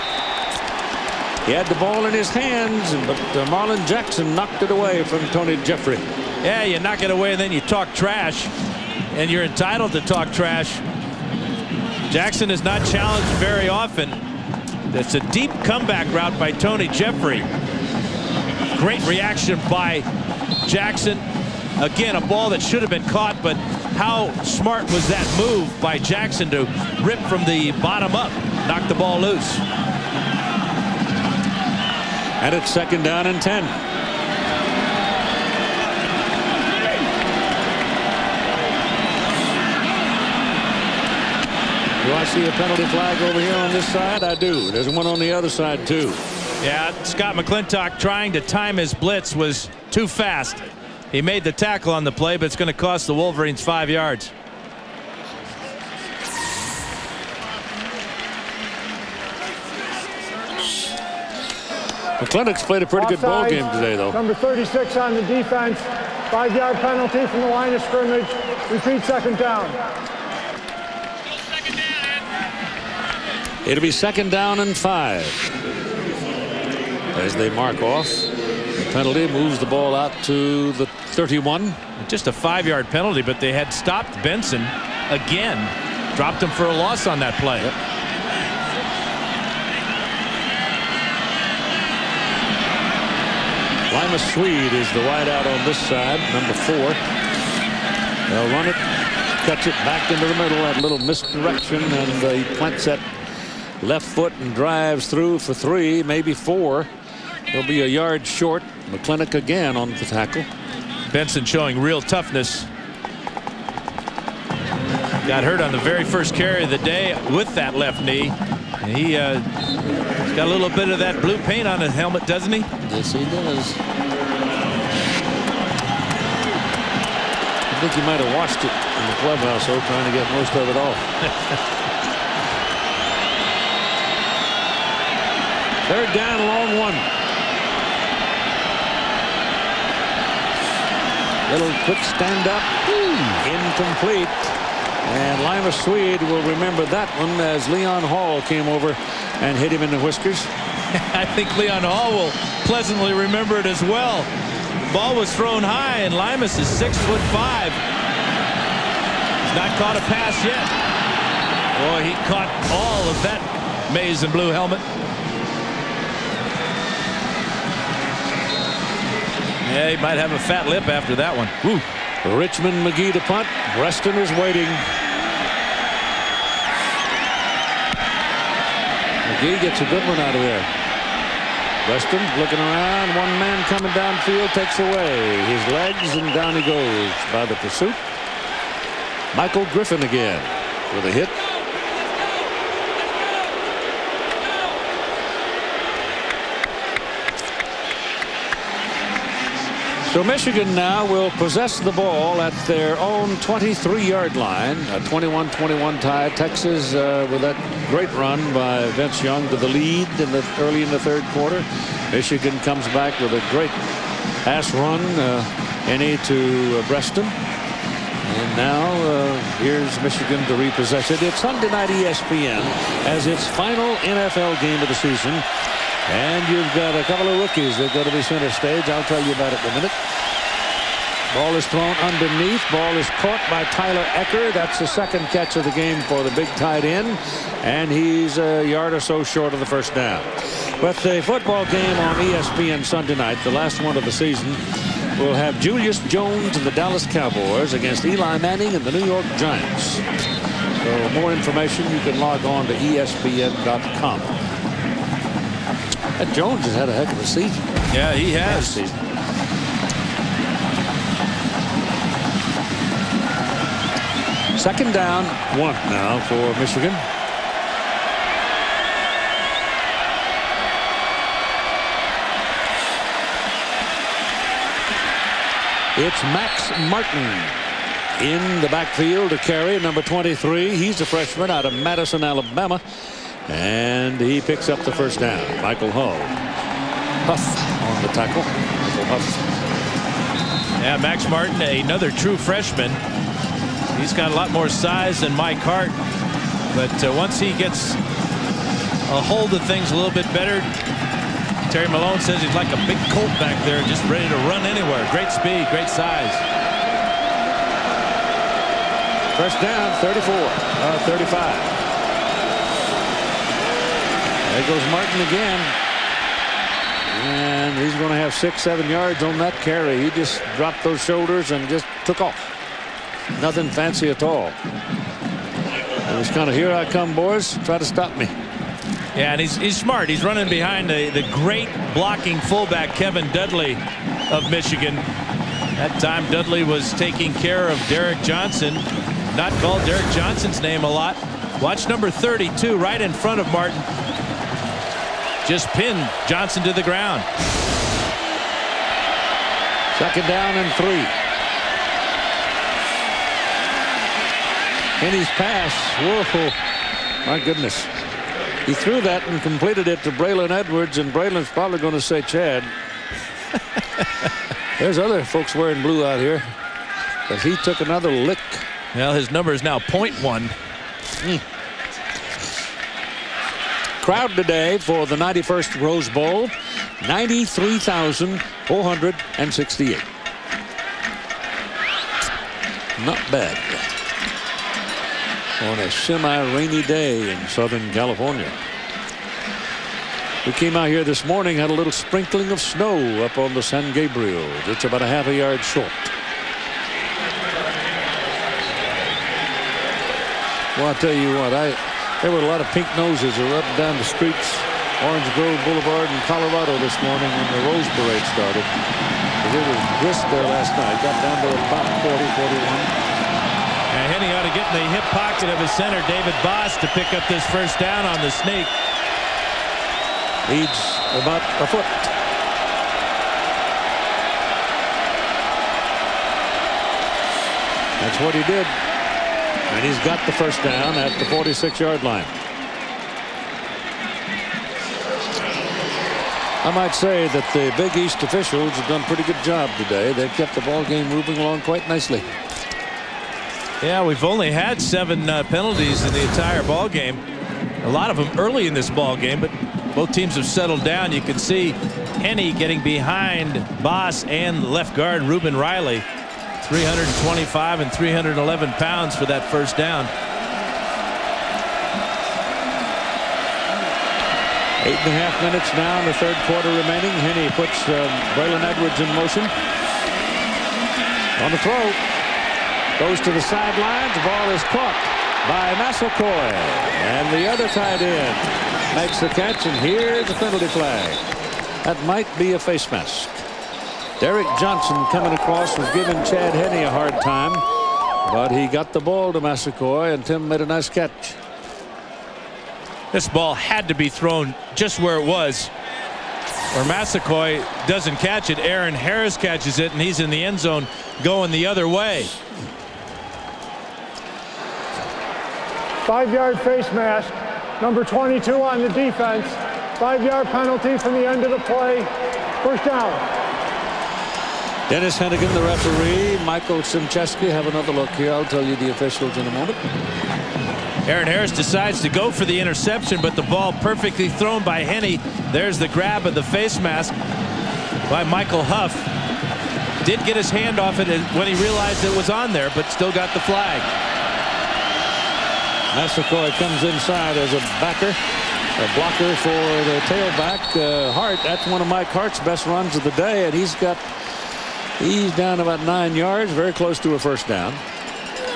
He had the ball in his hands, but Marlon Jackson knocked it away from Tony Jeffrey. Yeah, you knock it away and then you talk trash. And you're entitled to talk trash. Jackson is not challenged very often. It's a deep comeback route by Tony Jeffrey. Great reaction by Jackson. Again, a ball that should have been caught, but how smart was that move by Jackson to rip from the bottom up, knock the ball loose. And it's 2nd down and 10. Do I see a penalty flag over here on this side? I do. There's one on the other side, too. Yeah, Scott McClintock trying to time his blitz was too fast. He made the tackle on the play, but it's going to cost the Wolverines 5 yards. McClintock's played a pretty good ball game today, though. Number 36 on the defense. 5-yard penalty from the line of scrimmage. Repeat 2nd down. It'll be 2nd down and 5. As they mark off. The penalty moves the ball out to the 31. Just a 5-yard penalty, but they had stopped Benson again. Dropped him for a loss on that play. Yep. Lima Swede is the wideout on this side, number 4. They'll run it, cuts it back into the middle, that little misdirection, and he plants that left foot and drives through for 3, maybe 4. He'll be a yard short. McClintock again on the tackle. Benson showing real toughness. Got hurt on the very first carry of the day with that left knee. And he's got a little bit of that blue paint on his helmet, doesn't he? Yes, he does. I think he might have washed it in the clubhouse, though, trying to get most of it off. 3rd down, long 1. Little quick stand up. Incomplete. And Lima Swede will remember that one as Leon Hall came over and hit him in the whiskers. I think Leon Hall will pleasantly remember it as well. The ball was thrown high, and Limas is 6'5". He's not caught a pass yet. Boy, he caught all of that maize and blue helmet. Yeah, he might have a fat lip after that one. Woo. Richmond McGee to punt. Preston is waiting. McGee gets a good one out of there. Preston looking around. One man coming downfield, takes away his legs, and down he goes by the pursuit. Michael Griffin again with a hit. So Michigan now will possess the ball at their own 23-yard line. A 21-21 tie. Texas with that great run by Vince Young to the lead early in the 3rd quarter. Michigan comes back with a great pass run to Preston. And now here's Michigan to repossess it. It's Sunday night ESPN as its final NFL game of the season. And you've got a couple of rookies that go to be center stage. I'll tell you about it in a minute. Ball is thrown underneath. Ball is caught by Tyler Ecker. That's the 2nd catch of the game for the big tight end. And he's a yard or so short of the 1st down. But the football game on ESPN Sunday night, the last one of the season, will have Julius Jones and the Dallas Cowboys against Eli Manning and the New York Giants. So more information, you can log on to ESPN.com. That Jones has had a heck of a season. Yeah, he has. 2nd down, 1 now for Michigan. It's Max Martin in the backfield to carry, number 23. He's a freshman out of Madison, Alabama. And he picks up the 1st down. Michael Huff on the tackle. Michael Huff. Yeah, Max Martin, another true freshman. He's got a lot more size than Mike Hart. But once he gets a hold of things a little bit better, Terry Malone says he's like a big colt back there, just ready to run anywhere. Great speed, great size. 1st down, 35. There goes Martin again. And he's going to have 6-7 yards on that carry. He just dropped those shoulders and just took off. Nothing fancy at all. It was kind of, here I come, boys. Try to stop me. Yeah, and he's smart. He's running behind the great blocking fullback Kevin Dudley of Michigan. That time Dudley was taking care of Derek Johnson. Not called Derek Johnson's name a lot. Watch number 32 right in front of Martin. Just pinned Johnson to the ground. 2nd down and 3. Kenny's pass. Whoa, my goodness. He threw that and completed it to Braylon Edwards, and Braylon's probably going to say Chad. There's other folks wearing blue out here, but he took another lick. Well, his number is now 0.1. Crowd today for the 91st Rose Bowl, 93,468. Not bad on a semi-rainy day in Southern California. We came out here this morning, had a little sprinkling of snow up on the San Gabriel. It's about a half a yard short. Well, I'll tell you what, There were a lot of pink noses that were up and down the streets, Orange Grove Boulevard in Colorado this morning when the Rose Parade started. It was brisk there last night. Got down to about 40, 41. And Henny ought to get in the hip pocket of his center, David Boss, to pick up this first down on the sneak. Leads about a foot. That's what he did. And he's got the first down at the 46-yard line. I might say that the Big East officials have done a pretty good job today. They've kept the ball game moving along quite nicely. Yeah, we've only had 7 penalties in the entire ball game. A lot of them early in this ball game, but both teams have settled down. You can see Henny getting behind Boss and left guard Reuben Riley. 325 and 311 pounds for that first down. 8.5 minutes now in the third quarter remaining. Henny puts Braylon Edwards in motion. On the throw. Goes to the sidelines. The ball is caught by Massaquoi. And the other tight end makes the catch. And here's a penalty flag. That might be a face mask. Derek Johnson coming across was giving Chad Henny a hard time. But he got the ball to Massaquoi, and Tim made a nice catch. This ball had to be thrown just where it was. Or Massaquoi doesn't catch it. Aaron Harris catches it, and he's in the end zone going the other way. 5-yard face mask. Number 22 on the defense. 5-yard penalty from the end of the play. First down. Dennis Hennigan, the referee. Michael Simcheski. Have another look here. I'll tell you the officials in a moment. Aaron Harris decides to go for the interception, but the ball perfectly thrown by Henny. There's the grab of the face mask by Michael Huff. Did get his hand off it when he realized it was on there, but still got the flag. Massaquoi comes inside as a backer, a blocker for the tailback. Hart, that's one of Mike Hart's best runs of the day, and he's down about 9 yards, very close to a first down.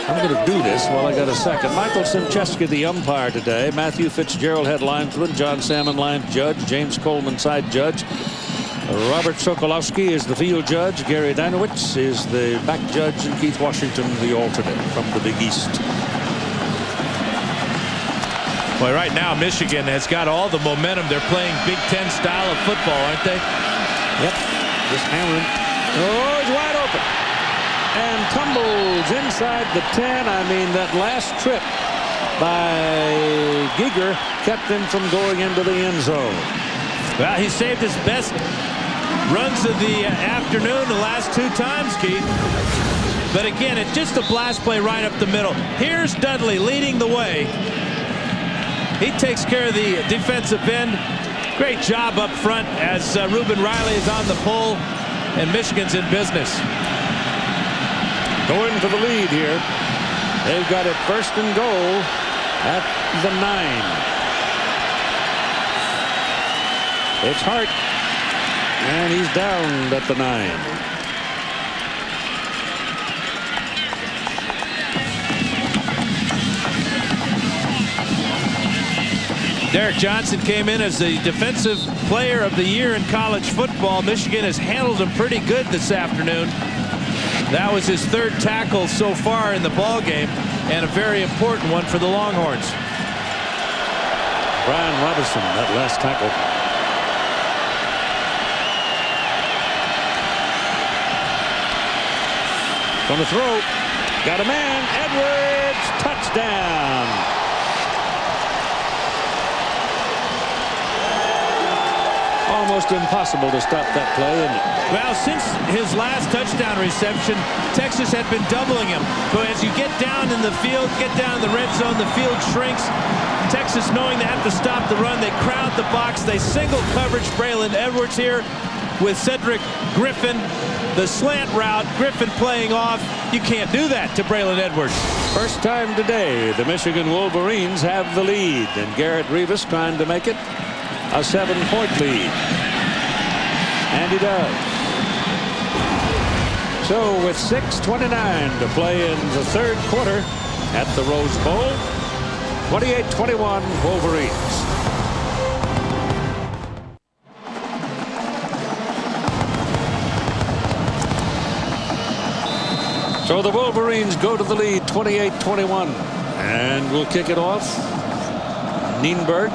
I'm going to do this while I got a second. Michael Simcheski, the umpire today. Matthew Fitzgerald, head linesman. John Salmon, line judge. James Coleman, side judge. Robert Sokolowski is the field judge. Gary Danowitz is the back judge. And Keith Washington, the alternate from the Big East. Well, right now, Michigan has got all the momentum. They're playing Big Ten style of football, aren't they? Yep. Just hammering. Oh, he's wide open. And tumbles inside the 10. I mean, that last trip by Giger kept him from going into the end zone. Well, he saved his best runs of the afternoon the last 2 times, Keith. But again, it's just a blast play right up the middle. Here's Dudley leading the way. He takes care of the defensive end. Great job up front as Reuben Riley is on the pull, and Michigan's in business. Going for the lead here. They've got it first and goal at the 9. It's Hart, and he's down at the 9. Derek Johnson came in as the defensive player of the year in college football. Michigan has handled him pretty good this afternoon. That was his 3rd tackle so far in the ball game, and a very important one for the Longhorns. Brian Robinson, that last tackle. On the throw, got a man, Edwards, touchdown. Almost impossible to stop that play, isn't it? Well, since his last touchdown reception, Texas had been doubling him. But as you get down in the field, get down in the red zone, the field shrinks. Texas, knowing they have to stop the run, they crowd the box. They single coverage Braylon Edwards here with Cedric Griffin. The slant route, Griffin playing off. You can't do that to Braylon Edwards. First time today, the Michigan Wolverines have the lead, and Garrett Rivas trying to make it a 7-point lead. And he does. So with 6:29 to play in the third quarter at the Rose Bowl, 28-21 Wolverines. So the Wolverines go to the lead 28-21, and we'll kick it off. Nienberg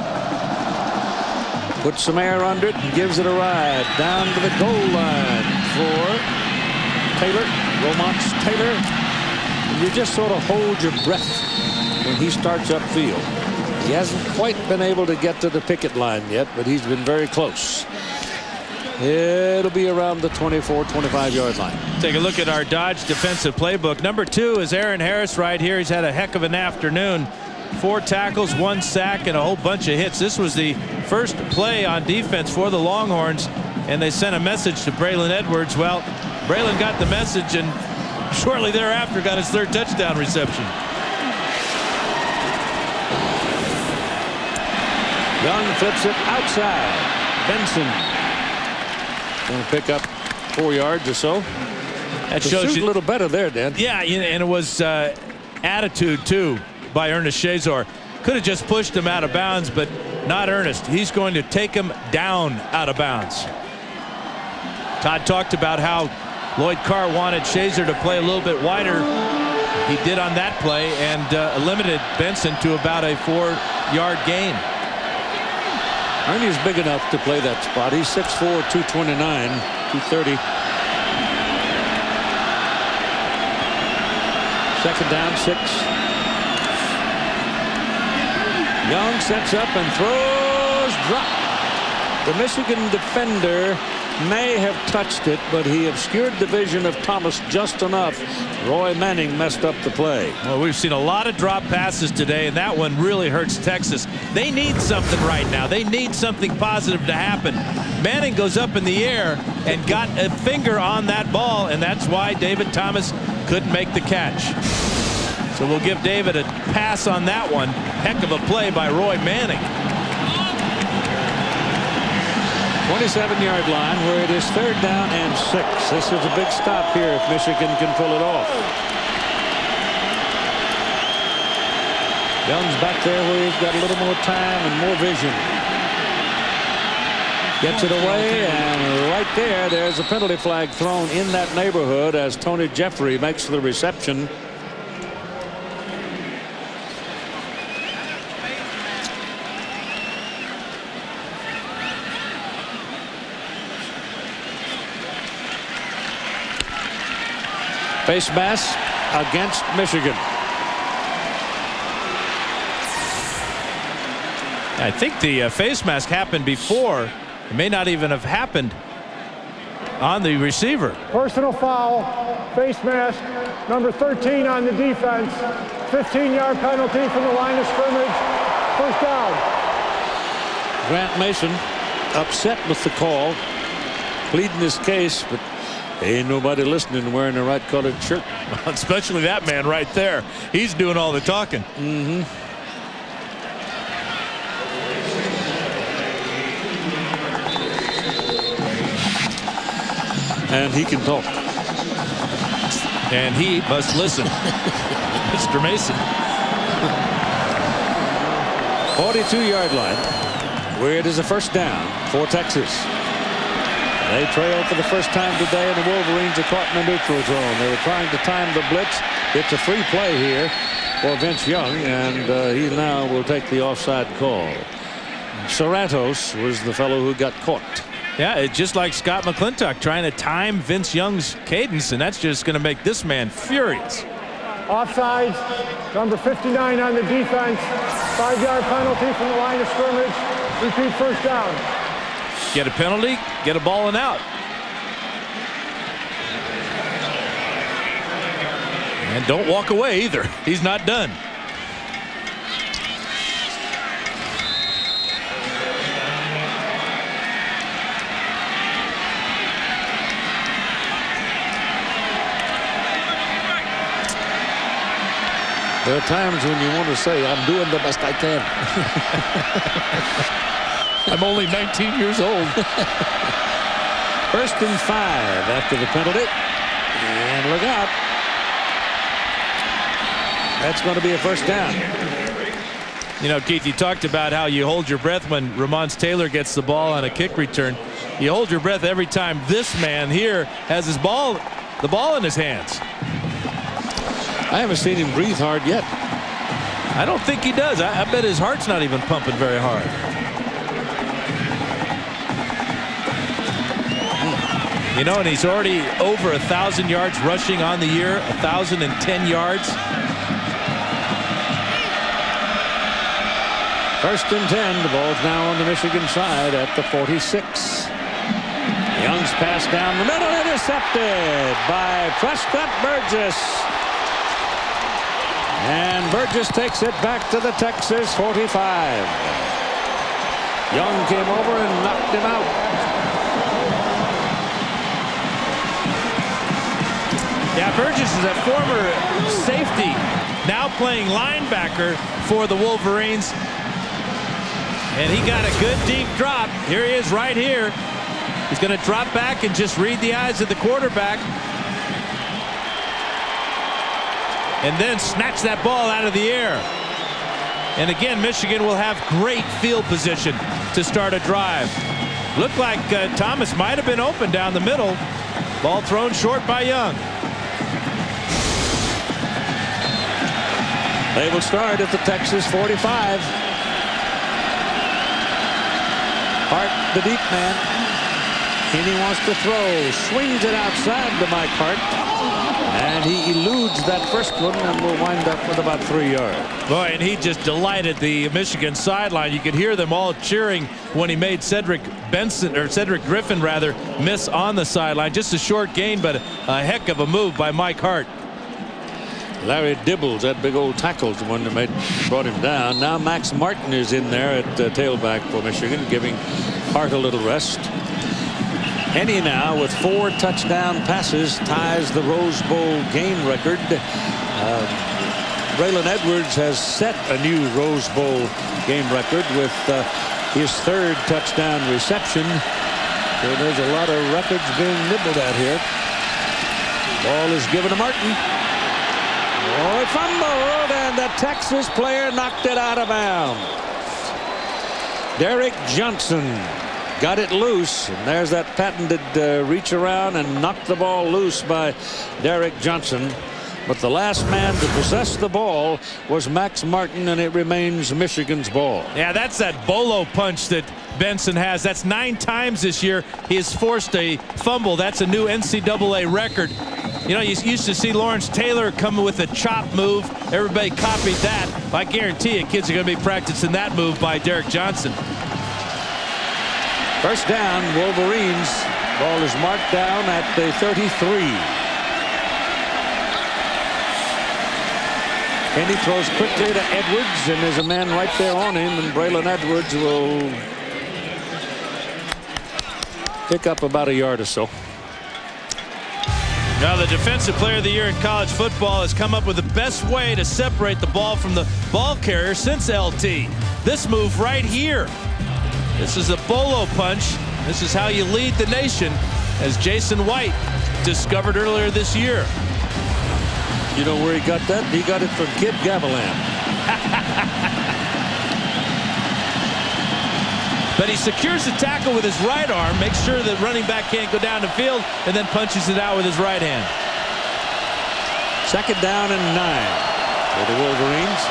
puts some air under it and gives it a ride down to the goal line for Taylor. Romont's Taylor. And you just sort of hold your breath when he starts upfield. He hasn't quite been able to get to the picket line yet, but he's been very close. It'll be around the 24-25-yard line. Take a look at our Dodge defensive playbook. Number 2 is Aaron Harris right here. He's had a heck of an afternoon. 4 tackles, 1 sack, and a whole bunch of hits. This was the first play on defense for the Longhorns, and they sent a message to Braylon Edwards. Well, Braylon got the message, and shortly thereafter got his 3rd touchdown reception. Young flips it outside. Benson going to pick up 4 yards or so. That shows you a little better there, Dan. Yeah, and it was attitude too by Ernest Shazor. Could have just pushed him out of bounds, but not Ernest. He's going to take him down out of bounds. Todd talked about how Lloyd Carr wanted Shazor to play a little bit wider. He did on that play and limited Benson to about a 4-yard gain. Ernie's big enough to play that spot. He's 6'4", 229, 230. Second down, 6. Young sets up and throws. Drop. The Michigan defender may have touched it, but he obscured the vision of Thomas just enough. Roy Manning messed up the play. Well, we've seen a lot of drop passes today, and that one really hurts Texas. They need something right now. They need something positive to happen. Manning goes up in the air and got a finger on that ball, and that's why David Thomas couldn't make the catch. So we'll give David a pass on that one. Heck of a play by Roy Manning. 27-yard line where it is 3rd down and 6. This is a big stop here if Michigan can pull it off. Young's back there where he's got a little more time and more vision. Gets it away, and right there's a penalty flag thrown in that neighborhood as Tony Jeffrey makes the reception. Face mask against Michigan. I think the face mask happened before. It may not even have happened on the receiver. Personal foul, face mask, number 13 on the defense. 15-yard penalty from the line of scrimmage. First down. Grant Mason upset with the call, pleading his case, but ain't nobody listening wearing the right colored shirt. Especially that man right there. He's doing all the talking. And he can talk. And he must listen. Mr. Mason. 42-yard line where it is a first down for Texas. They trail for the first time today, and the Wolverines are caught in the neutral zone. They were trying to time the blitz. It's a free play here for Vince Young, and he now will take the offside call. Serratos was the fellow who got caught. Yeah, it's just like Scott McClintock trying to time Vince Young's cadence, and that's just going to make this man furious. Offsides, number 59 on the defense. 5-yard penalty from the line of scrimmage. Repeat first down. Get a penalty, get a ball and out. And don't walk away either. He's not done. There are times when you want to say, I'm doing the best I can. I'm only 19 years old. 1st and 5 after the penalty. And look out. That's going to be a first down. You know, Keith, you talked about how you hold your breath when Ramonce Taylor gets the ball on a kick return. You hold your breath every time this man here has the ball in his hands. I haven't seen him breathe hard yet. I don't think he does. I bet his heart's not even pumping very hard. You know, and he's already over 1,000 yards rushing on the year, 1,010 yards. First and 10. The ball's now on the Michigan side at the 46. Young's pass down the middle, intercepted by Prescott Burgess. And Burgess takes it back to the Texas 45. Young came over and knocked him out. Yeah, Burgess is a former safety, now playing linebacker for the Wolverines. And he got a good deep drop. Here he is right here. He's going to drop back and just read the eyes of the quarterback. And then snatch that ball out of the air. And again, Michigan will have great field position to start a drive. Looked like Thomas might have been open down the middle. Ball thrown short by Young. They will start at the Texas 45. Hart, the deep man. Heaney wants to throw. Swings it outside to Mike Hart. And he eludes that first one and will wind up with about 3 yards. Boy, and he just delighted the Michigan sideline. You could hear them all cheering when he made Cedric Griffin rather, miss on the sideline. Just a short gain, but a heck of a move by Mike Hart. Larry Dibbles, that big old tackle's the one that brought him down. Now Max Martin is in there at tailback for Michigan, giving Hart a little rest. Henny now with 4 touchdown passes ties the Rose Bowl game record. Braylon Edwards has set a new Rose Bowl game record with his 3rd touchdown reception. So there's a lot of records being nibbled at here. Ball is given to Martin. Oh, it fumbled, and the Texas player knocked it out of bounds. Derek Johnson got it loose, and there's that patented reach around and knocked the ball loose by Derek Johnson. But the last man to possess the ball was Max Martin, and it remains Michigan's ball. Yeah, that's that bolo punch that Benson has. That's 9 times this year he has forced a fumble. That's a new NCAA record. You know, you used to see Lawrence Taylor come with a chop move. Everybody copied that. I guarantee you kids are going to be practicing that move by Derek Johnson. First down, Wolverines. Ball is marked down at the 33. And he throws quickly to Edwards, and there's a man right there on him, and Braylon Edwards will pick up about a yard or so. Now the defensive player of the year in college football has come up with the best way to separate the ball from the ball carrier since LT. This move right here. This is a bolo punch. This is how you lead the nation, as Jason White discovered earlier this year. You know where he got that? He got it from Kid Gavilan. But he secures the tackle with his right arm, makes sure the running back can't go down the field, and then punches it out with his right hand. Second down and 9 for the Wolverines.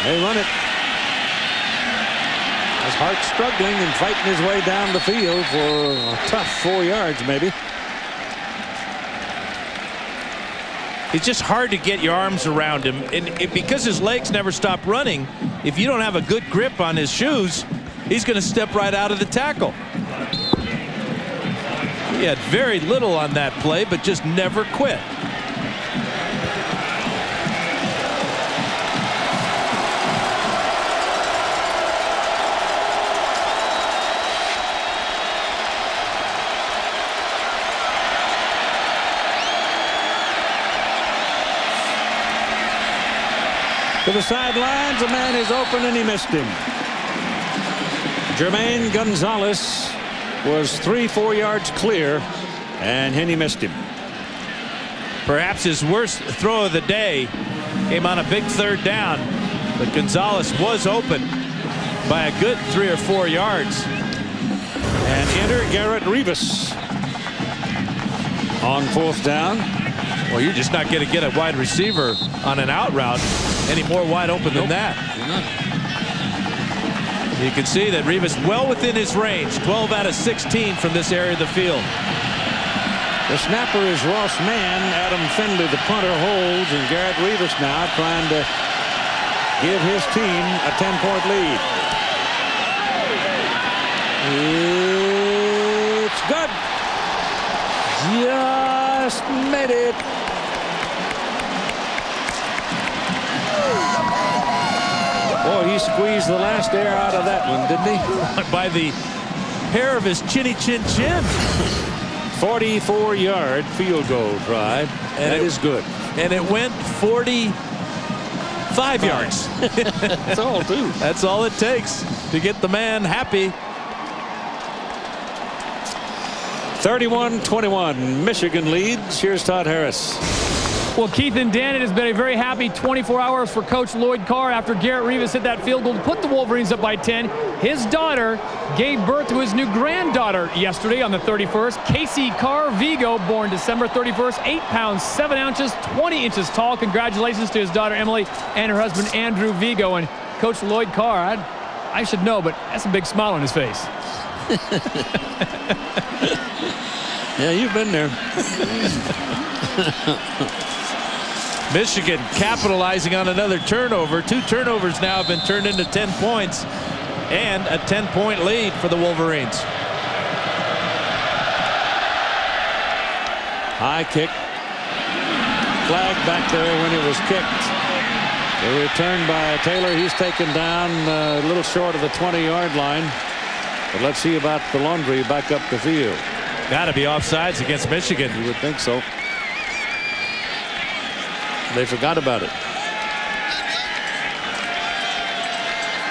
They run it. As Hart struggling and fighting his way down the field for a tough 4 yards maybe. It's just hard to get your arms around him, and because his legs never stop running, if you don't have a good grip on his shoes, he's going to step right out of the tackle. He had very little on that play, but just never quit. To the sidelines, a man is open and he missed him. Jermaine Gonzalez was 3-4 yards clear, and Henny missed him. Perhaps his worst throw of the day. came on a big 3rd down, but Gonzalez was open by a good 3 or 4 yards. And enter Garrett Rivas on 4th down. Well, you're just not going to get a wide receiver on an out route any more wide open than that. You can see that Rivas well within his range, 12 out of 16 from this area of the field. The snapper is Ross Mann. Adam Findlay, the punter, holds, and Garrett Rivas now trying to give his team a 10-point lead. It's good. Just made it. Boy, he squeezed the last air out of that one, didn't he? By the hair of his chinny chin chin. 44-yard field goal try. And that is good. And it went 45 yards. That's all, too. That's all it takes to get the man happy. 31-21. Michigan leads. Here's Todd Harris. Well, Keith and Dan, it has been a very happy 24 hours for Coach Lloyd Carr after Garrett Rivas hit that field goal to put the Wolverines up by 10. His daughter gave birth to his new granddaughter yesterday on the 31st. Casey Carr Vigo, born December 31st, 8 pounds, 7 ounces, 20 inches tall. Congratulations to his daughter Emily and her husband Andrew Vigo. And Coach Lloyd Carr, I should know, but that's a big smile on his face. Yeah, you've been there. Michigan capitalizing on another turnover. 2 turnovers now have been turned into 10 points and a 10-point lead for the Wolverines. High kick. Flag back there when it was kicked. The return by Taylor. He's taken down a little short of the 20-yard line. But let's see about the laundry back up the field. Got to be offsides against Michigan. You would think so. They forgot about it.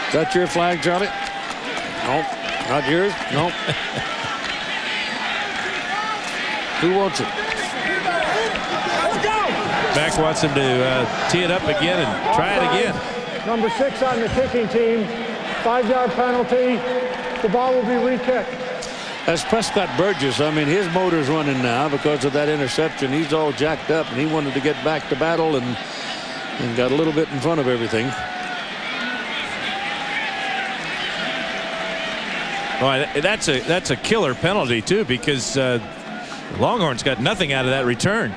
Is that your flag, Charlie? No. Not yours? No. Who wants it? Mac wants him to tee it up again and try it again. Number 6 on the kicking team. 5-yard penalty. The ball will be re-kicked. As Prescott Burgess, I mean, his motor's running now because of that interception. He's all jacked up, and he wanted to get back to battle and got a little bit in front of everything. Well, that's a killer penalty, too, because Longhorns got nothing out of that return.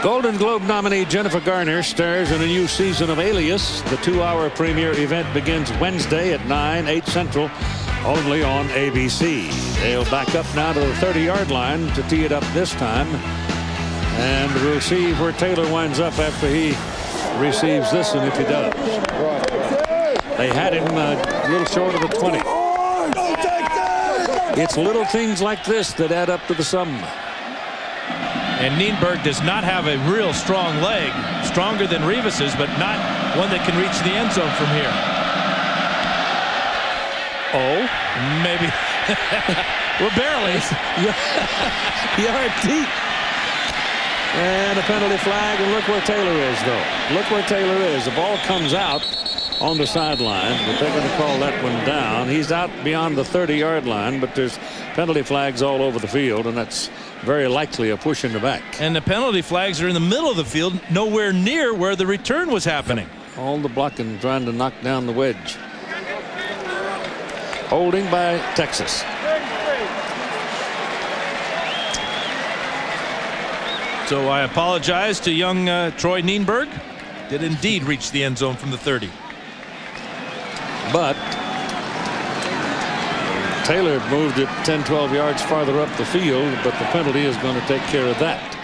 Golden Globe nominee Jennifer Garner stars in a new season of Alias. The 2-hour premiere event begins Wednesday at 9, 8 Central, only on ABC. They'll back up now to the 30-yard line to tee it up this time. And we'll see where Taylor winds up after he receives this and if he does. They had him a little short of the 20. It's little things like this that add up to the sum. And Nienberg does not have a real strong leg, stronger than Rivas's, but not one that can reach the end zone from here. Oh, maybe. Well, barely. Yard deep. And a penalty flag, and look where Taylor is, though. Look where Taylor is. The ball comes out on the sideline, but they're going to call that one down. He's out beyond the 30-yard line, but there's penalty flags all over the field, and that's very likely a push in the back. And the penalty flags are in the middle of the field, nowhere near where the return was happening. All the blocking trying to knock down the wedge. Holding by Texas. So I apologize to young Troy Nienberg. Did indeed reach the end zone from the 30. But Taylor moved it 10-12 yards farther up the field, but the penalty is going to take care of that.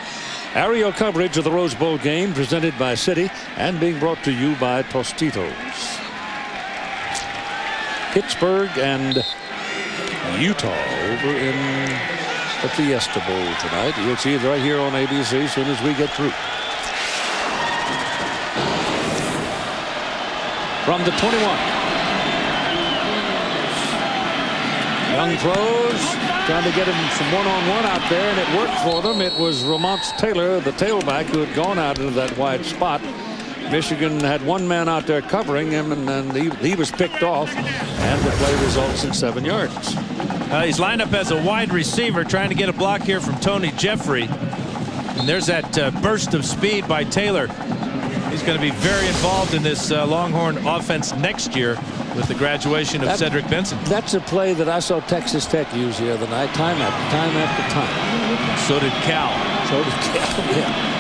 Aerial coverage of the Rose Bowl game presented by Citi and being brought to you by Tostitos. Pittsburgh and Utah over in the Fiesta Bowl tonight. You'll see it right here on ABC as soon as we get through. From the 21. Young throws. trying to get him some one-on-one out there, and it worked for them. It was Ramont Taylor, the tailback, who had gone out into that wide spot. Michigan had one man out there covering him, and then he was picked off, and the play results in 7 yards. He's lined up as a wide receiver, trying to get a block here from Tony Jeffrey. And there's that burst of speed by Taylor. He's going to be very involved in this Longhorn offense next year with the graduation of Cedric Benson. That's a play that I saw Texas Tech use the other night, time after time. So did Cal. So did Cal, yeah.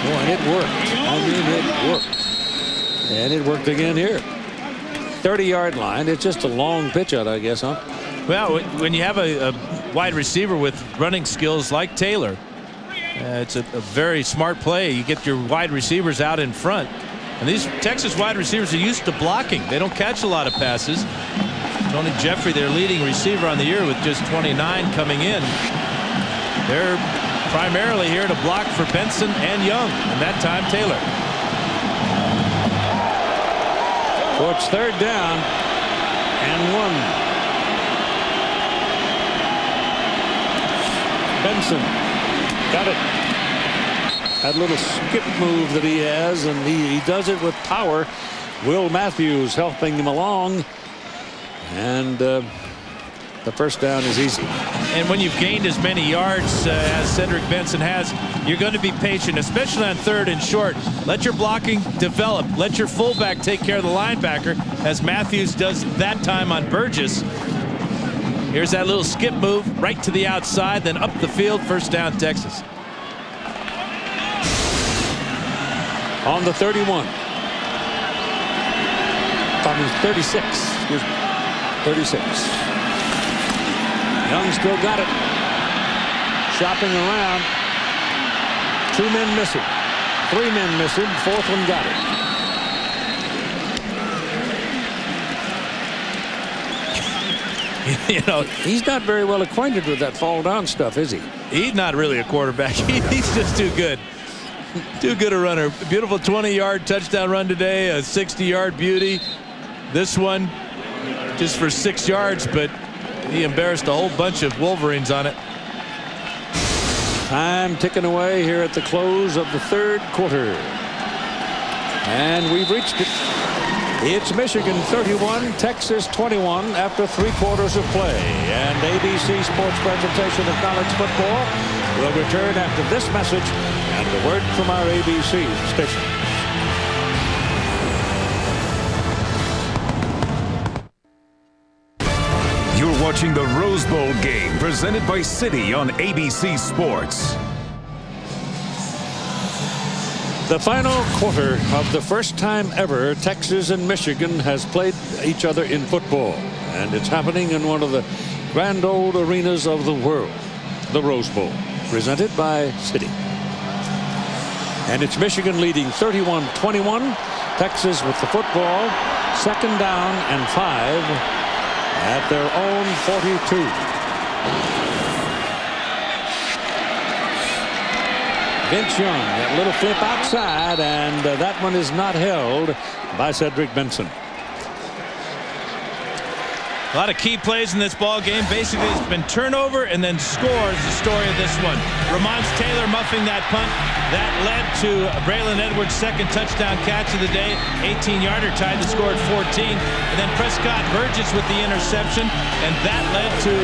Boy, and it worked. I mean, it worked. And it worked again here. 30-yard line. It's just a long pitch out, I guess, huh? Well, when you have a wide receiver with running skills like Taylor, it's a very smart play. You get your wide receivers out in front. And these Texas wide receivers are used to blocking. They don't catch a lot of passes. Tony Jeffrey, their leading receiver on the year with just 29 coming in. They're primarily here to block for Benson and Young, and that time Taylor. So it's 3rd down and 1. Benson got it. That little skip move that he has, and he does it with power. Will Matthews helping him along, and the first down is easy. And when you've gained as many yards as Cedric Benson has, you're going to be patient, especially on 3rd and short. Let your blocking develop. Let your fullback take care of the linebacker, as Matthews does that time on Burgess. Here's that little skip move right to the outside, then up the field. First down, Texas. On the 31. 36. Excuse me. 36. Young still got it. Shopping around. 2 men missing. 3 men missing. 4th one got it. You know, he's not very well acquainted with that fall down stuff, is he? He's not really a quarterback. He's just too good. Too good a runner. Beautiful 20-yard touchdown run today. A 60-yard beauty. This one just for 6 yards, but he embarrassed a whole bunch of Wolverines on it. Time ticking away here at the close of the 3rd quarter. And we've reached it. It's Michigan 31, Texas 21 after 3 quarters of play. And ABC Sports presentation of college football will return after this message and a word from our ABC station. You're watching the Rose Bowl game presented by Citi on ABC Sports. The final quarter of the first time ever Texas and Michigan has played each other in football. And it's happening in one of the grand old arenas of the world, the Rose Bowl, presented by Citi. And it's Michigan leading 31-21. Texas with the football. 2nd down and 5 at their own 42. Vince Young, that little flip outside, and that one is not held by Cedric Benson. A lot of key plays in this ball game. Basically, it's been turnover and then scores. The story of this one. Ramont Taylor muffing that punt. That led to Braylon Edwards' 2nd touchdown catch of the day. 18-yarder tied the score at 14. And then Prescott Burgess with the interception. And that led to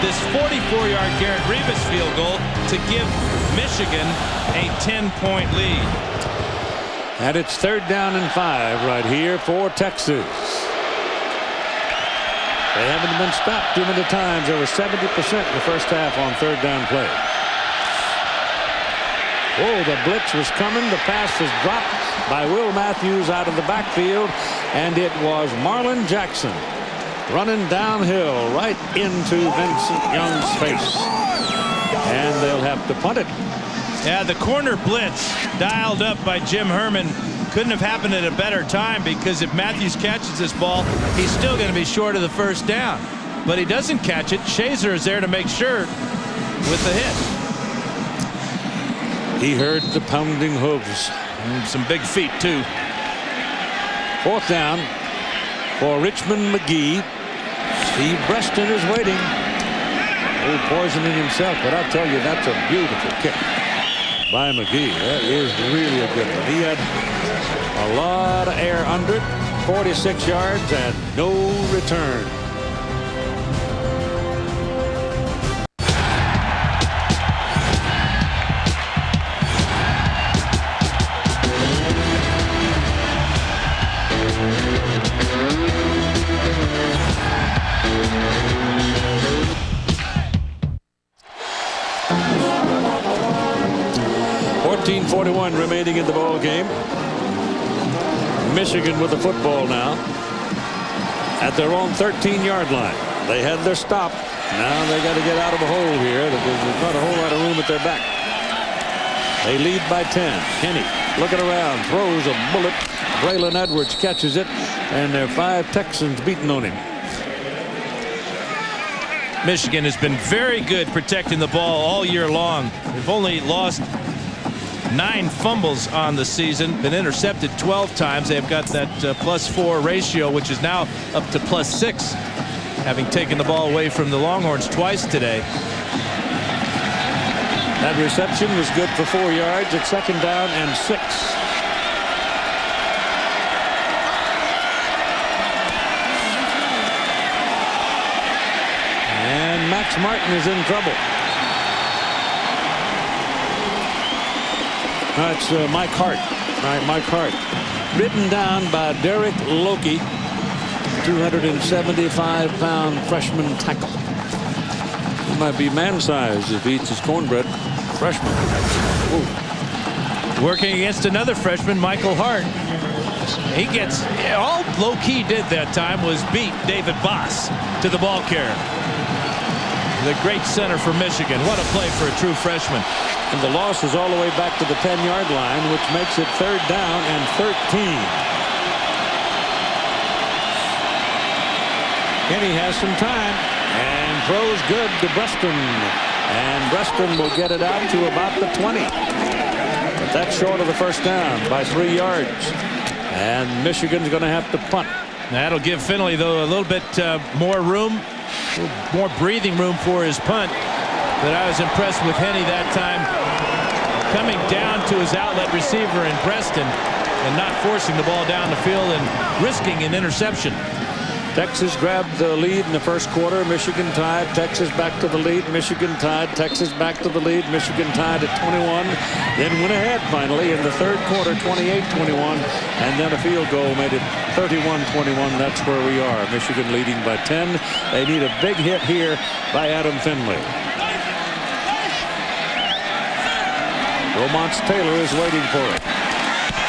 this 44-yard Garrett Rivas field goal to give Michigan a 10-point lead. And it's 3rd down and 5 right here for Texas. They haven't been stopped too many times. Over 70% in the first half on 3rd down play. Oh, the blitz was coming. The pass was dropped by Will Matthews out of the backfield. And it was Marlon Jackson running downhill right into Vincent Young's face. And they'll have to punt it. Yeah, the corner blitz dialed up by Jim Herman couldn't have happened at a better time, because if Matthews catches this ball, he's still going to be short of the first down. But he doesn't catch it. Shazer is there to make sure with the hit. He heard the pounding hooves. And some big feet, too. 4th down for Richmond McGee. Steve Preston is waiting. little poisoning himself, but I'll tell you, that's a beautiful kick by McGee. That is really a good one. He had a lot of air under it, 46 yards and no return. .41 remaining in the ball game. Michigan with the football now at their own 13-yard line. They had their stop. Now they got to get out of a hole here. There's not a whole lot of room at their back. They lead by 10. Kenny looking around, throws a bullet. Braylon Edwards catches it, and there are 5 Texans beating on him. Michigan has been very good protecting the ball all year long. They've only lost 9 fumbles on the season, been intercepted 12 times. They've got that +4 ratio, which is now up to +6, having taken the ball away from the Longhorns twice today. That reception was good for 4 yards at 2nd down and 6. And Max Martin is in trouble. That's Mike Hart. All right, Mike Hart. Ridden down by Derek Loki, 275-pound freshman tackle. He might be man-sized if he eats his cornbread. Freshman. Ooh. Working against another freshman, Michael Hart. He gets, all Loki did that time was beat David Boss to the ball carrier. The great center for Michigan. What a play for a true freshman. And the loss is all the way back to the 10-yard line, which makes it 3rd down and 13. Kenny has some time and throws good to Preston. And Preston will get it out to about the 20. But that's short of the 1st down by 3 yards. And Michigan's going to have to punt. That'll give Finley, though, a little bit more room, more breathing room for his punt. But I was impressed with Henny that time, coming down to his outlet receiver in Preston and not forcing the ball down the field and risking an interception. Texas grabbed the lead in the 1st quarter. Michigan tied. Texas back to the lead. Michigan tied. Texas back to the lead. Michigan tied at 21. Then went ahead finally in the 3rd quarter, 28-21. And then a field goal made it 31-21. That's where we are. Michigan leading by 10. They need a big hit here by Adam Finley. Romonts Taylor is waiting for it.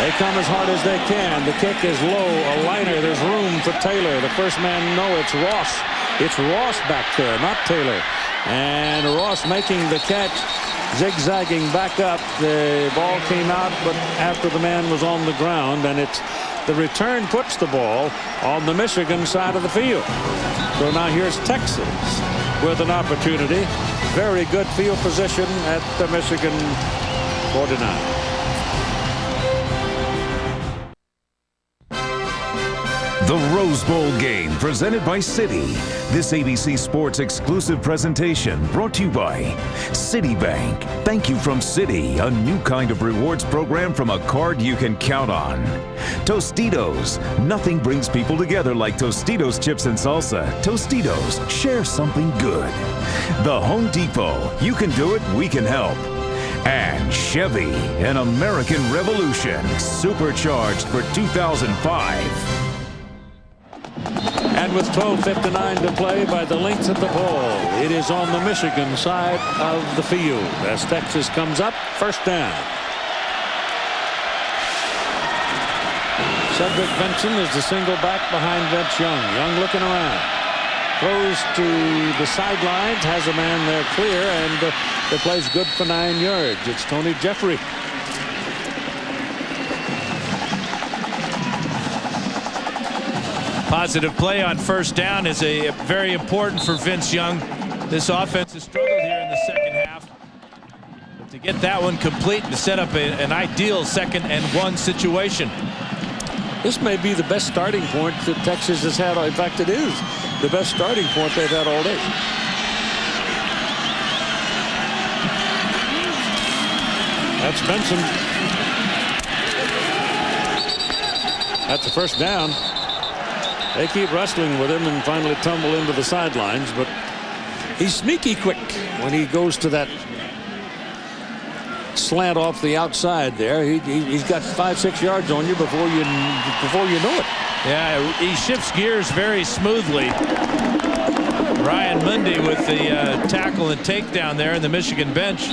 They come as hard as they can. The kick is low, a liner. There's room for Taylor. The first man, no, it's Ross. It's Ross back there, not Taylor. And Ross making the catch, zigzagging back up. The ball came out, but after the man was on the ground, and it's the return puts the ball on the Michigan side of the field. So now here's Texas with an opportunity. Very good field position at the Michigan 49. The Rose Bowl game presented by Citi. This ABC Sports exclusive presentation brought to you by Citibank. Thank you from Citi, a new kind of rewards program from a card you can count on. Tostitos. Nothing brings people together like Tostitos chips and salsa. Tostitos. Share something good. The Home Depot. You can do it, we can help. And Chevy, an American revolution, supercharged for 2005. And with 12:59 to play by the length of the ball, it is on the Michigan side of the field as Texas comes up, 1st down. Cedric Benson is the single back behind Vince Young. Young looking around. Throws to the sidelines, has a man there clear, and the play's good for 9 yards. It's Tony Jeffrey. Positive play on 1st down is very important for Vince Young. This offense has struggled here in the 2nd half. But to get that one complete and to set up an ideal 2nd and 1 situation. This may be the best starting point that Texas has had. In fact, it is the best starting point they've had all day. That's Benson. That's a first down. They keep wrestling with him and finally tumble into the sidelines, but he's sneaky quick when he goes to that slant off the outside there. He's got 5-6 yards on you before you know it. Yeah, he shifts gears very smoothly. Ryan Mundy with the tackle and takedown there in the Michigan bench.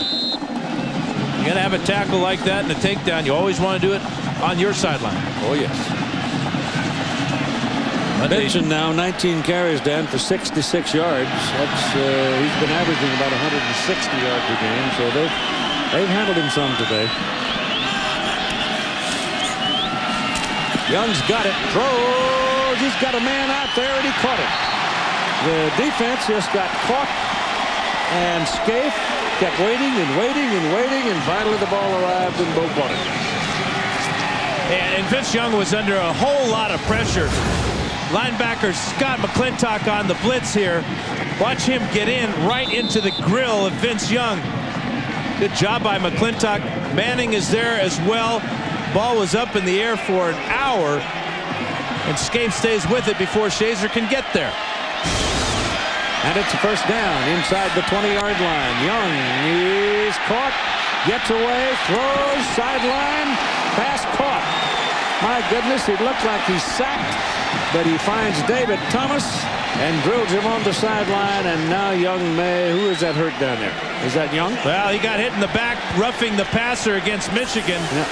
You got to have a tackle like that and a takedown. You always want to do it on your sideline. Oh, yes. Benson now 19 carries, Dan, for 66 yards. That's he's been averaging about 160 yards a game, so they've handled him some today. Young's got it. Throws. He's got a man out there, and he caught it. The defense just got caught, and Scaife kept waiting and waiting and waiting, and finally the ball arrived and Bo caught it. And Vince Young was under a whole lot of pressure. Linebacker Scott McClintock on the blitz here. Watch him get in right into the grill of Vince Young. Good job by McClintock. Manning is there as well. Ball was up in the air for an hour, and Scaife stays with it before Shazer can get there. And it's a first down inside the 20-yard line. Young is caught, gets away, throws, sideline, pass caught. My goodness, it looked like he's sacked, but he finds David Thomas and drills him on the sideline, and now Young may. Who is that hurt down there? Is that Young? Well, he got hit in the back, roughing the passer against Michigan. Yeah.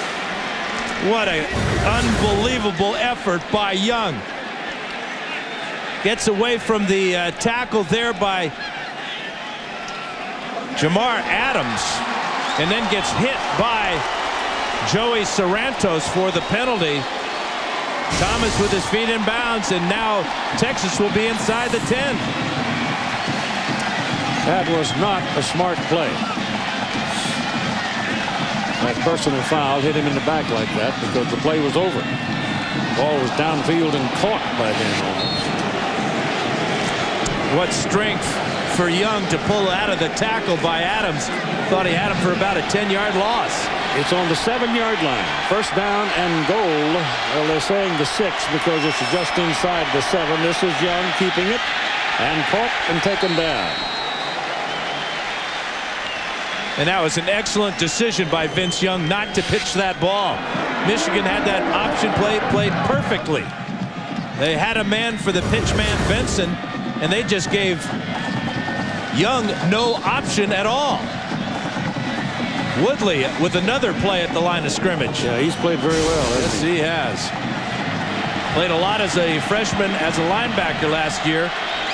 What an unbelievable effort by Young. Gets away from the tackle there by Jamar Adams, and then gets hit by Joey Sorrentos for the penalty. Thomas with his feet in bounds, and now Texas will be inside the 10. That was not a smart play. That personal foul hit him in the back like that because the play was over. The ball was downfield and caught by then almost. What strength for Young to pull out of the tackle by Adams. Thought he had him for about a 10-yard loss. It's on the 7-yard line. First down and goal. Well, they're saying the 6 because it's just inside the 7. This is Young keeping it and caught and taken down. And that was an excellent decision by Vince Young not to pitch that ball. Michigan had that option play played perfectly. They had a man for the pitch man Benson, and they just gave Young no option at all. Woodley with another play at the line of scrimmage. Yeah, he's played very well. Yes, he has. Played a lot as a freshman, as a linebacker last year,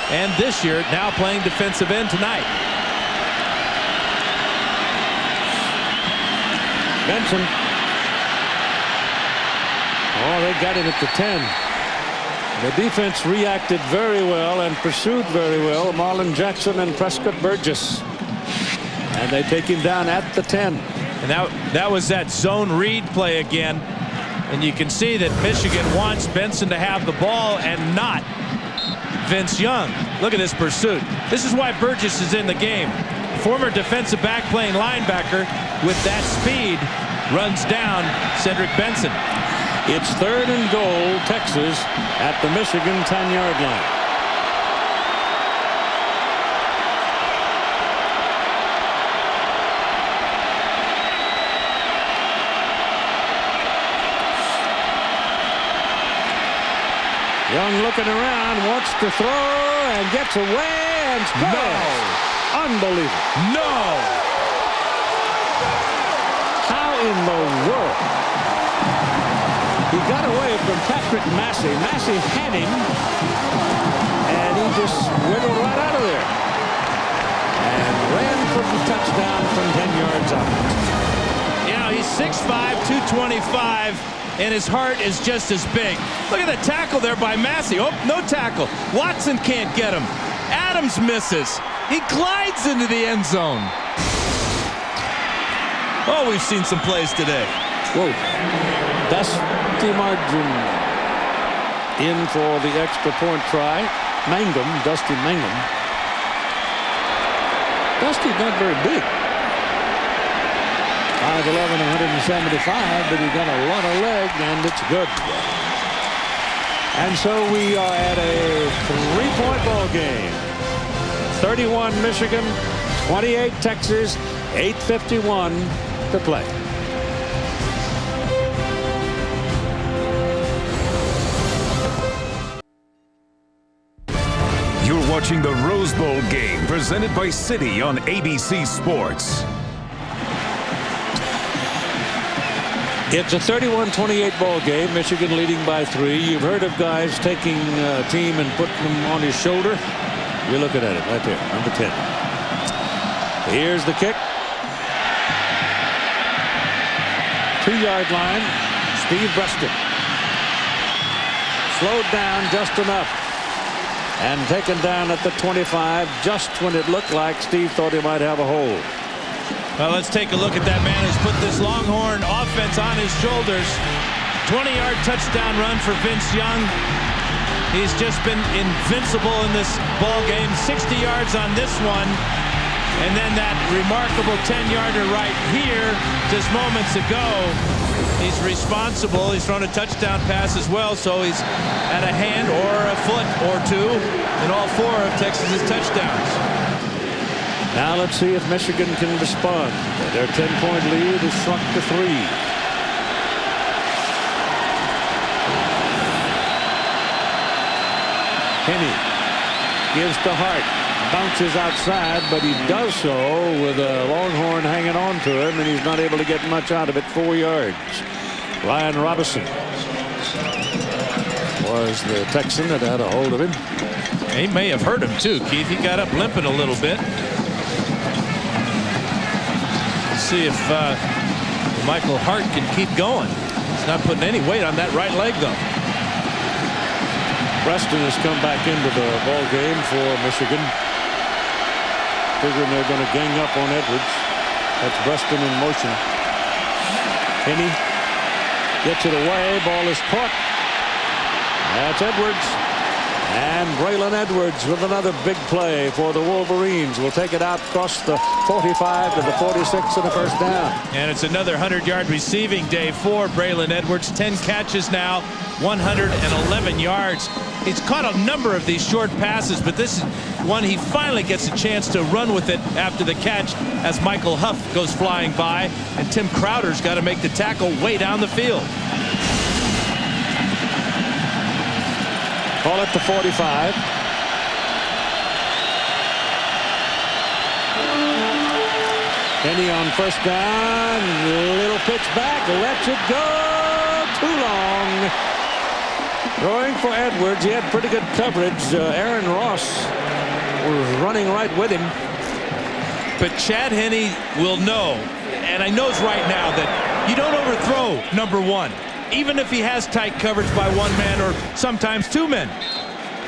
and this year now playing defensive end tonight. Benson. Oh, they got him at the 10. The defense reacted very well and pursued very well. Marlon Jackson and Prescott Burgess. And they take him down at the 10. And that was that zone read play again. And you can see that Michigan wants Benson to have the ball and not Vince Young. Look at this pursuit. This is why Burgess is in the game. Former defensive back playing linebacker with that speed runs down Cedric Benson. It's 3rd and goal, Texas at the Michigan 10-yard line. Young looking around, wants to throw and gets away and scores. No. Unbelievable. No. How in the world? He got away from Patrick Massey. Massey had him, and he just wiggled right out of there and ran for the touchdown from 10 yards out. Yeah, he's 6'5", 225, and his heart is just as big. Look at the tackle there by Massey. Oh, no tackle. Watson can't get him. Adams misses. He glides into the end zone. Oh, we've seen some plays today. Whoa. Dusty Margin in for the extra point try. Mangum, Dusty Mangum. Dusty's not very big. 5'11", 175, but he got a lot of leg, and it's good. And so we are at a 3-point ball game. 31 Michigan, 28 Texas, 8:51 to play. You're watching the Rose Bowl game presented by City on ABC Sports. It's a 31-28 ball game. Michigan leading by 3. You've heard of guys taking a team and putting them on his shoulder. You're looking at it right there, number 10. Here's the kick. 2-yard line. Steve Breston. Slowed down just enough. And taken down at the 25 just when it looked like Steve thought he might have a hole. Well, let's take a look at that man who's put this Longhorn offense on his shoulders. 20-yard touchdown run for Vince Young. He's just been invincible in this ball game. 60 yards on this one. And then that remarkable 10-yarder right here just moments ago. He's responsible. He's thrown a touchdown pass as well, so he's had a hand or a foot or two in all 4 of Texas's touchdowns. Now let's see if Michigan can respond. Their 10-point lead is shrunk to 3. Henne gives to Hart. Bounces outside, but he does so with a Longhorn hanging on to him, and he's not able to get much out of it. 4 yards. Ryan Robinson was the Texan that had a hold of him. He may have hurt him too, Keith. He got up limping a little bit. Let's see if Michael Hart can keep going. He's not putting any weight on that right leg, though. Preston has come back into the ball game for Michigan. Figuring they're going to gang up on Edwards. That's Preston in motion. Henne gets it away. Ball is caught. That's Edwards. And Braylon Edwards with another big play for the Wolverines. Will take it out across the 45 to the 46 and a first down. And it's another 100-yard receiving day for Braylon Edwards. 10 catches now, 111 yards. He's caught a number of these short passes, but this is one he finally gets a chance to run with it after the catch as Michael Huff goes flying by, and Tim Crowder's got to make the tackle way down the field. Call it the 45. Henne on first down. Little pitch back. Lets it go. Too long. Throwing for Edwards. He had pretty good coverage. Aaron Ross was running right with him. But Chad Henne will know, and I knows right now, that you don't overthrow number 1. Even if he has tight coverage by 1 man or sometimes 2 men.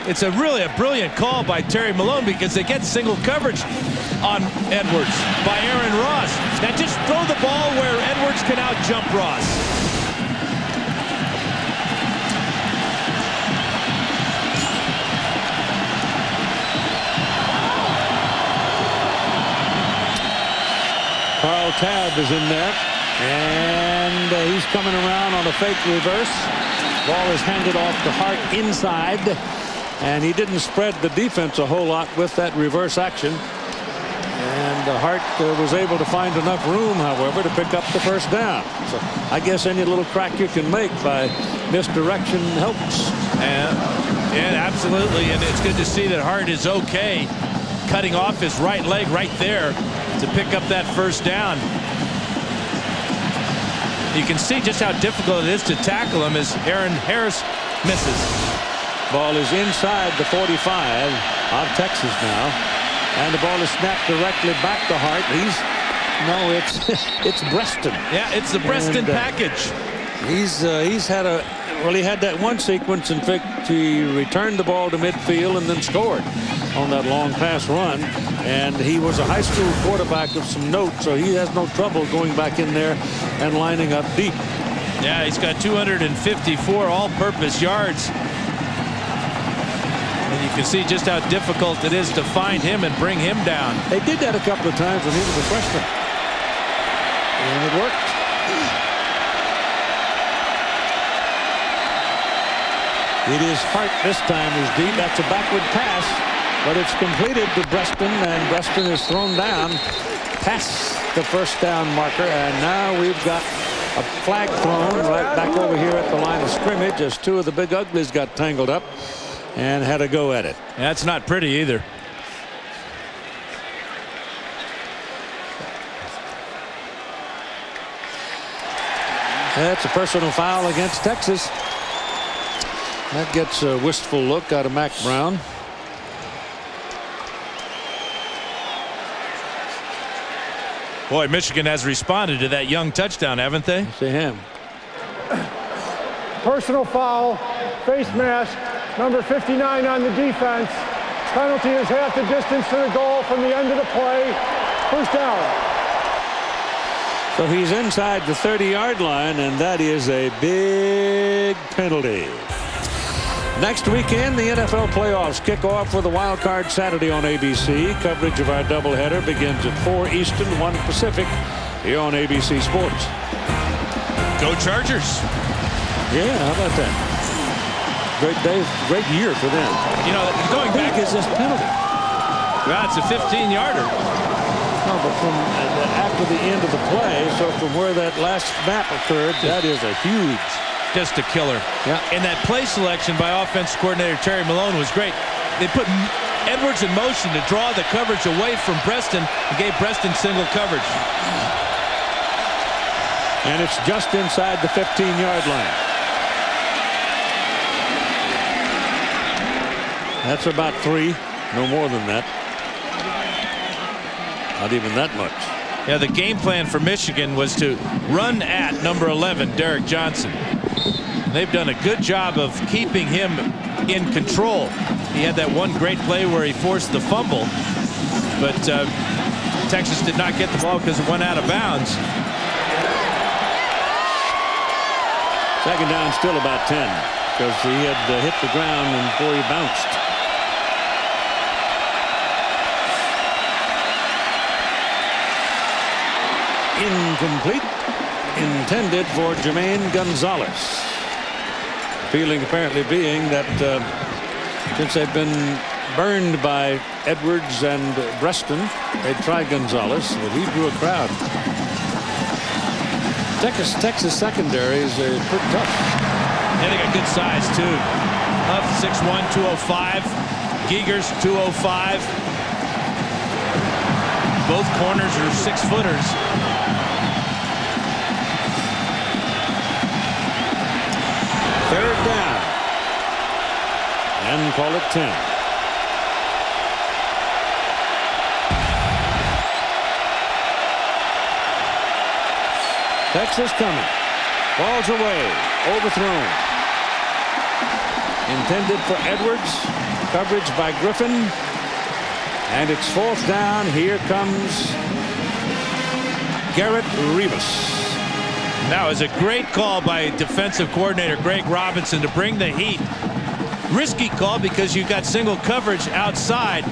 It's really a brilliant call by Terry Malone, because they get single coverage on Edwards by Aaron Ross. Now just throw the ball where Edwards can out-jump Ross. Carl Tabb is in there. And he's coming around on a fake reverse. Ball is handed off to Hart inside. And he didn't spread the defense a whole lot with that reverse action. And Hart was able to find enough room, however, to pick up the first down. So I guess any little crack you can make by misdirection helps. And absolutely. And it's good to see that Hart is okay cutting off his right leg right there to pick up that first down. You can see just how difficult it is to tackle him as Aaron Harris misses. Ball is inside the 45 of Texas now. And the ball is snapped directly back to Hart. It's Breston. Yeah, it's the Breston package. He had that one sequence in which he returned the ball to midfield and then scored on that long pass run. And he was a high school quarterback of some note, so he has no trouble going back in there and lining up deep. Yeah, he's got 254 all-purpose yards. And you can see just how difficult it is to find him and bring him down. They did that a couple of times when he was a freshman. And it worked. It is Hart this time who's deep. That's a backward pass, but it's completed to Preston, and Preston is thrown down past the first down marker, and now we've got a flag thrown right back over here at the line of scrimmage as two of the big uglies got tangled up and had a go at it. That's not pretty either. That's a personal foul against Texas. That gets a wistful look out of Mac Brown. Boy, Michigan has responded to that young touchdown, haven't they? See him. Personal foul, face mask, number 59 on the defense. Penalty is half the distance to the goal from the end of the play. First down. So he's inside the 30-yard line, and that is a big penalty. Next weekend, the NFL playoffs kick off with a wild card Saturday on ABC. Coverage of our doubleheader begins at 4 Eastern, 1 Pacific, here on ABC Sports. Go Chargers. Yeah, how about that? Great day, great year for them. You know, going back is this penalty. Well, it's a 15-yarder. No, but from after the end of the play, so from where that last snap occurred, that is a huge. Just a killer. Yeah. And that play selection by offense coordinator Terry Malone was great. They put Edwards in motion to draw the coverage away from Preston and gave Preston single coverage. And it's just inside the 15-yard line. That's about 3, no more than that. Not even that much. Yeah, the game plan for Michigan was to run at number 11, Derek Johnson. They've done a good job of keeping him in control. He had that one great play where he forced the fumble, but Texas did not get the ball because it went out of bounds. Second down, still about 10, because he had hit the ground before he bounced. Incomplete. Intended for Jermaine Gonzalez. Feeling apparently being that since they've been burned by Edwards and Preston, they'd try Gonzalez, but he drew a crowd. Texas secondary is pretty tough. Yeah, they got good size too. Huff 6'1", 205. Giegers 205. Both corners are 6-footers. Third down. And call it 10. Texas coming. Ball's away. Overthrown. Intended for Edwards. Coverage by Griffin. And it's fourth down. Here comes Garrett Rivas. That was a great call by defensive coordinator Greg Robinson to bring the heat. Risky call because you got single coverage outside,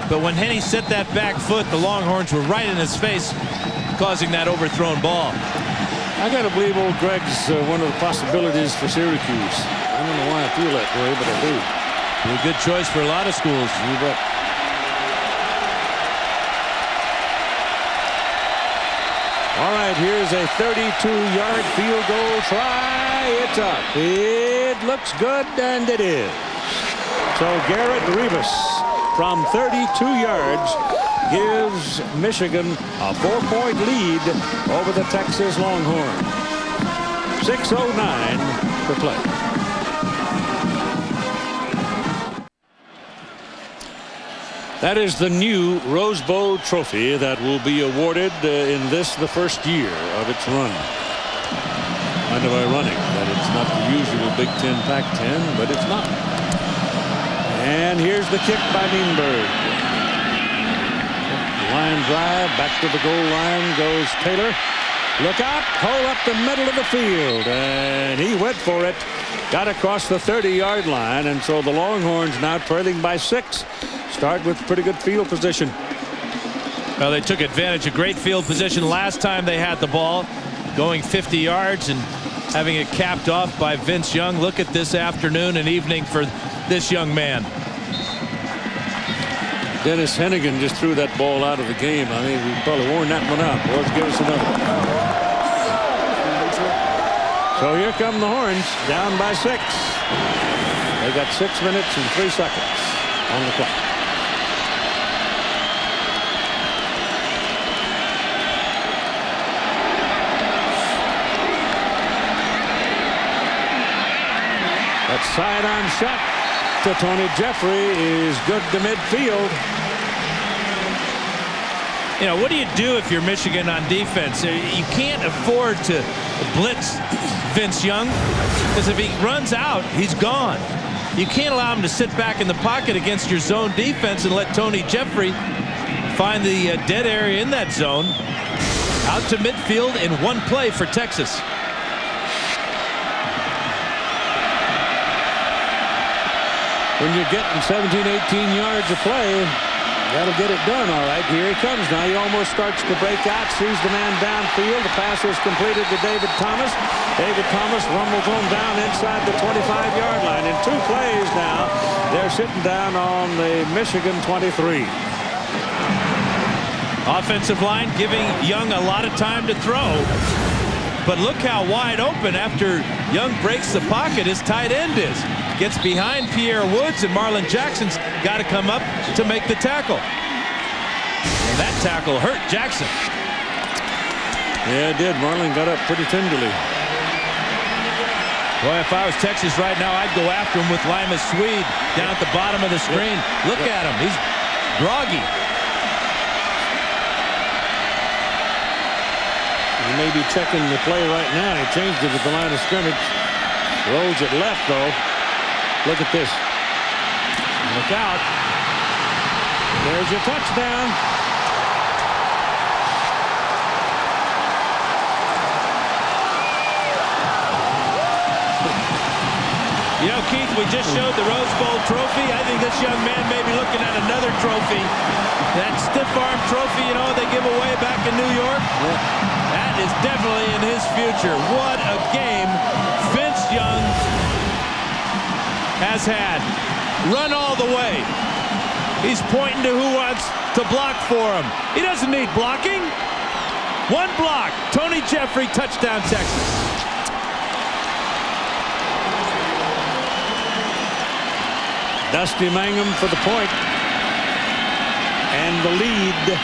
but when Henny set that back foot, the Longhorns were right in his face, causing that overthrown ball. I got to believe old Greg's one of the possibilities for Syracuse. I don't know why I feel that way, but I do. A good choice for a lot of schools. You bet. All right, here's a 32-yard field goal try. It's up. It looks good, and it is. So Garrett Rivas from 32 yards gives Michigan a 4-point lead over the Texas Longhorns. 6:09 to play. That is the new Rose Bowl trophy that will be awarded in this, the first year of its run. Kind of ironic that it's not the usual Big Ten, Pac-10, but it's not. And here's the kick by Nienberg. Line drive, back to the goal line goes Taylor. Look out, hole up the middle of the field, and he went for it. Got across the 30-yard line, and so the Longhorns now trailing by 6. Start with pretty good field position. Well, they took advantage of great field position last time they had the ball, going 50 yards and having it capped off by Vince Young. Look at this afternoon and evening for this young man. Dennis Hennigan just threw that ball out of the game. I mean, we probably worn that one out. Let's give us another. So here come the Horns, down by 6. They got 6 minutes and 3 seconds on the clock. That sidearm shot to Tony Jeffrey is good to midfield. You know, what do you do if you're Michigan on defense? You can't afford to blitz Vince Young, because if he runs out, he's gone. You can't allow him to sit back in the pocket against your zone defense and let Tony Jeffrey find the dead area in that zone. Out to midfield in one play for Texas. When you're getting 17, 18 yards of play, that'll get it done all right. Here he comes now. He almost starts to break out, sees the man downfield. The pass is completed to David Thomas. David Thomas rumbles on down inside the 25-yard line. In 2 plays now, they're sitting down on the Michigan 23. Offensive line giving Young a lot of time to throw. But look how wide open after Young breaks the pocket his tight end is. Gets behind Pierre Woods, and Marlon Jackson's got to come up to make the tackle. And that tackle hurt Jackson. Yeah, it did. Marlon got up pretty tenderly. Boy, if I was Texas right now, I'd go after him with Lima Swede down at the bottom of the screen. Look at him. He's groggy. He may be checking the play right now. He changed it at the line of scrimmage. Rolls it left, though. Look at this. Look out. There's your touchdown. You know, Keith, we just showed the Rose Bowl trophy. I think this young man may be looking at another trophy. That stiff arm trophy, you know, they give away back in New York. Yeah. That is definitely in his future. What a game Vince Young has had. Run all the way. He's pointing to who wants to block for him. He doesn't need blocking. One block. Tony Jeffrey, touchdown, Texas. Dusty Mangum for the point. And the lead.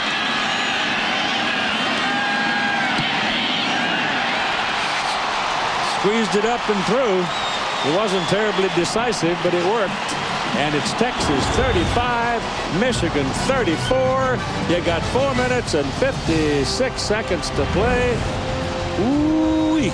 Squeezed it up and through. It wasn't terribly decisive, but it worked. And it's Texas 35, Michigan 34. You got 4 minutes and 56 seconds to play. Ooh-wee.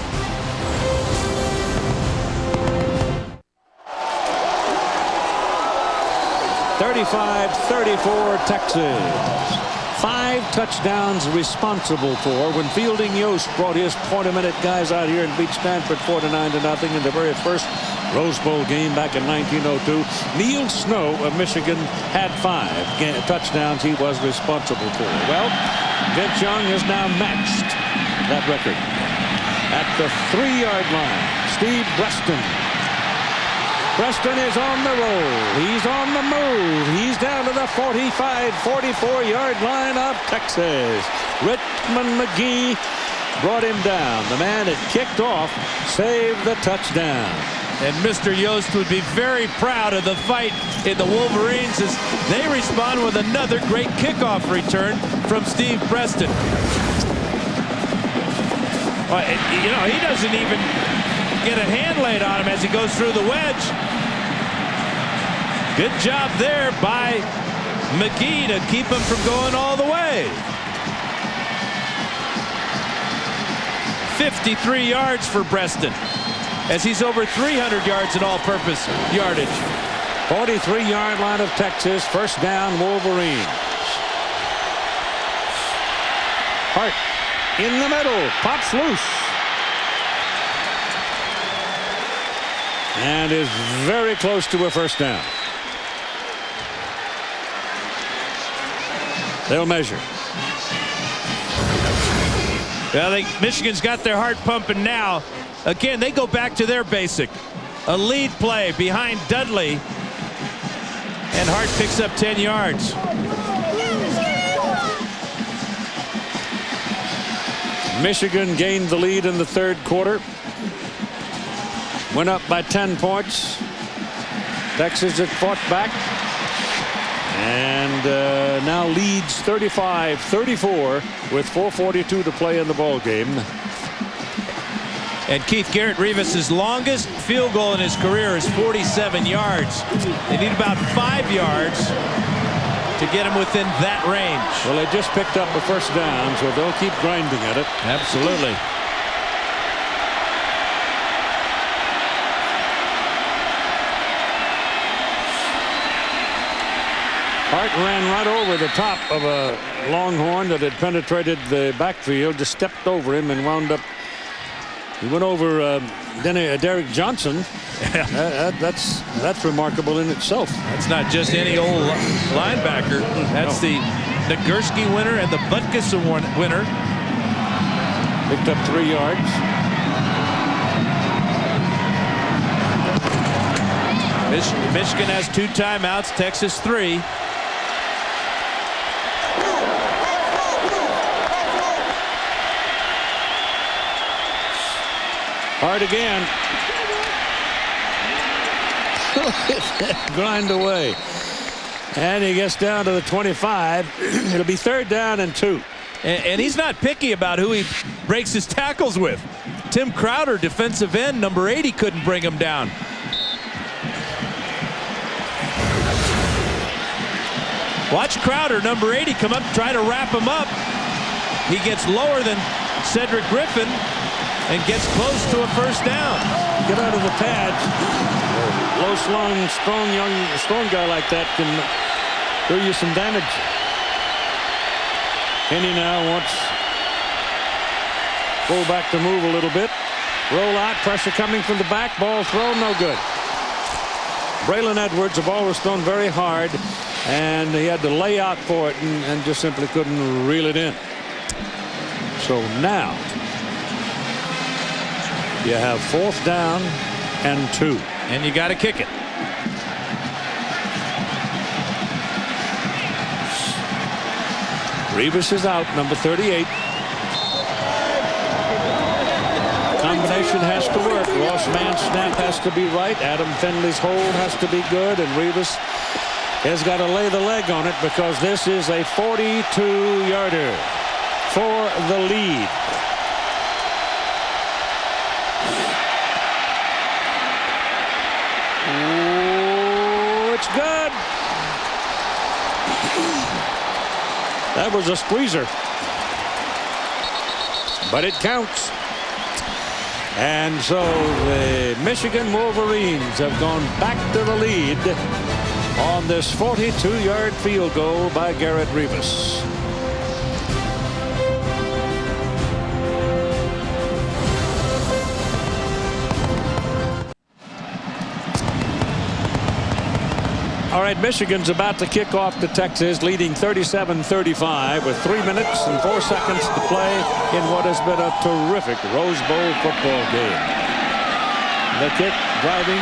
(35-34) Texas. 5 touchdowns responsible for when Fielding Yost brought his point-a-minute guys out here and beat Stanford 4-9 in the very first Rose Bowl game back in 1902. Neil Snow of Michigan had 5 touchdowns he was responsible for. Well, Vince Young has now matched that record. At the 3-yard line, Steve Preston. Preston is on the roll. He's on the move. He's down to the 45, 44-yard line of Texas. Richmond McGee brought him down. The man that kicked off saved the touchdown. And Mr. Yost would be very proud of the fight in the Wolverines as they respond with another great kickoff return from Steve Preston. Well, you know, he doesn't even get a hand laid on him as he goes through the wedge. Good job there by McGee to keep him from going all the way. 53 yards for Preston, as he's over 300 yards in all-purpose yardage. 43-yard line of Texas. First down, Wolverines. Hart in the middle. Pops loose. And is very close to a first down. They'll measure. Well, Michigan's got their heart pumping now. Again, they go back to their basic. A lead play behind Dudley. And Hart picks up 10 yards. Michigan gained the lead in the third quarter. Went up by 10 points. Texas had fought back. And now leads 35-34 with 4:42 to play in the ball game. And Keith, Garrett Rivas' longest field goal in his career is 47 yards. They need about 5 yards to get him within that range. Well, they just picked up the first down, so they'll keep grinding at it. Absolutely. Hart ran right over the top of a Longhorn that had penetrated the backfield, just stepped over him and wound up. He went over Derek Johnson. That's remarkable in itself. That's not just any old linebacker. That's the Nagurski winner and the Butkus winner. Picked up 3 yards. Michigan has 2 timeouts. Texas 3. Hard again. Grind away. And he gets down to the 25. It'll be 3rd down and 2. And he's not picky about who he breaks his tackles with. Tim Crowder, defensive end, number 80, couldn't bring him down. Watch Crowder, number 80, come up, try to wrap him up. He gets lower than Cedric Griffin and gets close to a first down. Get out of the pads. Low slung, strong guy like that can do you some damage. Kenny now wants fullback to move a little bit. Roll out, pressure coming from the back. Ball thrown, no good. Braylon Edwards, the ball was thrown very hard, and he had to lay out for it and just simply couldn't reel it in. So now you have 4th down and 2. And you got to kick it. Rivas is out, number 38. Combination has to work. Ross Mann's snap has to be right. Adam Finley's hold has to be good. And Rivas has got to lay the leg on it because this is a 42-yarder for the lead. It's good. That was a squeezer. But it counts. And so the Michigan Wolverines have gone back to the lead on this 42-yard field goal by Garrett Rivas. All right, Michigan's about to kick off to Texas, leading 37-35 with 3 minutes and 4 seconds to play in what has been a terrific Rose Bowl football game. The kick driving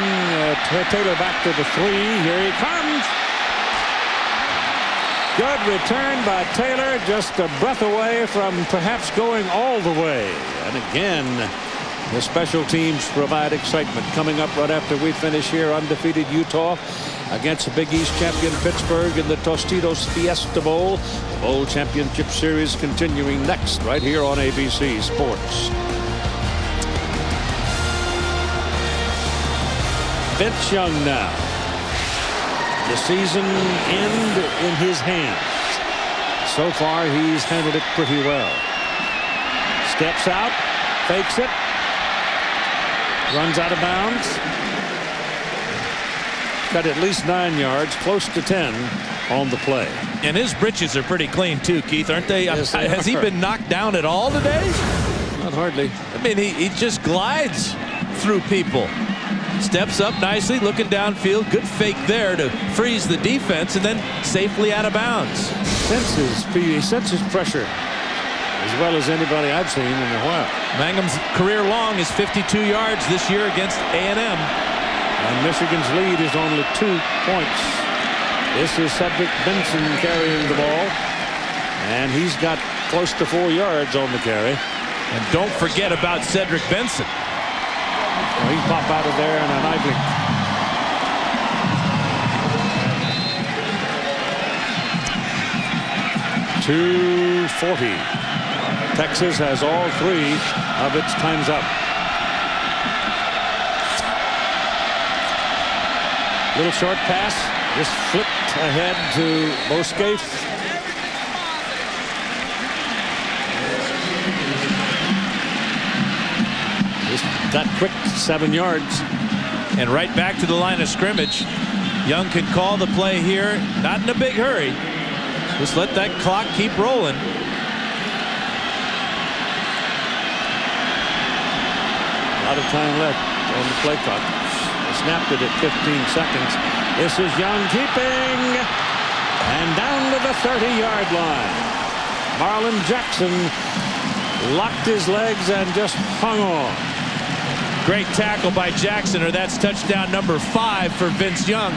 Taylor back to the 3. Here he comes. Good return by Taylor, just a breath away from perhaps going all the way. And again, the special teams provide excitement. Coming up right after we finish here, undefeated Utah against the Big East champion Pittsburgh in the Tostitos Fiesta Bowl. The Bowl Championship Series continuing next right here on ABC Sports. Vince Young now. The season end in his hands. So far he's handled it pretty well. Steps out, fakes it, runs out of bounds. Got at least 9 yards, close to 10 on the play. And his britches are pretty clean too, Keith, aren't they? Yes, they Has he are. been knocked down at all today? Not hardly. I mean, he just glides through people. Steps up nicely, looking downfield. Good fake there to freeze the defense, and then safely out of bounds. He senses pressure as well as anybody I've seen in a while. Mangum's career long is 52 yards this year against A&M. And Michigan's lead is only 2 points. This is Cedric Benson carrying the ball. And he's got close to 4 yards on the carry. And don't forget about Cedric Benson. Well, he pop out of there in an eye blink. .240. Texas has all 3 of its times up. Little short pass, just flipped ahead to Boscafe. Just that quick, 7 yards. And right back to the line of scrimmage. Young can call the play here, not in a big hurry. Just let that clock keep rolling. A lot of time left on the play clock. They snapped it at 15 seconds. This is Young keeping. And down to the 30-yard line. Marlon Jackson locked his legs and just hung on. Great tackle by Jackson, or that's touchdown number 5 for Vince Young.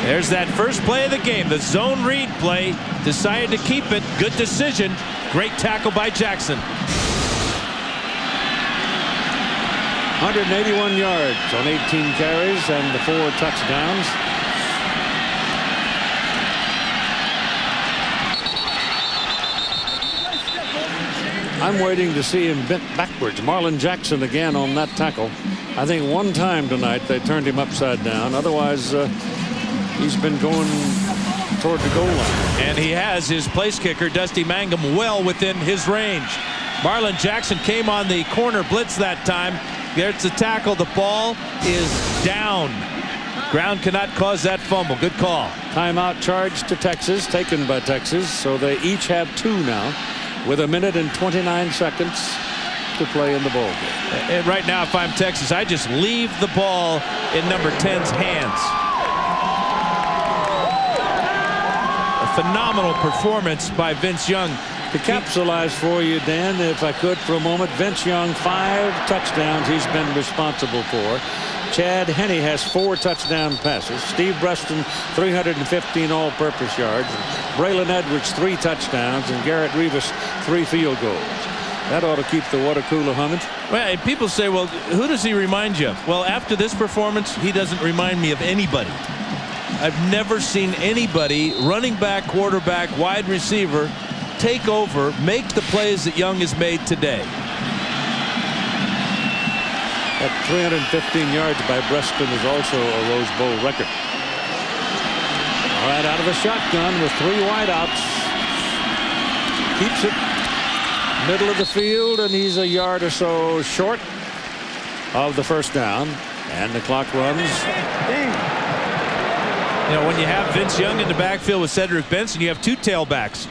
There's that first play of the game, the zone read play. Decided to keep it. Good decision. Great tackle by Jackson. 181 yards on 18 carries and the 4 touchdowns. I'm waiting to see him bent backwards. Marlon Jackson again on that tackle. I think one time tonight they turned him upside down. Otherwise, he's been going toward the goal line. And he has his place kicker, Dusty Mangum, well within his range. Marlon Jackson came on the corner blitz that time. There's the tackle. The ball is down. Ground cannot cause that fumble. Good call. Timeout charge to Texas, taken by Texas. So they each have 2 now, with 1 minute and 29 seconds to play in the ball game. And right now, if I'm Texas, I just leave the ball in number 10's hands. A phenomenal performance by Vince Young. To capsulize for you, Dan, if I could for a moment, Vince Young, 5 touchdowns he's been responsible for. Chad Henne has 4 touchdown passes. Steve Preston, 315 all-purpose yards. Braylon Edwards, 3 touchdowns. And Garrett Rivas, 3 field goals. That ought to keep the water cooler humming. Well, and people say, well, who does he remind you of? Well, after this performance, he doesn't remind me of anybody. I've never seen anybody, running back, quarterback, wide receiver, take over, make the plays that Young has made today. That 315 yards by Preston is also a Rose Bowl record. All right, out of the shotgun with 3 wideouts. Keeps it middle of the field, and he's a yard or so short of the first down. And the clock runs. You know, when you have Vince Young in the backfield with Cedric Benson, you have 2 tailbacks.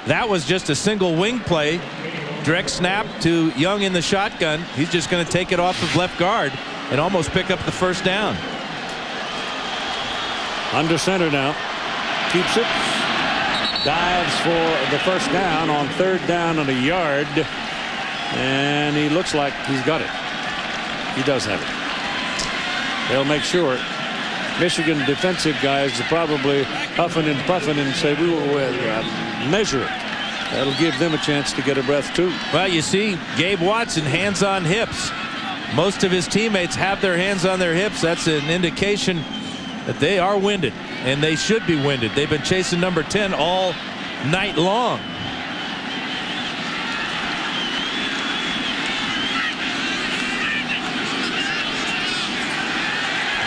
That was just a single wing play. Direct snap to Young in the shotgun. He's just going to take it off of left guard and almost pick up the first down. Under center now. Keeps it. Dives for the first down on 3rd down and a yard. And he looks like he's got it. He does have it. They'll make sure. Michigan defensive guys are probably huffing and puffing and say, we will measure it. That'll give them a chance to get a breath too. Well, you see Gabe Watson, hands on hips. Most of his teammates have their hands on their hips. That's an indication that they are winded, and they should be winded. They've been chasing number 10 all night long.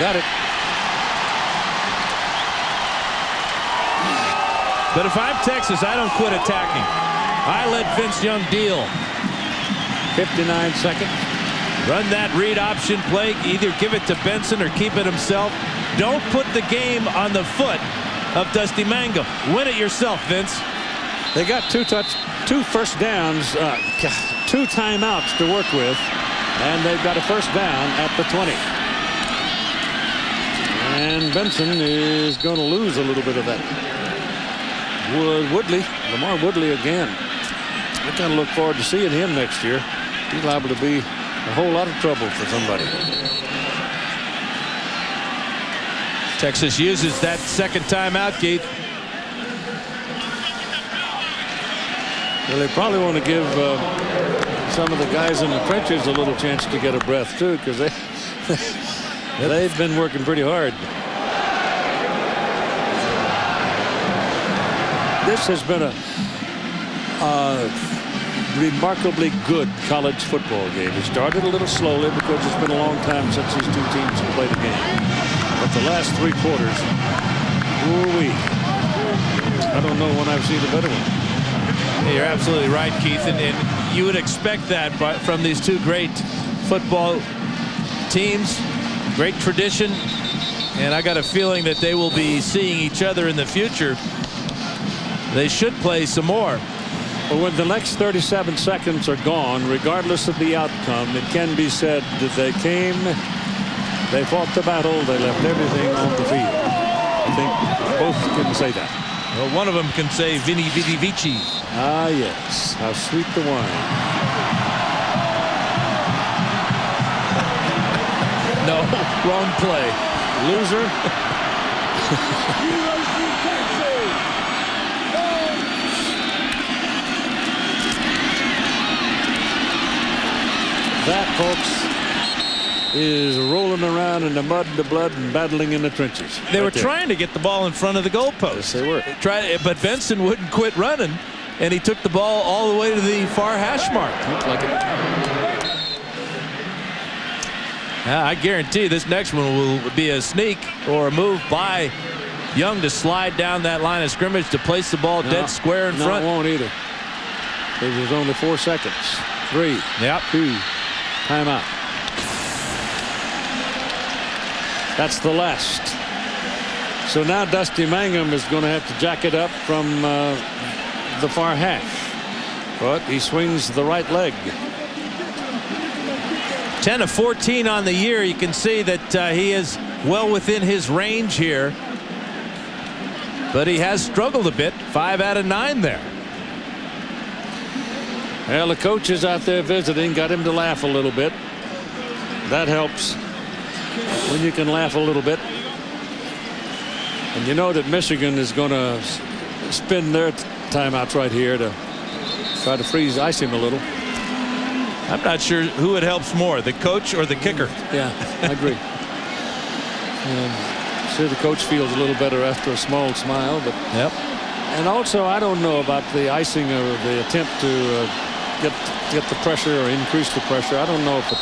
Got it. But if I'm Texas, I don't quit attacking. I let Vince Young deal. 59 seconds. Run that read option play. Either give it to Benson or keep it himself. Don't put the game on the foot of Dusty Mangum. Win it yourself, Vince. They got two first downs, 2 timeouts to work with, and they've got a first down at the 20. And Benson is going to lose a little bit of that. Lamar Woodley again. I kind of look forward to seeing him next year. He's liable to be a whole lot of trouble for somebody. Texas uses that second timeout, Keith. Well, they probably want to give some of the guys in the trenches a little chance to get a breath too, because they've been working pretty hard. This has been a remarkably good college football game. It started a little slowly because it's been a long time since these two teams have played a game. But the last 3 quarters, ooh-wee. I don't know when I've seen a better one. You're absolutely right, Keith, and you would expect that from these two great football teams. Great tradition, and I got a feeling that they will be seeing each other in the future. They should play some more. But when the next 37 seconds are gone, regardless of the outcome, it can be said that they fought the battle, they left everything on the field. I think both can say that. Well, one of them can say Vini Vidi Vici. Ah, yes. How sweet the wine. No, wrong play. Loser. That, folks, is rolling around in the mud and the blood and battling in the trenches. They were trying to get the ball in front of the goalpost. Yes, they were. But Benson wouldn't quit running, and he took the ball all the way to the far hash mark. Looked like it. I guarantee this next one will be a sneak or a move by Young to slide down that line of scrimmage to place the ball dead square in front. No, it won't either. There's only 4 seconds. 3. Yep. 2. Timeout. That's the last. So now Dusty Mangum is going to have to jack it up from the far hash. But he swings the right leg. 10 of 14 on the year. You can see that he is well within his range here. But he has struggled a bit. 5 out of 9 there. Well, the coach is out there visiting, got him to laugh a little bit. That helps when you can laugh a little bit. And you know that Michigan is going to spin their timeouts right here to try to ice him a little. I'm not sure who it helps more, the coach or the kicker. Yeah, I agree. Sure, the coach feels a little better after a small smile, but yep. And also, I don't know about the icing or the attempt to get the pressure or increase the pressure. I don't know if the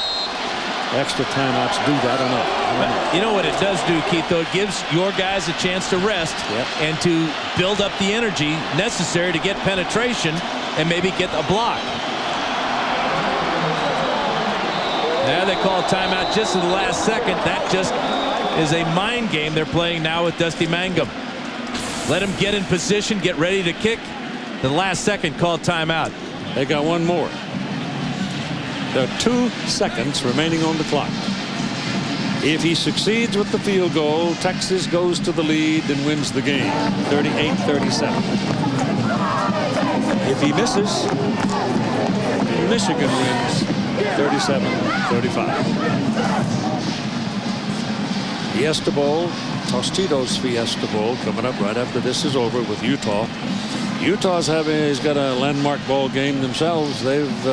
extra timeouts do that or not. You know what it does do, Keith, though? It gives your guys a chance to rest and to build up the energy necessary to get penetration and maybe get a block. Now they call a timeout just in the last second. That just is a mind game they're playing now with Dusty Mangum. Let him get in position, get ready to kick. The last second call timeout. They got one more. There are 2 seconds remaining on the clock. If he succeeds with the field goal, Texas goes to the lead and wins the game, 38-37. If he misses, Michigan wins 37-35. Fiesta Bowl, Tostitos Fiesta Bowl coming up right after this is over with Utah. Utah's got a landmark ball game themselves. They've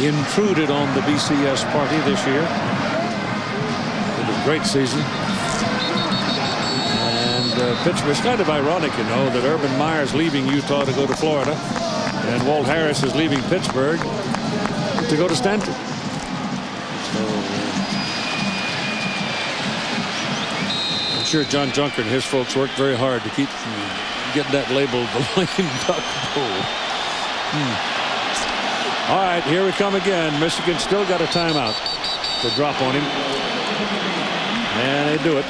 intruded on the BCS party this year. It was a great season. And Pittsburgh, it's kind of ironic, you know, that Urban Meyer's leaving Utah to go to Florida, and Walt Harris is leaving Pittsburgh to go to Stanford. So I'm sure John Junker and his folks worked very hard to keep from getting that labeled the lame duck bowl. All right, here we come again. Michigan still got a timeout to drop on him, and they do it.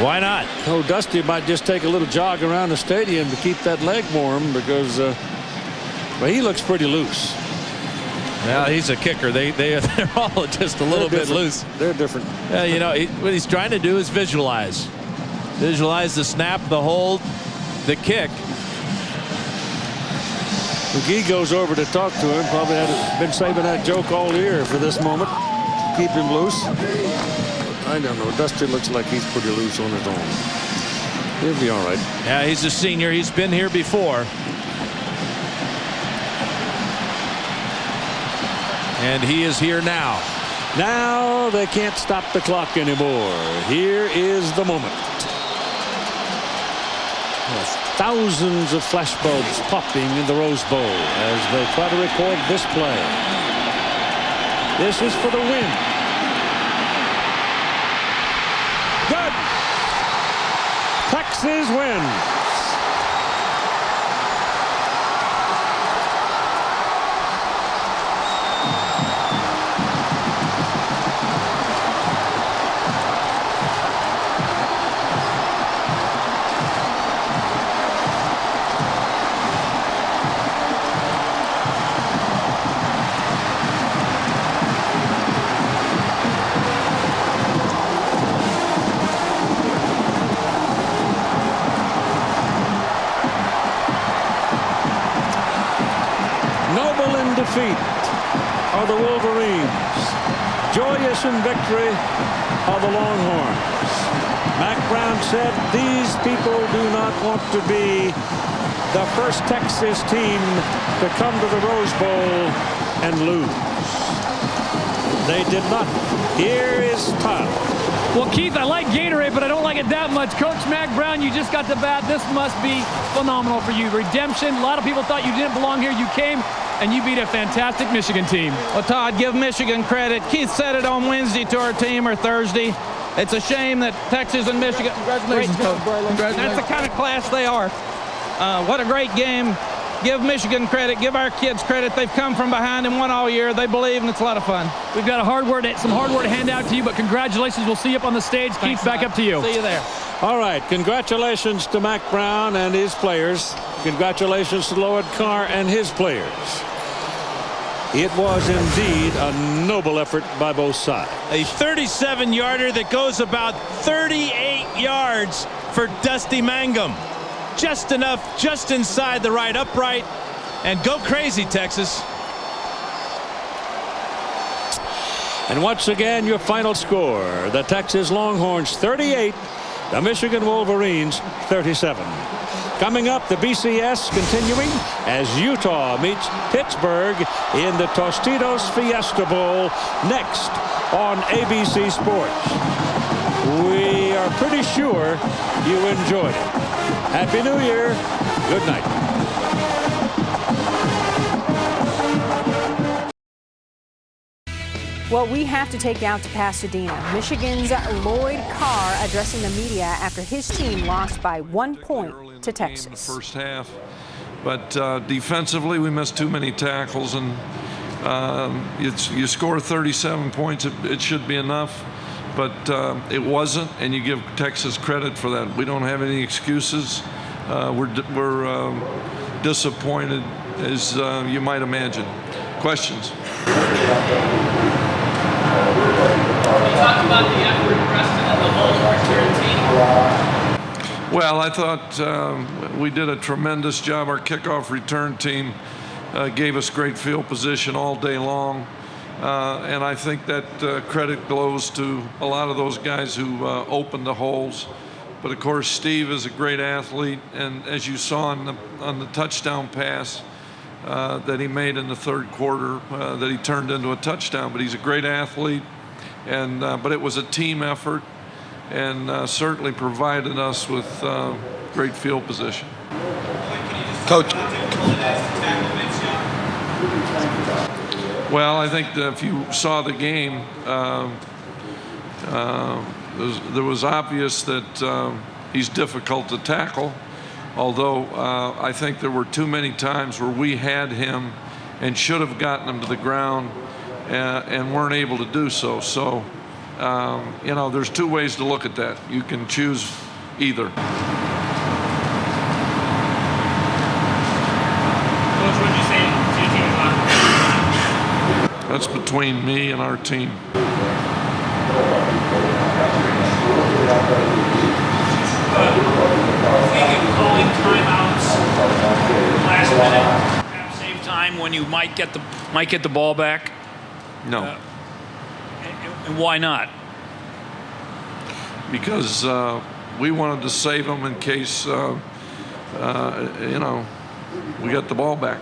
Why not? Oh, Dusty might just take a little jog around the stadium to keep that leg warm because well, he looks pretty loose. Well, he's a kicker. They're all just a little bit loose. They're different. You know, what he's trying to do is visualize the snap, the hold, the kick. McGee goes over to talk to him. Probably been saving that joke all year for this moment. Keep him loose. I don't know. Dusty looks like he's pretty loose on his own. He'll be all right. Yeah, he's a senior. He's been here before. And he is here now. Now they can't stop the clock anymore. Here is the moment. Thousands of flashbulbs popping in the Rose Bowl as they try to record this play. This is for the win. Good. Texas wins. Defeat are the Wolverines. Joyous in victory are the Longhorns. Mack Brown said these people do not want to be the first Texas team to come to the Rose Bowl and lose. They did not. Here is Todd. Well, Keith, I like Gatorade, but I don't like it that much. Coach Mack Brown, you just got to bat. This must be phenomenal for you. Redemption. A lot of people thought you didn't belong here. You came, and you beat a fantastic Michigan team. Well, Todd, give Michigan credit. Keith said it on Wednesday to our team or Thursday. It's a shame that Texas and Michigan. Congratulations, Coach. That's the kind of class they are. What a great game. Give Michigan credit. Give our kids credit. They've come from behind and won all year. They believe, and it's a lot of fun. We've got some hard word to hand out to you, but congratulations. We'll see you up on the stage. Thanks, Keith, back up to you. See you there. All right. Congratulations to Mack Brown and his players. Congratulations to Lloyd Carr and his players. It was indeed a noble effort by both sides. A 37-yarder that goes about 38 yards for Dusty Mangum. Just enough, just inside the right upright. And go crazy, Texas. And once again, your final score. The Texas Longhorns 38, the Michigan Wolverines 37. Coming up, the BCS continuing as Utah meets Pittsburgh in the Tostitos Fiesta Bowl next on ABC Sports. We are pretty sure you enjoyed it. Happy New Year. Good night. Well, we have to take you out to Pasadena. Michigan's Lloyd Carr addressing the media after his team lost by 1 point to Texas. In the first half, but defensively we missed too many tackles, and you score 37 points, it should be enough, but it wasn't, and you give Texas credit for that. We don't have any excuses. We're disappointed, as you might imagine. Questions? Can you talk about the effort, Preston, and the whole return team? Well, I thought we did a tremendous job. Our kickoff return team gave us great field position all day long. And I think that credit goes to a lot of those guys who opened the holes. But of course, Steve is a great athlete, and as you saw on the touchdown pass that he made in the third quarter, that he turned into a touchdown. But he's a great athlete, and but it was a team effort, and certainly provided us with great field position. Coach. Well, I think that if you saw the game, there was obvious that he's difficult to tackle, although I think there were too many times where we had him and should have gotten him to the ground and weren't able to do so. So You know, there's two ways to look at that. You can choose either. Coach, what did you say to your team about it? That's between me and our team. Thinking calling timeouts last minute, Have save time when you might get the ball back. No. And why not? Because we wanted to save them in case, you know, we got the ball back.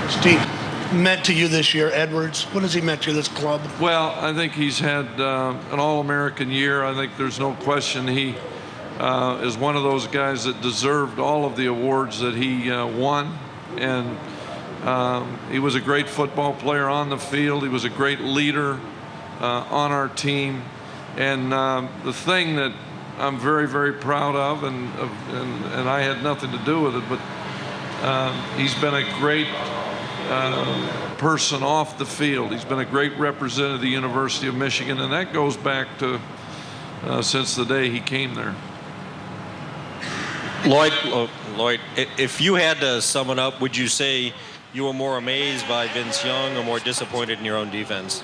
Steve, meant to you this year, Edwards? What has he meant to this club? Well, I think he's had an All-American year. I think there's no question he is one of those guys that deserved all of the awards that he won. And he was a great football player on the field. He was a great leader on our team. And the thing that I'm very, very proud of, and I had nothing to do with it, but he's been a great person off the field. He's been a great representative of the University of Michigan, and that goes back to since the day he came there. Lloyd, if you had to sum it up, would you say you were more amazed by Vince Young or more disappointed in your own defense?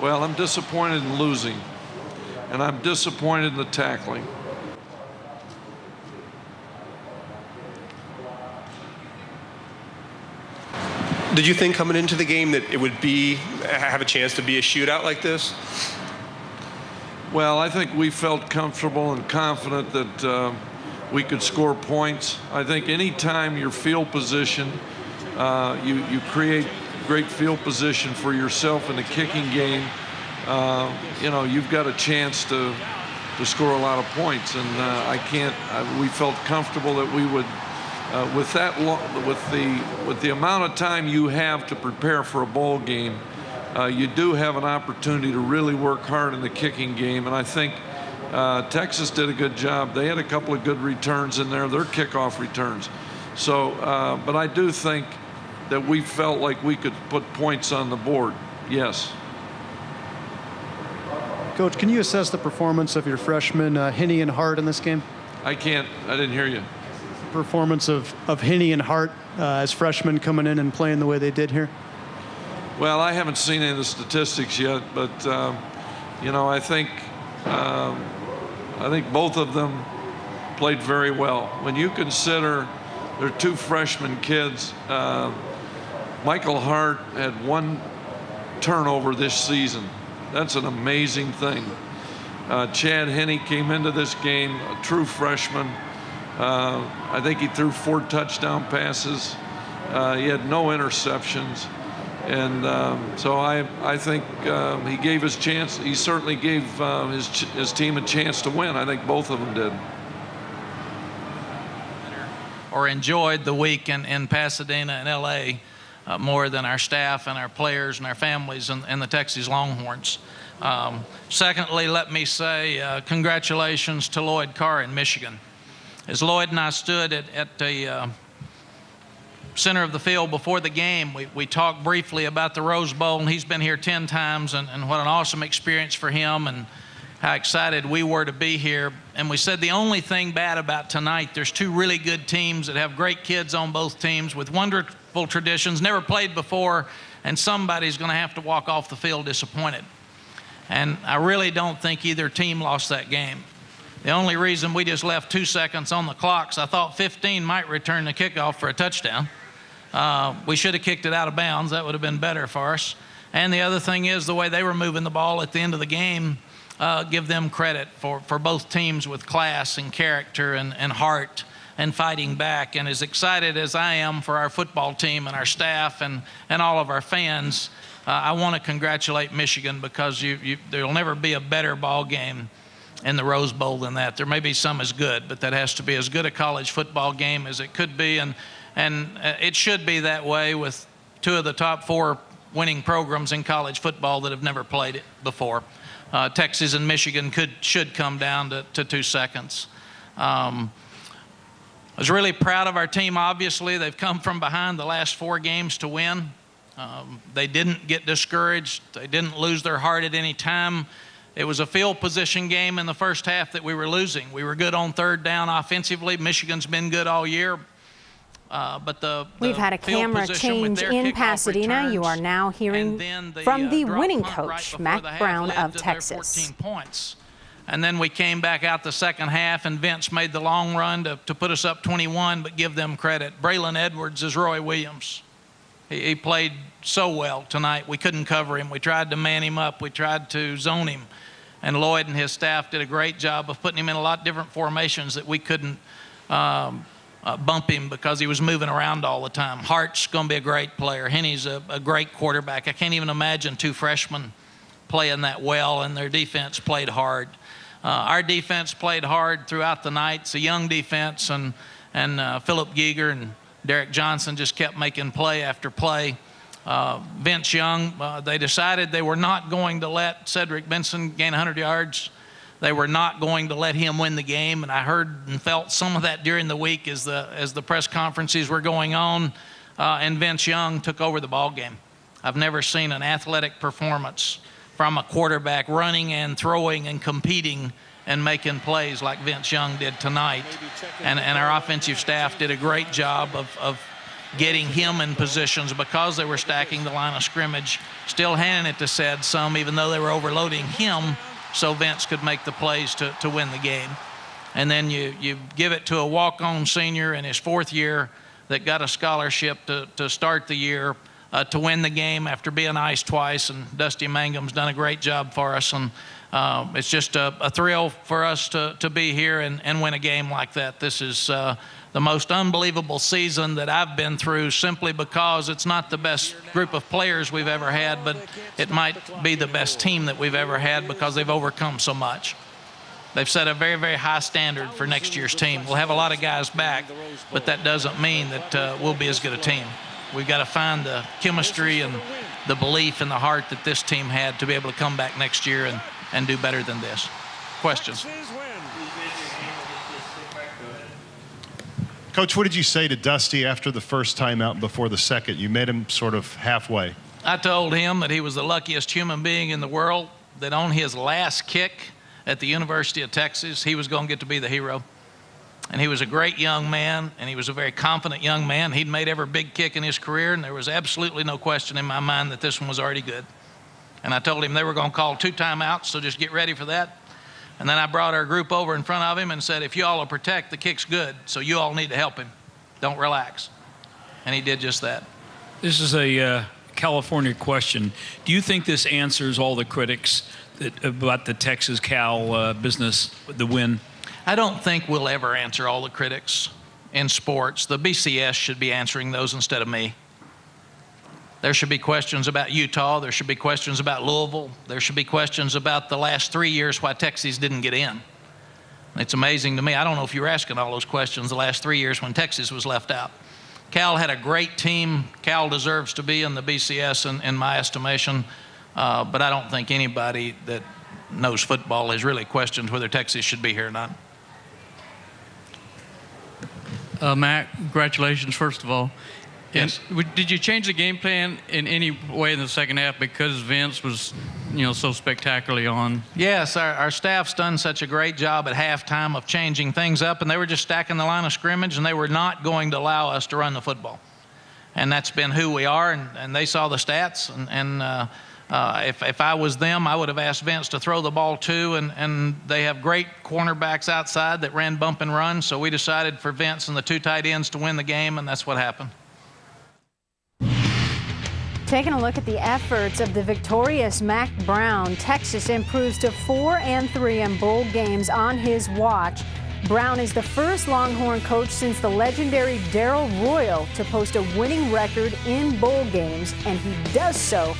Well, I'm disappointed in losing, and I'm disappointed in the tackling. Did you think coming into the game that it would have a chance to be a shootout like this? Well, I think we felt comfortable and confident that we could score points. I think any time your field position, you create great field position for yourself in the kicking game, you know, you've got a chance to score a lot of points. And we felt comfortable that we would, with the amount of time you have to prepare for a bowl game, you do have an opportunity to really work hard in the kicking game. And I think Texas did a good job. They had a couple of good returns in there, their kickoff returns. So, but I do think that we felt like we could put points on the board. Yes. Coach, can you assess the performance of your freshmen, Henne and Hart, in this game? I can't. I didn't hear you. Performance of Henne and Hart as freshmen coming in and playing the way they did here? Well, I haven't seen any of the statistics yet, but you know, I think both of them played very well. When you consider they're two freshman kids, Michael Hart had one turnover this season. That's an amazing thing. Chad Henne came into this game a true freshman. I think he threw 4 touchdown passes. He had no interceptions. And so I think he gave his chance. He certainly gave his team a chance to win. I think both of them did. Or enjoyed the week in Pasadena and L.A. More than our staff and our players and our families and the Texas Longhorns. Secondly, let me say congratulations to Lloyd Carr in Michigan. As Lloyd and I stood at the center of the field before the game, we talked briefly about the Rose Bowl, and he's been here 10 times, and what an awesome experience for him and how excited we were to be here. And we said the only thing bad about tonight, there's 2 really good teams that have great kids on both teams with wonderful traditions, never played before, and somebody's going to have to walk off the field disappointed. And I really don't think either team lost that game. The only reason we just left 2 seconds on the clock is I thought 15 might return the kickoff for a touchdown. We should have kicked it out of bounds. That would have been better for us. And the other thing is the way they were moving the ball at the end of the game, give them credit for both teams with class and character and heart and fighting back. And as excited as I am for our football team and our staff and all of our fans, I want to congratulate Michigan because there'll never be a better ball game in the Rose Bowl than that. There may be some as good, but that has to be as good a college football game as it could be. And it should be that way with 2 of the top 4 winning programs in college football that have never played it before. Texas and Michigan should come down to 2 seconds. I was really proud of our team, obviously. They've come from behind the last 4 games to win. They didn't get discouraged. They didn't lose their heart at any time. It was a field position game in the first half that we were losing. We were good on third down offensively. Michigan's been good all year. But we've had a camera change in Pasadena. You are now hearing from the winning coach, Mac Brown of Texas. 14 points. And then we came back out the second half, and Vince made the long run to put us up 21, but give them credit. Braylon Edwards is Roy Williams. He played so well tonight. We couldn't cover him. We tried to man him up. We tried to zone him. And Lloyd and his staff did a great job of putting him in a lot of different formations that we couldn't bump him because he was moving around all the time. Hart's going to be a great player. Henny's a great quarterback. I can't even imagine 2 freshmen playing that well, and their defense played hard. Our defense played hard throughout the night. It's a young defense, and Philip Giger and Derek Johnson just kept making play after play. Vince Young, they decided they were not going to let Cedric Benson gain 100 yards. They were not going to let him win the game, and I heard and felt some of that during the week as the press conferences were going on, and Vince Young took over the ball game. I've never seen an athletic performance from a quarterback running and throwing and competing and making plays like Vince Young did tonight. And our offensive staff did a great job of getting him in positions because they were stacking the line of scrimmage, still handing it to Ced some, even though they were overloading him, so Vince could make the plays to win the game. And then you give it to a walk-on senior in his 4th year that got a scholarship to start the year, to win the game after being iced twice, and Dusty Mangum's done a great job for us, and it's just a thrill for us to be here and win a game like that. This is the most unbelievable season that I've been through, simply because it's not the best group of players we've ever had, but it might be the best team that we've ever had because they've overcome so much. They've set a very, very high standard for next year's team. We'll have a lot of guys back, but that doesn't mean that we'll be as good a team. We've got to find the chemistry and the belief and the heart that this team had to be able to come back next year and do better than this. Questions? Coach, what did you say to Dusty after the first time out and before the second? You met him sort of halfway. I told him that he was the luckiest human being in the world, that on his last kick at the University of Texas, he was going to get to be the hero. And he was a great young man, and he was a very confident young man. He'd made every big kick in his career, and there was absolutely no question in my mind that this one was already good. And I told him they were going to call 2 timeouts, so just get ready for that. And then I brought our group over in front of him and said, if you all will protect, the kick's good, so you all need to help him. Don't relax. And he did just that. This is a California question. Do you think this answers all the critics about the Texas-Cal business, the win? I don't think we'll ever answer all the critics in sports. The BCS should be answering those instead of me. There should be questions about Utah. There should be questions about Louisville. There should be questions about the last 3 years why Texas didn't get in. It's amazing to me. I don't know if you were asking all those questions the last 3 years when Texas was left out. Cal had a great team. Cal deserves to be in the BCS in my estimation. But I don't think anybody that knows football has really questioned whether Texas should be here or not. Matt, congratulations, first of all. Yes. And did you change the game plan in any way in the second half because Vince was, so spectacularly on? Yes, our staff's done such a great job at halftime of changing things up, and they were just stacking the line of scrimmage, and they were not going to allow us to run the football. And that's been who we are, and they saw the stats, and if I was them, I would have asked Vince to throw the ball too, and they have great cornerbacks outside that ran bump and run, so we decided for Vince and the 2 tight ends to win the game, and that's what happened. Taking a look at the efforts of the victorious Mac Brown, Texas improves to 4-3 in bowl games on his watch. Brown is the first Longhorn coach since the legendary Darrell Royal to post a winning record in bowl games, and he does so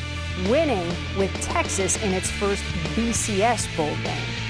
winning with Texas in its first BCS bowl game.